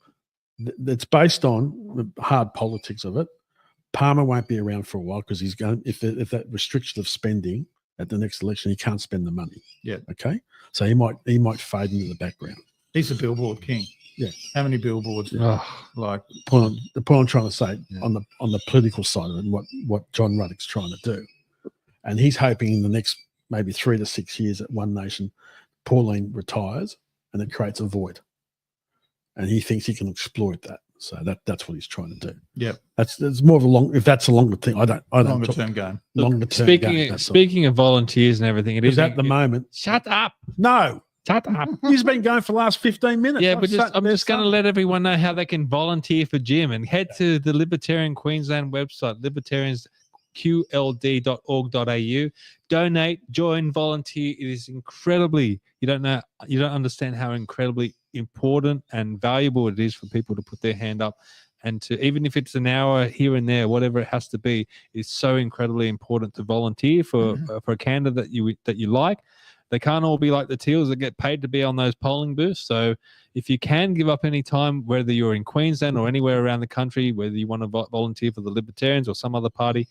it's based on the hard politics of it. Palmer won't be around for a while because he's going. If that restriction of spending at the next election, he can't spend the money. Yeah. Okay. So he might fade into the background. He's the billboard king. Yeah. How many billboards? Like the point I'm trying to say on the political side of it, and what John Ruddock's trying to do, and he's hoping in the next maybe 3 to 6 years at One Nation, Pauline retires and it creates a void, and he thinks he can exploit that. So that's what he's trying to do. Yeah, that's more of a long. If that's a longer thing, I don't. Longer term game. Longer term. Speaking of volunteers and everything, it is at the moment. Shut up. No. Shut up. He's been going for the last 15 minutes. Yeah, but I'm just going to let everyone know how they can volunteer for Jim, and head to the Libertarian Queensland website, libertariansqld.org.au. Donate, join, volunteer. It is incredibly. You don't understand how incredibly important and valuable it is for people to put their hand up, and to, even if it's an hour here and there, whatever it has to be, it's so incredibly important to volunteer for a candidate that you like. They can't all be like the teals that get paid to be on those polling booths. So if you can give up any time, whether you're in Queensland or anywhere around the country, whether you want to volunteer for the Libertarians or some other party,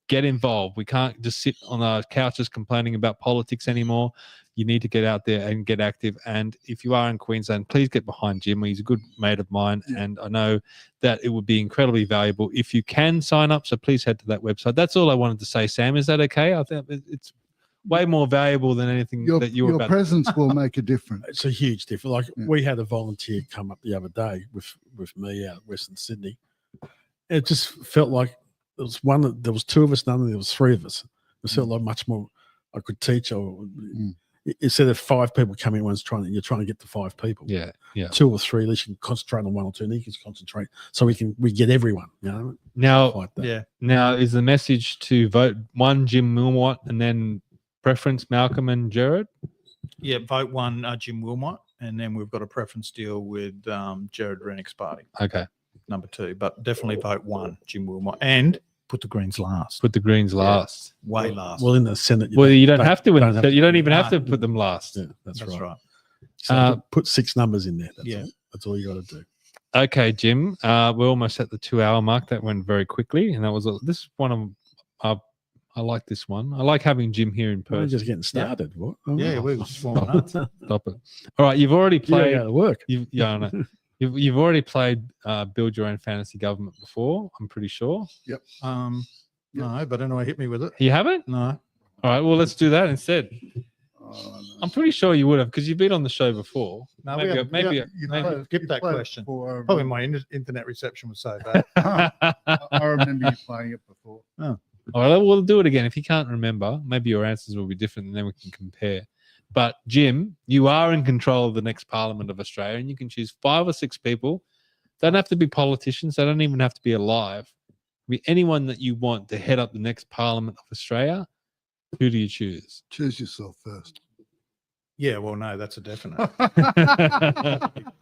get involved. We can't just sit on our couches complaining about politics anymore. You need to get out there and get active. And if you are in Queensland, please get behind Jim. He's a good mate of mine, and I know that it would be incredibly valuable if you can sign up. So please head to that website. That's all I wanted to say, Sam. Is that okay? I think it's way more valuable than anything that you're about. Your presence will make a difference. It's a huge difference. Like we had a volunteer come up the other day with me out of Western Sydney. It just felt like there was two of us, there was three of us. It felt like much more I could teach, or instead of 5 people coming, you're trying to get to 5 people. Yeah. 2 or 3, at least you can concentrate on 1 or 2, and you can concentrate so we get everyone. Now, like that. Now is the message to vote 1 Jim Willmott and then preference Malcolm and Jared? Yeah, vote 1 Jim Willmott, and then we've got a preference deal with Jared Rennick's party. Okay. Number 2, but definitely vote 1 Jim Willmott, and put the Greens last. Put the Greens last. Way last. Well, in the Senate, you don't have to. You don't even have to put them last. Yeah, that's right. So put 6 numbers in there. That's all you got to do. Okay, Jim. We're almost at the 2-hour mark. That went very quickly, and that was this is one of. I like this one. I like having Jim here in person. We're just getting started. What? Oh, Yeah, we were just warming up. Stop it. All right, you've already played. You gotta work. I know. You've already played Build Your Own Fantasy Government before, I'm pretty sure. Yep. No, but anyone hit me with it. You haven't? No. All right, well, let's do that instead. I'm pretty sure you would have, because you've been on the show before. No, maybe skip that question. For, Probably my internet reception was so bad. I remember you playing it before. Oh. All right, we'll do it again. If you can't remember, maybe your answers will be different, and then we can compare. But Jim, you are in control of the next Parliament of Australia, and you can choose 5 or 6 people. They don't have to be politicians. They don't even have to be alive. Be anyone that you want to head up the next Parliament of Australia. Who do you choose? Choose yourself first. Yeah, well, no, that's a definite.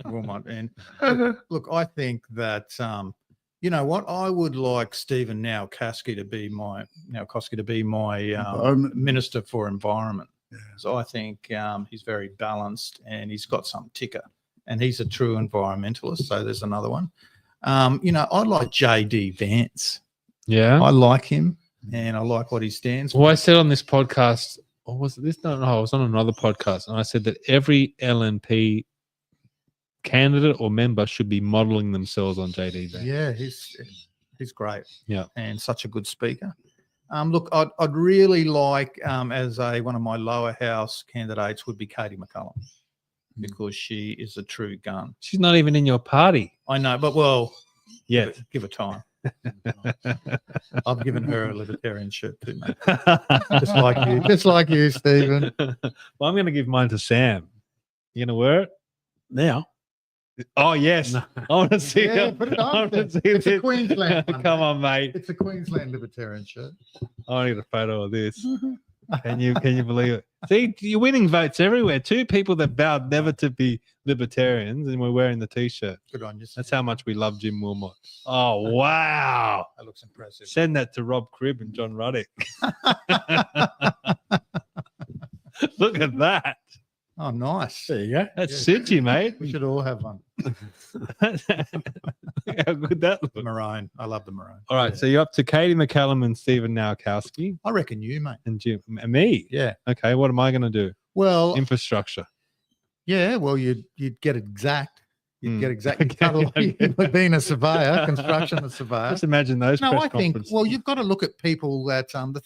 And look, I think that you know what, I would like Stephen Nowakowski to be my Minister for Environment. Yeah. So I think he's very balanced, and he's got some ticker, and he's a true environmentalist. So there's another one. You know, I like JD Vance. Yeah, I like him, and I like what he stands for. Well, I said on this podcast, or was it this? No, I was on another podcast, and I said that every LNP candidate or member should be modelling themselves on JD Vance. Yeah, he's great. Yeah, and such a good speaker. Look, I'd really like, as one of my lower house candidates would be Katie McCullum, because she is a true gun. She's not even in your party. I know, but well, yeah, give her time. I've given her a Libertarian shirt too, mate. just like you, Stephen. Well, I'm going to give mine to Sam. You going to wear it now? Oh yes, no. I want to see it. Put it on. It's a Queensland one. Come on, mate. It's a Queensland Libertarian shirt. I want to get a photo of this. Can you believe it? See, you're winning votes everywhere. 2 people that vowed never to be libertarians, and we're wearing the T-shirt. Good on you. That's how much we love Jim Willmott. Oh wow, that looks impressive. Send that to Rob Cribb and John Ruddick. Look at that. Oh, nice. There you go. That suits you, mate. We should all have one. How good that looks. Maroon. I love the maroon. All right, so you're up to Katie McCullum and Stephen Nowakowski. I reckon you, mate. And Jim. And me? Yeah. Okay, what am I going to do? Well, infrastructure. Yeah, well, you'd get exact. You'd get exact. Being a surveyor, construction surveyor. Just imagine those. No, press I think. conferences. Well, you've got to look at people that the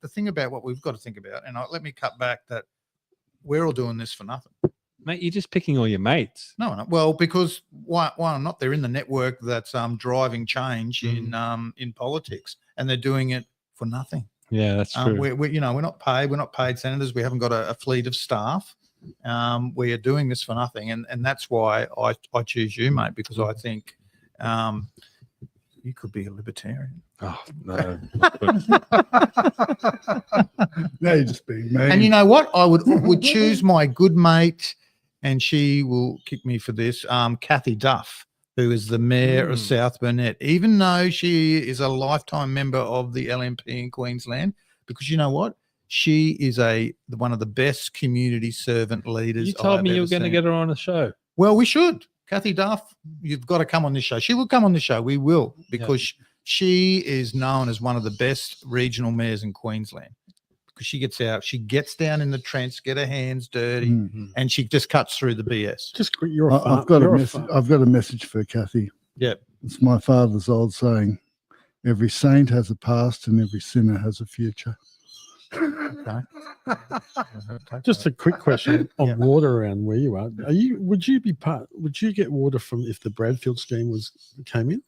thing about what we've got to think about, and let me cut back that we're all doing this for nothing. Mate, you're just picking all your mates. No. Well, because why not? They're in the network that's driving change in politics, and they're doing it for nothing. Yeah, that's true. We're not paid. We're not paid senators. We haven't got a fleet of staff. We are doing this for nothing, and that's why I choose you, mate, because I think you could be a libertarian. Oh no! No, you're just being mean. And you know what? I would choose my good mate, and she will kick me for this. Kathy Duff, who is the mayor of South Burnett, even though she is a lifetime member of the LNP in Queensland, because you know what? She is one of the best community servant leaders. You told I've me you ever were going to seen. get her on a show. Well, we should. Kathy Duff, you've got to come on this show. She will come on the show. We will, because she is known as one of the best regional mayors in Queensland. Because she gets out, she gets down in the trench, get her hands dirty, and she just cuts through the BS. Just you're a I've got a message. I've got a message for Kathy. Yep. It's my father's old saying: "Every saint has a past, and every sinner has a future." Okay. Just a quick question on water around where you are. Would you get water from if the Bradfield scheme came in?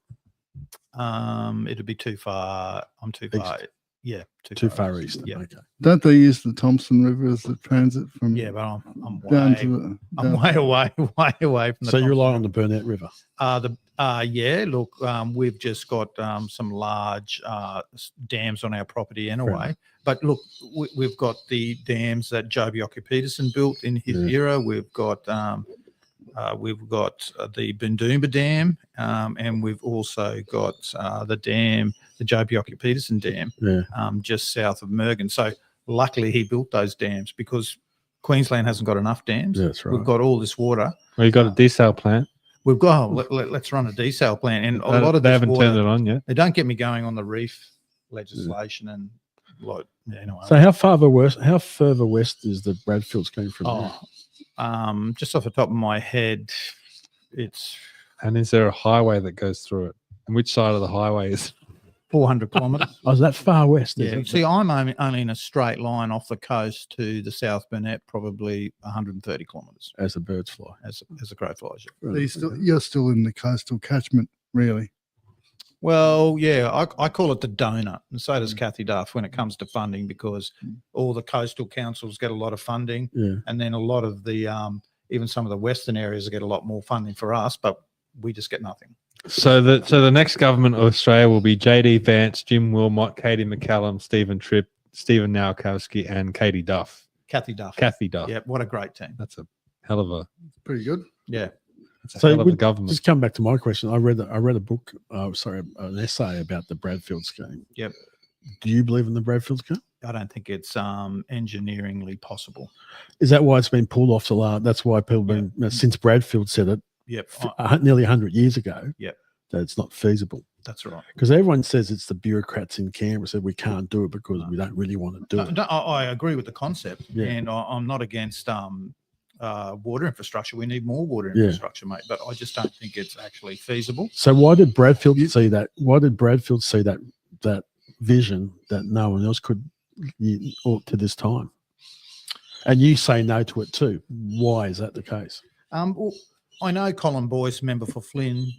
It'd be too far. I'm too far. Yeah, too far east. Yeah. Okay. Don't they use the Thompson River as the transit from? Yeah, but I'm down way, to the. I'm way away from the. So you rely on the Burnett River. Yeah. Look, we've just got some large dams on our property anyway. Right. But look, we've got the dams that Joe Bjelke-Petersen built in his era. We've got the Bundoomba Dam, and we've also got the Joe Bjelke-Petersen Dam, just south of Mergen. So luckily he built those dams because Queensland hasn't got enough dams. That's right. We've got all this water. Well, you got a desal plant. We've got let's run a desal plant, and a lot of they this haven't water, turned it on yet. They don't get me going on the reef legislation and like. Anyway. So how further west is the Bradfield scheme from there? Just off the top of my head, it's. And is there a highway that goes through it? And which side of the highway is? 400 kilometres. Oh, is that far west? Yeah. See, I'm only in a straight line off the coast to the South Burnett, probably 130 kilometres. As the birds fly. As a crow flies. You're still in the coastal catchment, really. Well, yeah, I call it the donut, and so does Kathy Duff when it comes to funding, because all the coastal councils get a lot of funding, and then a lot of the even some of the western areas get a lot more funding for us, but we just get nothing. So the next government of Australia will be JD Vance, Jim Willmott, Katie McCallum, Stephen Tripp, Stephen Nowakowski, and Katie Duff. Kathy Duff. Kathy Duff. Yeah, what a great team. That's a hell of a. Pretty good. Yeah. So just come back to my question. I read a book, an essay about the Bradfield scheme. Yep. Do you believe in the Bradfield scheme? I don't think it's engineeringly possible. Is that why it's been pulled off the last? That's why people been since Bradfield said it. Yep. Nearly 100 years ago. Yep. That it's not feasible. That's right. Because everyone says it's the bureaucrats in Canberra said we can't do it because we don't really want to do it. No, I agree with the concept, and I'm not against water infrastructure. We need more water infrastructure, mate. But I just don't think it's actually feasible. So why did Bradfield see that? Why did Bradfield see that vision that no one else could to this time? And you say no to it too. Why is that the case? Well, I know Colin Boyce, member for Flynn,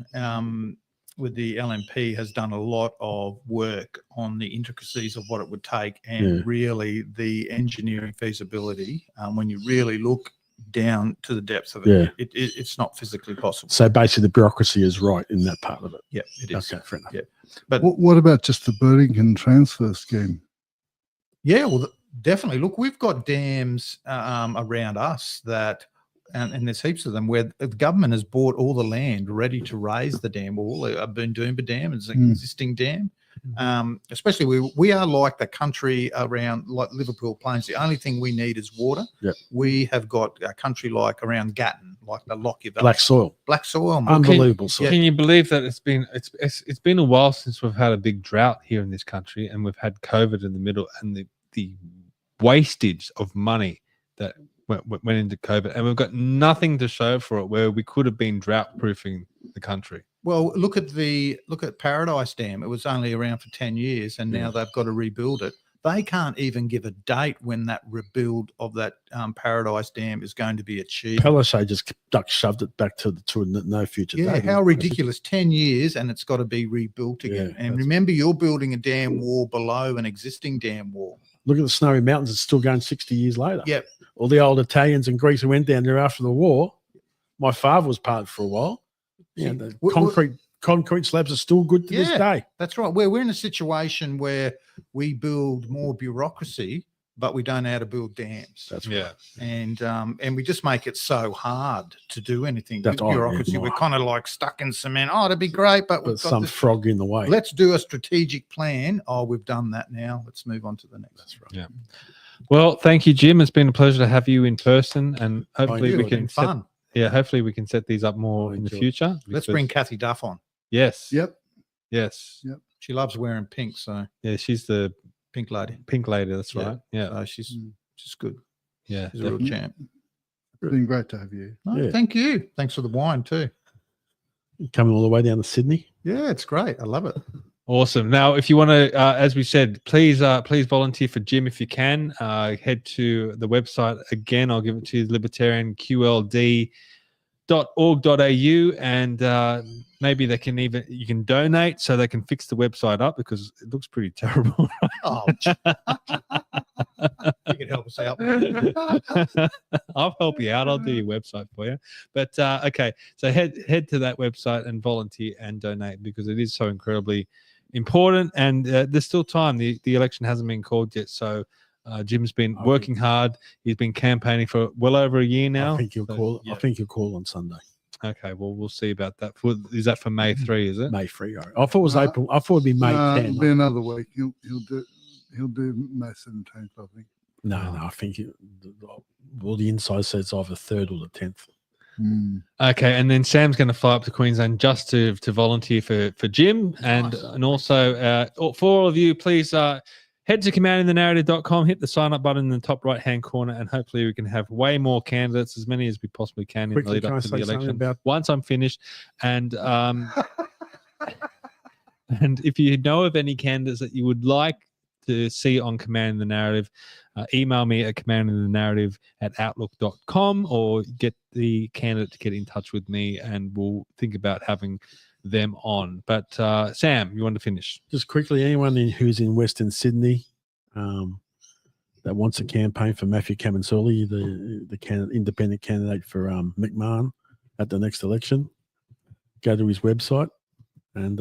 with the LNP, has done a lot of work on the intricacies of what it would take and really the engineering feasibility. When you really look down to the depths of it, it's not physically possible. So basically the bureaucracy is right in that part of it. Yeah, it is. Okay, fair enough. Yeah. But what about just the Burlington transfer scheme? Yeah, well, definitely. Look, we've got dams around us that, and there's heaps of them where the government has bought all the land ready to raise the dam wall. A Bundoomba Dam is an existing dam. Especially we are like the country around like Liverpool Plains. The only thing we need is water. Yep. We have got a country like around Gatton, like the Lockyer Valley. Black soil, mate. unbelievable soil. Can you believe that it's been a while since we've had a big drought here in this country, and we've had COVID in the middle, and the wastage of money that went into COVID, and we've got nothing to show for it where we could have been drought proofing the country. Well, look at Paradise Dam. It was only around for 10 years, and now they've got to rebuild it. They can't even give a date when that rebuild of that Paradise Dam is going to be achieved. Palaszczuk just shoved it back to no future date. Yeah, how ridiculous. 10 years and it's got to be rebuilt again. And remember, you're building a dam wall below an existing dam wall. Look at the Snowy Mountains. It's still going 60 years later. Yep. All the old Italians and Greeks who went down there after the war. My father was part for a while. Yeah, the concrete slabs are still good to this day. That's right. We're in a situation where we build more bureaucracy, but we don't know how to build dams. That's right. And we just make it so hard to do anything with That's bureaucracy. We're kind of like stuck in cement. Oh, it'd be great, but we've got some frog in the way. Let's do a strategic plan. Oh, we've done that now. Let's move on to the next. That's right. Yeah. Well, thank you, Jim. It's been a pleasure to have you in person, and hopefully we can fun. hopefully we can set these up more in the future. Let's bring Kathy Duff on. Yes. Yep. Yes. Yep. She loves wearing pink, so yeah, she's the pink lady. Pink lady. That's right. Yeah. So she's good. Yeah. She's a real champ. It's been great to have you. Oh, thank you. Thanks for the wine too. Coming all the way down to Sydney. Yeah, it's great. I love it. Awesome. Now, if you want to, as we said, please volunteer for Jim if you can. Head to the website again. I'll give it to you, libertarianqld.org.au, and maybe you can donate so they can fix the website up because it looks pretty terrible. Oh, you can help us out. I'll help you out. I'll do your website for you. But okay, so head to that website and volunteer and donate because it is so incredibly important, and there's still time. The election hasn't been called yet, so Jim's been working hard. He's been campaigning for well over a year now. I think you'll call. Yeah. I think you'll call on Sunday. Okay, well, we'll see about that. Is that for May 3? Is it May 3? I thought it was April. I thought it'd be May 10. It'll be another week. He'll do May 17th, I think. No, I think the inside says either 3rd or the 10th. Okay, and then Sam's going to fly up to Queensland just to volunteer for Jim, and also for all of you, please head to commandingthenarrative.com, hit the sign up button in the top right hand corner, and hopefully we can have way more candidates, as many as we possibly can in the lead up to the election. Once I'm finished, and and if you know of any candidates that you would like to see on Commanding the Narrative, email me at commandingthenarrative@outlook.com, or get the candidate to get in touch with me and we'll think about having them on. But Sam, you want to finish? Just quickly, anyone who's in Western Sydney that wants a campaign for Matthew Kamansooli, the independent candidate for McMahon at the next election, go to his website and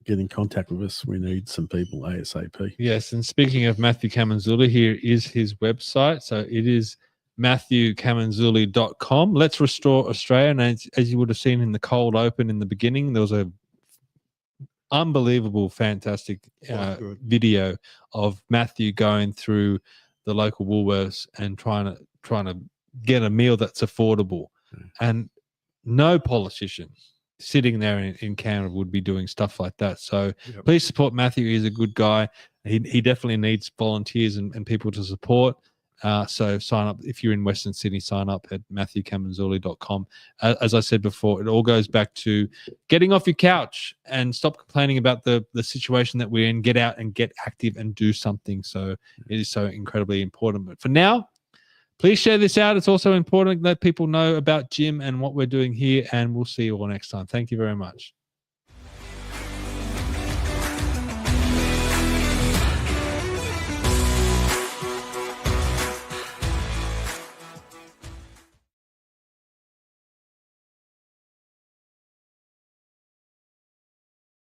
get in contact with us. We need some people ASAP. Yes, and speaking of Matthew Kamansooli, here is his website. So it is matthewkamansooli.com. Let's Restore Australia. And as you would have seen in the cold open in the beginning, there was a unbelievable, fantastic video of Matthew going through the local Woolworths and trying to get a meal that's affordable. And no politician sitting there in Canberra would be doing stuff like that. So please support Matthew. He's a good guy. He definitely needs volunteers and people to support. So sign up. If you're in Western Sydney, sign up at matthewkamansooli.com. As I said before, it all goes back to getting off your couch and stop complaining about the situation that we're in. Get out and get active and do something. So it is so incredibly important. But for now, please share this out. It's also important that people know about Jim and what we're doing here, and we'll see you all next time. Thank you very much.